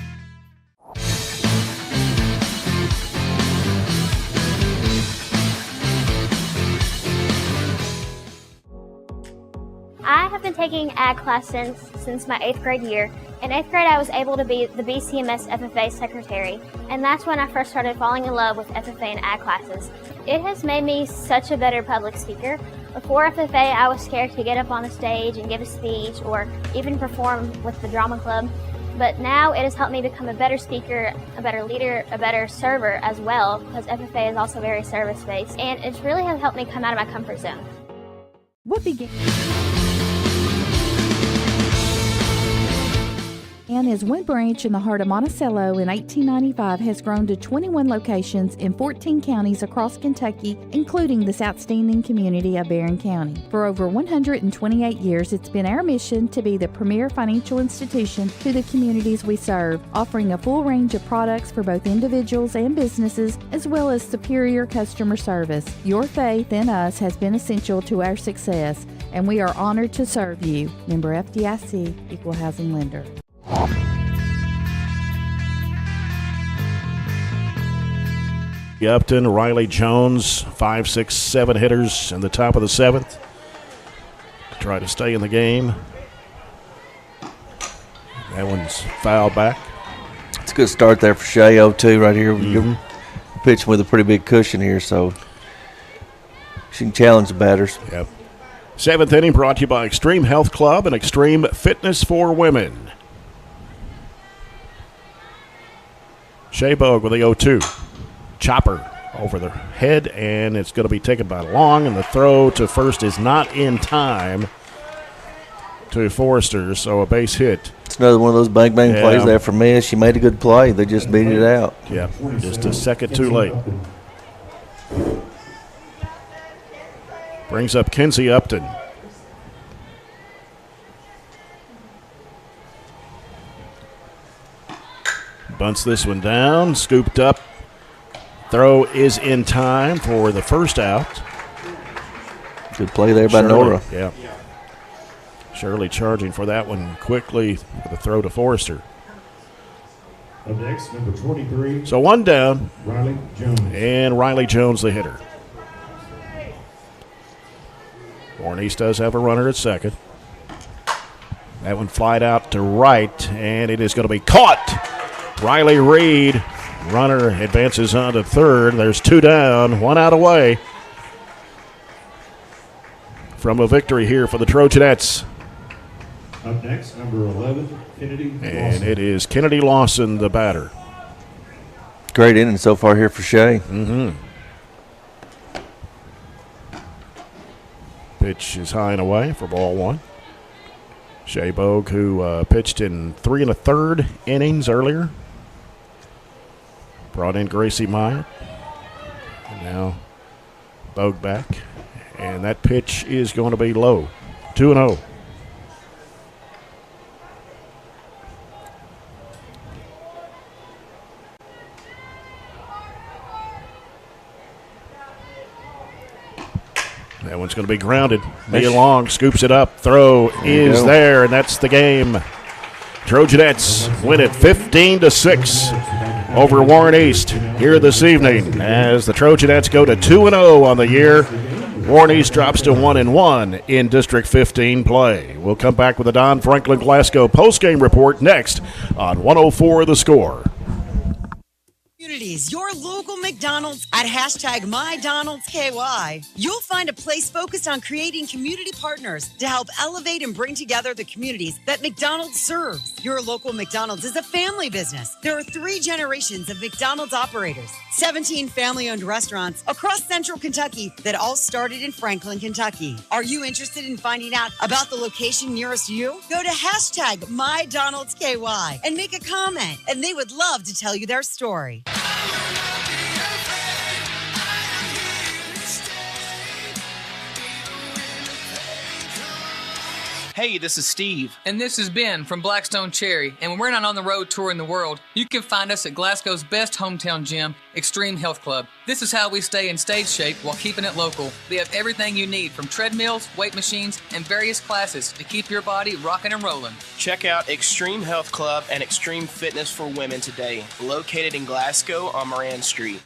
Speaker 17: I have been taking ag class since my 8th grade year. In 8th grade, I was able to be the BCMS FFA secretary, and that's when I first started falling in love with FFA and ag classes. It has made me such a better public speaker. Before FFA, I was scared to get up on the stage and give a speech or even perform with the drama club. But now it has helped me become a better speaker, a better leader, a better server as well, because FFA is also very service-based, and it really has helped me come out of my comfort zone.
Speaker 3: What began and is Wind Branch in the heart of Monticello in 1895 has grown to 21 locations in 14 counties across Kentucky, including this outstanding community of Barren County. For over 128 years, it's been our mission to be the premier financial institution to the communities we serve, offering a full range of products for both individuals and businesses, as well as superior customer service. Your faith in us has been essential to our success, and we are honored to serve you. Member FDIC, Equal Housing Lender.
Speaker 1: Upton, Riley Jones, 5, 6, 7 hitters in the top of the 7th to try to stay in the game. That one's fouled back.
Speaker 2: It's a good start there for Shea, 0-2 right here. You're pitching with a pretty big cushion here, so she can challenge the batters.
Speaker 1: Yep. 7th inning brought to you by Extreme Health Club and Extreme Fitness for Women. Shea Bogue with the 0-2. Chopper over the head, and it's going to be taken by Long, and the throw to first is not in time to Forrester, so a base hit.
Speaker 2: It's another one of those bang plays there for me. She made a good play. They just beat it out.
Speaker 1: Yeah, just a second too late. Brings up Kinsey Upton. Bunts this one down, scooped up. Throw is in time for the first out.
Speaker 2: Good play there by Nora.
Speaker 1: Yeah. Shirley charging for that one quickly for the throw to Forrester.
Speaker 15: Up next, number 23.
Speaker 1: So one down.
Speaker 15: Riley Jones.
Speaker 1: And Riley Jones, the hitter. Warren East does have a runner at second. That one flied out to right, and it is going to be caught. Riley Reed. Runner advances on to third. There's 2 down, 1 out away from a victory here for the Trojanettes.
Speaker 15: Up next, number 11, Kennedy Lawson.
Speaker 1: And it is Kennedy Lawson, the batter.
Speaker 2: Great inning so far here for Shea.
Speaker 1: Pitch is high and away for ball 1. Shea Bogue, who pitched in 3 1/3 innings earlier. Brought in Gracie Meyer. And now Bogue back. And that pitch is going to be low. 2-0. That one's going to be grounded. Mia Long scoops it up. Throw is there, and that's the game. Trojanettes win it 15-6 over Warren East here this evening as the Trojanettes go to 2-0 on the year. Warren East drops to 1-1 in District 15 play. We'll come back with the Don Franklin Glasgow postgame report next on 104 The Score.
Speaker 12: Communities, your local McDonald's at #MyDonaldsKY. You'll find a place focused on creating community partners to help elevate and bring together the communities that McDonald's serves. Your local McDonald's is a family business. There are 3 generations of McDonald's operators, 17 family-owned restaurants across central Kentucky that all started in Franklin, Kentucky. Are you interested in finding out about the location nearest you? Go to #MyDonaldsKY and make a comment, and they would love to tell you their story.
Speaker 22: Hey, this is Steve. And this is Ben from Blackstone Cherry. And when we're not on the road touring the world, you can find us at Glasgow's best hometown gym, Extreme Health Club. This is how we stay in stage shape while keeping it local. We have everything you need from treadmills, weight machines, and various classes to keep your body rocking and rolling.
Speaker 23: Check out Extreme Health Club and Extreme Fitness for Women today, located in Glasgow on Moran Street.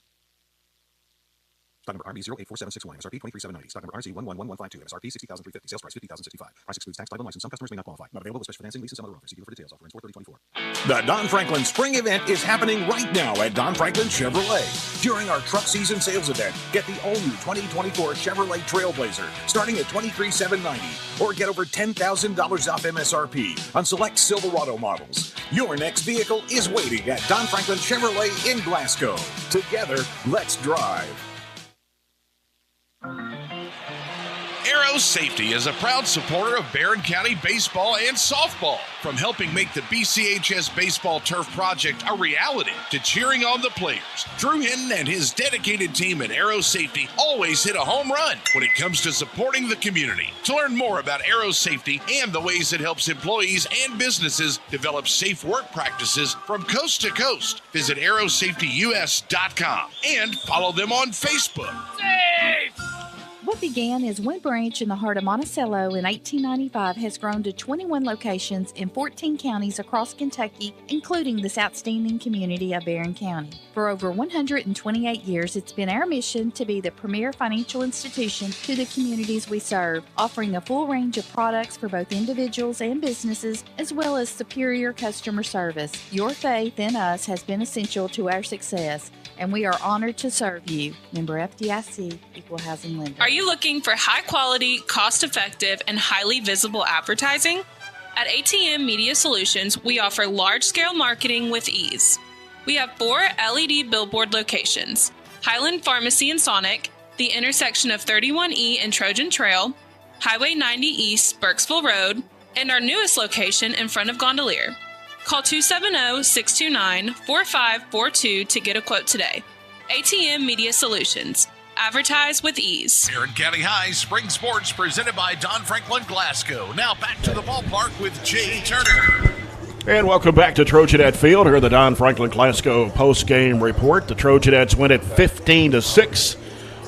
Speaker 11: Stock number RB 084761. MSRP 23,790. Stock number RC 111152. MSRP 60,350. Sales price 50,065. Price excludes tax, title, and license. Some customers may not qualify. Not available with special financing, leases, and other offers. See dealer for details. Offer ends 4/30/24.
Speaker 13: The Don Franklin Spring Event is happening right now at Don Franklin Chevrolet. During our truck season sales event, get the all-new 2024 Chevrolet Trailblazer starting at $23,790, or get over $10,000 off MSRP on select Silverado models. Your next vehicle is waiting at Don Franklin Chevrolet in Glasgow. Together, let's drive.
Speaker 11: Aero Safety is a proud supporter of Barren County baseball and softball. From helping make the BCHS baseball turf project a reality to cheering on the players, Drew Hinton and his dedicated team at Aero Safety always hit a home run when it comes to supporting the community. To learn more about Aero Safety and the ways it helps employees and businesses develop safe work practices from coast to coast, visit aerosafetyus.com and follow them on Facebook. Safe!
Speaker 3: What began as one branch in the heart of Monticello in 1895 has grown to 21 locations in 14 counties across Kentucky, including this outstanding community of Barren County. For over 128 years, it's been our mission to be the premier financial institution to the communities we serve, offering a full range of products for both individuals and businesses, as well as superior customer service. Your faith in us has been essential to our success, and we are honored to serve you. Member FDIC, Equal Housing Lender.
Speaker 14: Are you looking for high-quality, cost-effective, and highly visible advertising? At ATM Media Solutions, we offer large-scale marketing with ease. We have 4 LED billboard locations: Highland Pharmacy in Sonic, the intersection of 31E and Trojan Trail, Highway 90 East, Burkesville Road, and our newest location in front of Gondolier. Call 270-629-4542 to get a quote today. ATM Media Solutions. Advertise with ease.
Speaker 11: Barren County High Spring Sports presented by Don Franklin Glasgow. Now back to the ballpark with Jay Turner.
Speaker 1: And welcome back to Trojanet Field. Here the Don Franklin Glasgow post-game report. The Trojanets win it 15-6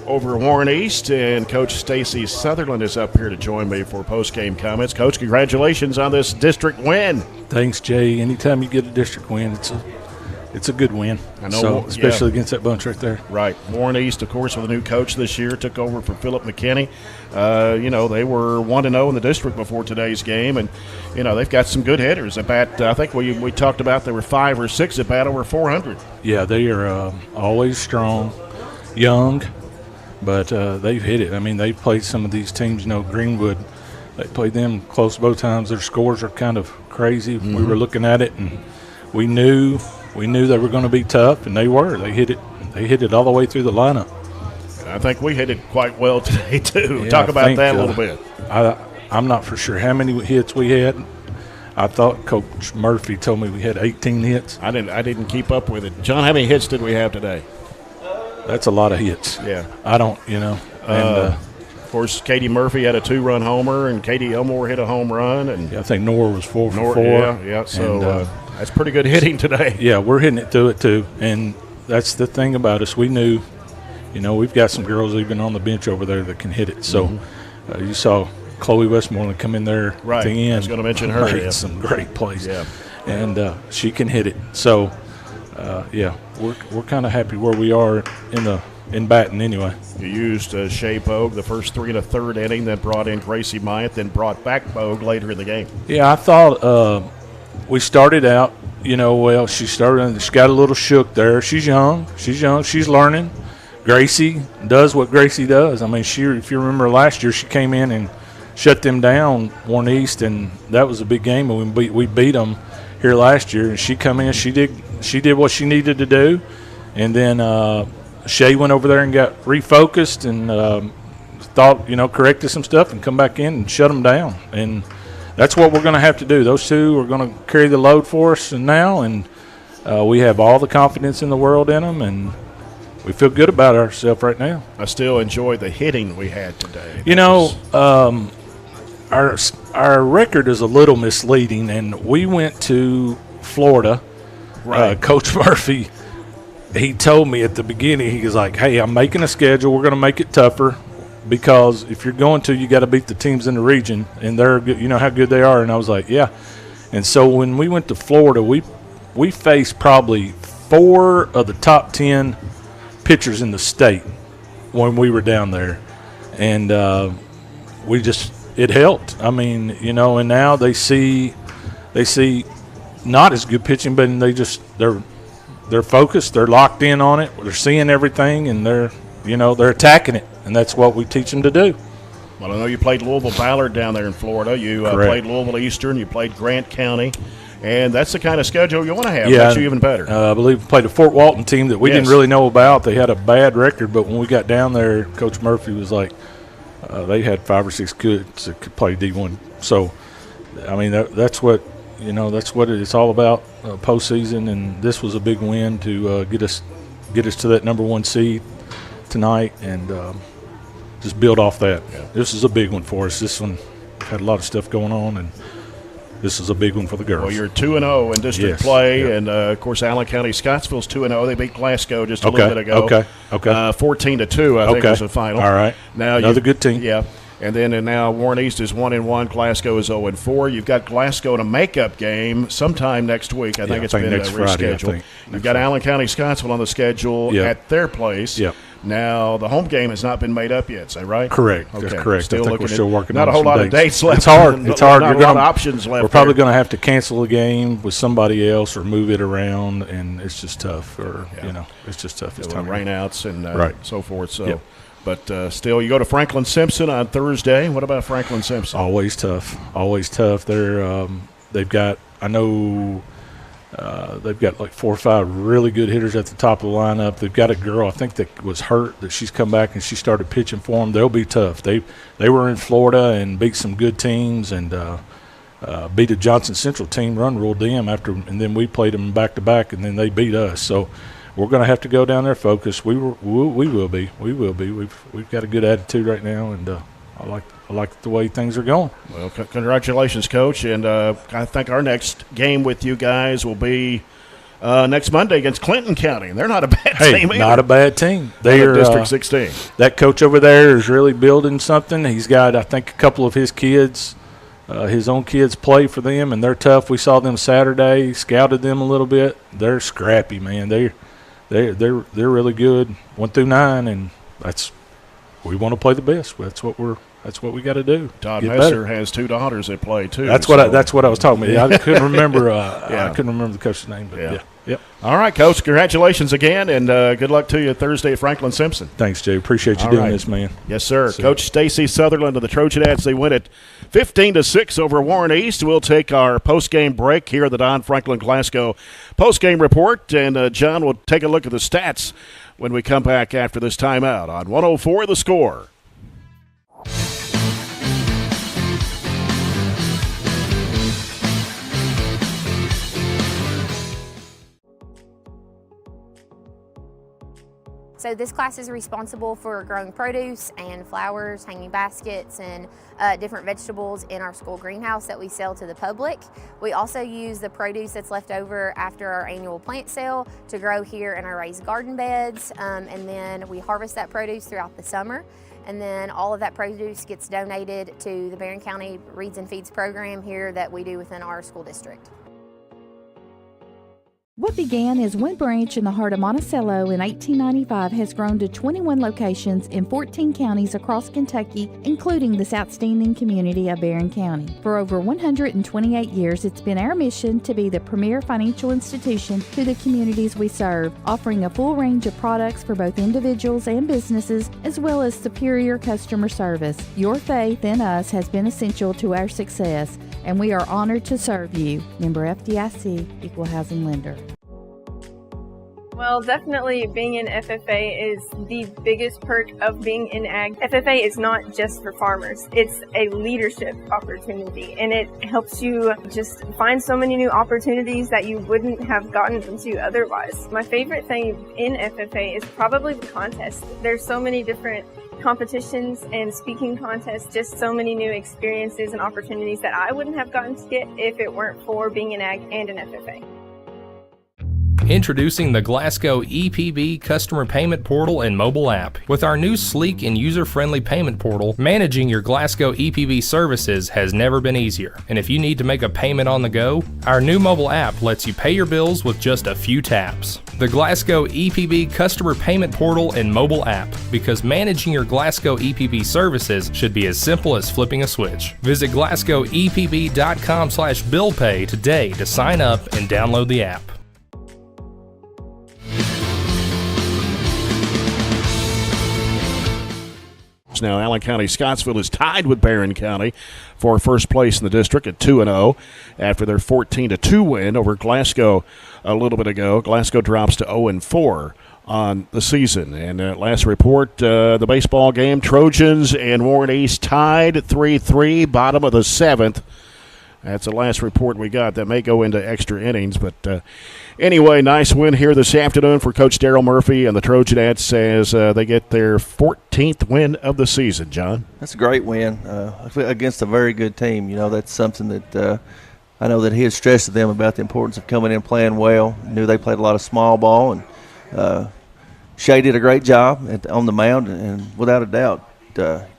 Speaker 1: over Warren East, and Coach Stacy Sutherland is up here to join me for post-game comments. Coach, congratulations on this district win.
Speaker 16: Thanks, Jay. Anytime you get a district win, it's a good win.
Speaker 1: I know,
Speaker 16: so, especially against that bunch right there.
Speaker 1: Right. Warren East, of course, with a new coach this year, took over for Philip McKinney. They were 1-0 in the district before today's game, and they've got some good hitters. About I think we talked about there were 5 or 6 at bat over 400.
Speaker 16: Yeah, they are always strong, young. But they've hit it. I mean, they've played some of these teams. Greenwood, they played them close both times. Their scores are kind of crazy. Mm-hmm. We were looking at it, and we knew they were going to be tough, and they were. They hit it all the way through the lineup.
Speaker 1: I think we hit it quite well today too.
Speaker 16: Yeah,
Speaker 1: Talk about that a little bit.
Speaker 16: I'm not for sure how many hits we had. I thought Coach Murphy told me we had 18 hits.
Speaker 1: I didn't keep up with it. John, how many hits did we have today?
Speaker 16: That's a lot of hits.
Speaker 1: Yeah.
Speaker 16: I don't, And,
Speaker 1: of course, Katie Murphy had a 2-run homer, and Katie Elmore hit a home run. And
Speaker 16: I think Nora was 4 for 4.
Speaker 1: Yeah. So that's pretty good hitting today.
Speaker 16: Yeah, we're hitting it through it too. And that's the thing about us. We knew, we've got some girls even on the bench over there that can hit it. So you saw Chloe Westmoreland come in there at the end.
Speaker 1: I was going to mention her.
Speaker 16: Made some great plays.
Speaker 1: Yeah.
Speaker 16: And she can hit it. So, we're kind of happy where we are in batting anyway.
Speaker 1: You used Shea Pogue the first 3 1/3 inning, then brought in Gracie Myatt, then brought back Pogue later in the game.
Speaker 16: Yeah, I thought we started out, she's got a little shook there. She's young, she's learning. Gracie does what Gracie does. I mean, if you remember last year, she came in and shut them down, Warren East, and that was a big game, and we beat them here last year. And she come in, she did what she needed to do, and then Shay went over there and got refocused and corrected some stuff and come back in and shut them down. And that's what we're going to have to do. Those two are going to carry the load for us now, and we have all the confidence in the world in them, and we feel good about ourselves right now.
Speaker 1: I still enjoy the hitting we had today.
Speaker 16: Our record is a little misleading, and we went to Florida.
Speaker 1: Right.
Speaker 16: Coach Murphy, he told me at the beginning, he was like, hey, I'm making a schedule. We're going to make it tougher because if you're going to, you got to beat the teams in the region, and they're good, how good they are. And I was like, yeah. And so when we went to Florida, we faced probably 4 of the top 10 pitchers in the state. when we were down there, and it helped. I mean, and now they see not as good pitching, but they're focused, they're locked in on it, they're seeing everything, and they're attacking it, and that's what we teach them to do.
Speaker 1: Well, I know you played Louisville Ballard down there in Florida. You played Louisville Eastern. You played Grant County. And that's the kind of schedule you want to have.
Speaker 16: Yeah,
Speaker 1: Makes you even better.
Speaker 16: I believe we played a Fort Walton team that we didn't really know about. They had a bad record, but when we got down there, Coach Murphy was like, they had 5 or 6 kids that could play D1. So, I mean, that's what it's all about, postseason. And this was a big win to get us to that number 1 seed tonight, and just build off that. Yeah. This is a big one for us. This one had a lot of stuff going on, and this is a big one for the girls.
Speaker 1: Well, you're 2-0 in district play, and of course, Allen County Scottsville's 2-0. They beat Glasgow just a little bit ago.
Speaker 16: Okay.
Speaker 1: 14-2, I think was the final.
Speaker 16: All right.
Speaker 1: Now
Speaker 16: another good team.
Speaker 1: Yeah. And now Warren East is 1-1. Glasgow is 0-4. You've got Glasgow in a makeup game sometime next week. I think it's been
Speaker 16: next Friday,
Speaker 1: rescheduled. You've got Allen County Scottsville on the schedule at their place.
Speaker 16: Yep.
Speaker 1: Now, the home game has not been made up yet, is that right?
Speaker 16: Correct.
Speaker 1: Okay.
Speaker 16: That's correct.
Speaker 1: Still
Speaker 16: I think we're still working
Speaker 1: not
Speaker 16: on
Speaker 1: a whole
Speaker 16: some
Speaker 1: lot of dates left.
Speaker 16: It's hard.
Speaker 1: Not a lot of options left.
Speaker 16: We're probably going to have to cancel the game with somebody else or move it around, and it's just tough. It's just tough. It's time
Speaker 1: rainouts and so forth. So, but still, you go to Franklin Simpson on Thursday. What about Franklin Simpson?
Speaker 16: Always tough. Always tough. They've got like 4 or 5 really good hitters at the top of the lineup. They've got a girl, I think, that was hurt, that she's come back and she started pitching for them. They'll be tough. They were in Florida and beat some good teams, and beat a Johnson Central team, run ruled them and then we played them back to back, and then they beat us. So we're going to have to go down there focused. We will be. We've got a good attitude right now, and I like the way things are going.
Speaker 1: Well, congratulations, Coach. And I think our next game with you guys will be next Monday against Clinton County. And they're not a bad team either.
Speaker 16: Not a bad team. They're
Speaker 1: District 16.
Speaker 16: That coach over there is really building something. He's got, I think, a couple of his kids, his own kids play for them, and they're tough. We saw them Saturday, scouted them a little bit. They're scrappy, man. They're really good, 1 through 9, and we want to play the best. That's what we got to do.
Speaker 1: Todd Messer has 2 daughters that play too.
Speaker 16: That's what I was talking about. I couldn't remember. I couldn't remember the coach's name. But Yep.
Speaker 1: All right, Coach. Congratulations again, and good luck to you Thursday at Franklin Simpson.
Speaker 16: Thanks, Jay. Appreciate you doing this, man.
Speaker 1: Yes, sir. Coach Stacy Sutherland of the Trojanets. They win it 15-6 over Warren East. We'll take our post-game break here at the Don Franklin Glasgow post-game report, and John will take a look at the stats when we come back after this timeout on 104 The Score.
Speaker 5: So this class is responsible for growing produce and flowers, hanging baskets, and different vegetables in our school greenhouse that we sell to the public. We also use the produce that's left over after our annual plant sale to grow here in our raised garden beds, and then we harvest that produce throughout the summer. And then all of that produce gets donated to the Barren County Reads and Feeds program here that we do within our school district.
Speaker 3: What began as one branch in the heart of Monticello in 1895 has grown to 21 locations in 14 counties across Kentucky, including this outstanding community of Barren County. For over 128 years, it's been our mission to be the premier financial institution to the communities we serve, offering a full range of products for both individuals and businesses, as well as superior customer service. Your faith in us has been essential to our success, and we are honored to serve you. Member FDIC, Equal Housing Lender.
Speaker 6: Well, definitely being in FFA is the biggest perk of being in ag. FFA is not just for farmers. It's a leadership opportunity, and it helps you just find so many new opportunities that you wouldn't have gotten into otherwise. My favorite thing in FFA is probably the contest. There's so many different competitions and speaking contests, just so many new experiences and opportunities that I wouldn't have gotten to get if it weren't for being in ag and in FFA.
Speaker 4: Introducing the Glasgow EPB customer payment portal and mobile app. With our new sleek and user-friendly payment portal, managing your Glasgow EPB services has never been easier. And if you need to make a payment on the go, our new mobile app lets you pay your bills with just a few taps. the Glasgow EPB customer payment portal and mobile app, because managing your Glasgow EPB services should be as simple as flipping a switch. Visit glasgowepb.com/billpay today to sign up and download the app.
Speaker 1: Now, Allen County Scottsville is tied with Barren County for first place in the district at 2-0 after their 14-2 win over Glasgow a little bit ago. Glasgow drops to 0-4 on the season. And last report, the baseball game, Trojans and Warren East tied 3-3, bottom of the 7th. That's the last report we got. That may go into extra innings. But anyway, nice win here this afternoon for Coach Daryl Murphy and the Trojanettes as they get their 14th win of the season, John.
Speaker 2: That's a great win against a very good team. You know, that's something that I know that he had stressed to them about the importance of coming in playing well. Knew they played a lot of small ball, and Shay did a great job on the mound. And without a doubt,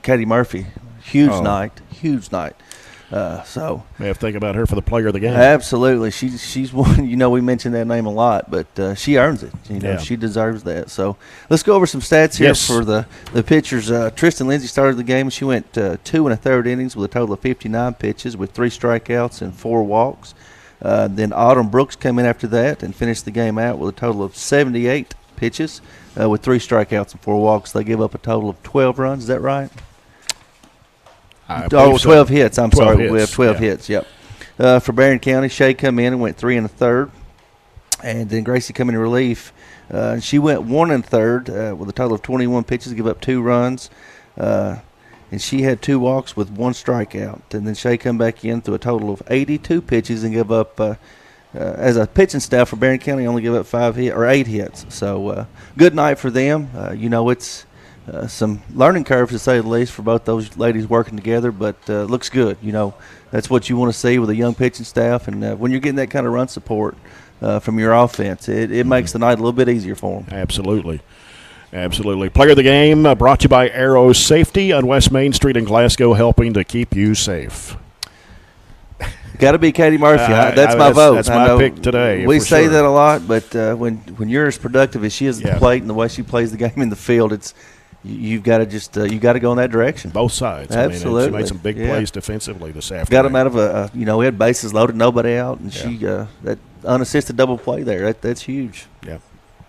Speaker 2: Katie Murphy, huge night. So
Speaker 1: may have to think about her for the player of the game.
Speaker 2: Absolutely, she's one. You know, we mention that name a lot, but she earns it. You know, she deserves that. So let's go over some stats here for the pitchers. Tristan Lindsay started the game. She went 2 1/3 innings with a total of 59 pitches with 3 strikeouts and 4 walks. Then Autumn Brooks came in after that and finished the game out with a total of 78 pitches with 3 strikeouts and 4 walks. They gave up a total of 12 runs. Is that right? 12 hits. I'm sorry. We have 12 hits. Yep. For Barren County, Shay come in and went 3 1/3, and then Gracie come in relief. She went 1 1/3 with a total of 21 pitches, give up 2 runs, and she had 2 walks with 1 strikeout. And then Shay come back in through a total of 82 pitches and give up. As a pitching staff for Barren County, only give up 8 hits. So good night for them. You know, it's some learning curves, to say the least, for both those ladies working together, but looks good. You know, that's what you want to see with a young pitching staff, and when you're getting that kind of run support from your offense, it makes the night a little bit easier for them.
Speaker 1: Absolutely. Player of the game brought to you by Arrow Safety on West Main Street in Glasgow, helping to keep you safe.
Speaker 2: Got to be Katie Murphy. That's my vote.
Speaker 1: That's my pick today.
Speaker 2: We say that a lot, but when you're as productive as she is at the plate and the way she plays the game in the field, it's you've got to you got to go in that direction.
Speaker 1: Both sides.
Speaker 2: Absolutely.
Speaker 1: I mean, she made some big plays defensively this afternoon.
Speaker 2: Got them out of we had bases loaded, nobody out, and she that unassisted double play there. That's huge.
Speaker 1: Yeah.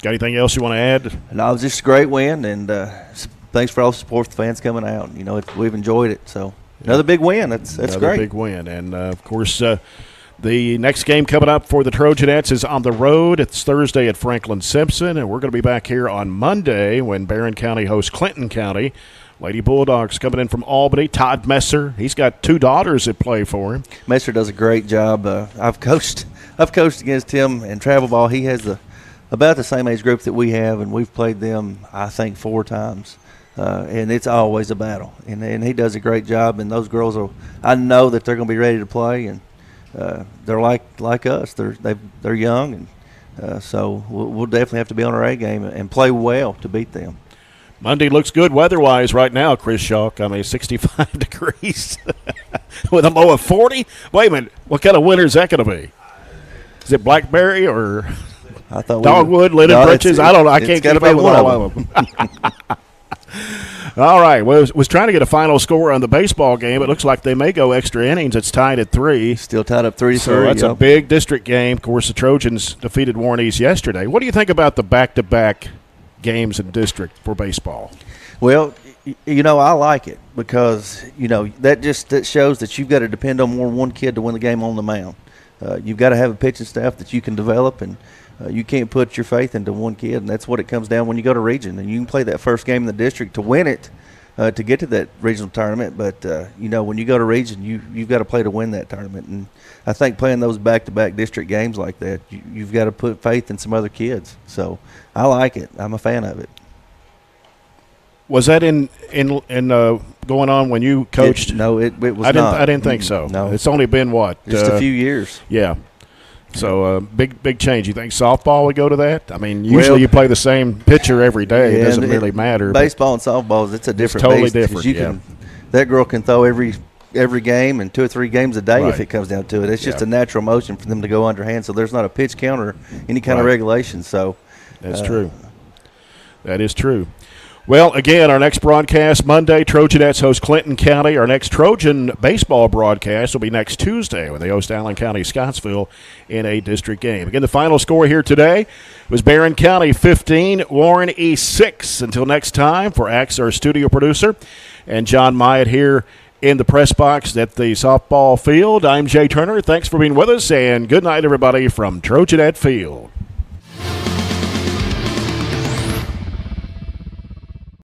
Speaker 1: Got anything else you want to add?
Speaker 2: No, it was just a great win, and thanks for all the support, the fans coming out. You know, we've enjoyed it. So another big win. That's
Speaker 1: another
Speaker 2: great.
Speaker 1: Big win, and of course. The next game coming up for the Trojanettes is on the road. It's Thursday at Franklin Simpson, and we're going to be back here on Monday when Barren County hosts Clinton County. Lady Bulldogs coming in from Albany. Todd Messer, he's got 2 daughters that play for him.
Speaker 2: Messer does a great job. I've coached against him in travel ball. He has about the same age group that we have, and we've played them, I think, 4 times. And it's always a battle, and he does a great job. And those girls I know that they're going to be ready to play, and they're like us. They're young, and so we'll definitely have to be on our A game and play well to beat them.
Speaker 1: Monday looks good weather-wise right now, Chris Schalk. I mean, 65 degrees with a low of 40. Wait a minute, what kind of winter is that going to be? Is it blackberry or dogwood, linen britches? I don't know. I can't keep up with all of them. All right. Well, was trying to get a final score on the baseball game. It looks like they may go extra innings. It's tied at 3.
Speaker 2: Still tied up 3-3.
Speaker 1: So that's a big district game. Of course, the Trojans defeated Warren East yesterday. What do you think about the back-to-back games in district for baseball?
Speaker 2: Well, you know, I like it because, you know, that shows that you've got to depend on more than one kid to win the game on the mound. You've got to have a pitching staff that you can develop, and you can't put your faith into one kid, and that's what it comes down when you go to region. And you can play that first game in the district to win it, to get to that regional tournament. But, you know, when you go to region, you've got to play to win that tournament. And I think playing those back-to-back district games like that, you've got to put faith in some other kids. So I like it. I'm a fan of it.
Speaker 1: Was that in going on when you coached?
Speaker 2: No, it was not.
Speaker 1: I didn't think so.
Speaker 2: No.
Speaker 1: It's only been what?
Speaker 2: Just a few years.
Speaker 1: Yeah. So big change. You think softball would go to that? I mean, usually you play the same pitcher every day. It doesn't really matter.
Speaker 2: Baseball and softball, it's a different
Speaker 1: totally
Speaker 2: beast.
Speaker 1: different.
Speaker 2: That girl can throw every game and 2 or 3 games a day if it comes down to it. It's just a natural motion for them to go underhand, so there's not a pitch count or any kind of regulation. So
Speaker 1: That's true. That is true. Well, again, our next broadcast Monday, Trojanettes host Clinton County. Our next Trojan baseball broadcast will be next Tuesday when they host Allen County Scottsville in a district game. Again, the final score here today was Barren County 15, Warren East 6. Until next time, for Axe, our studio producer, and John Myatt here in the press box at the softball field, I'm Jay Turner. Thanks for being with us, and good night, everybody, from Trojanette Field.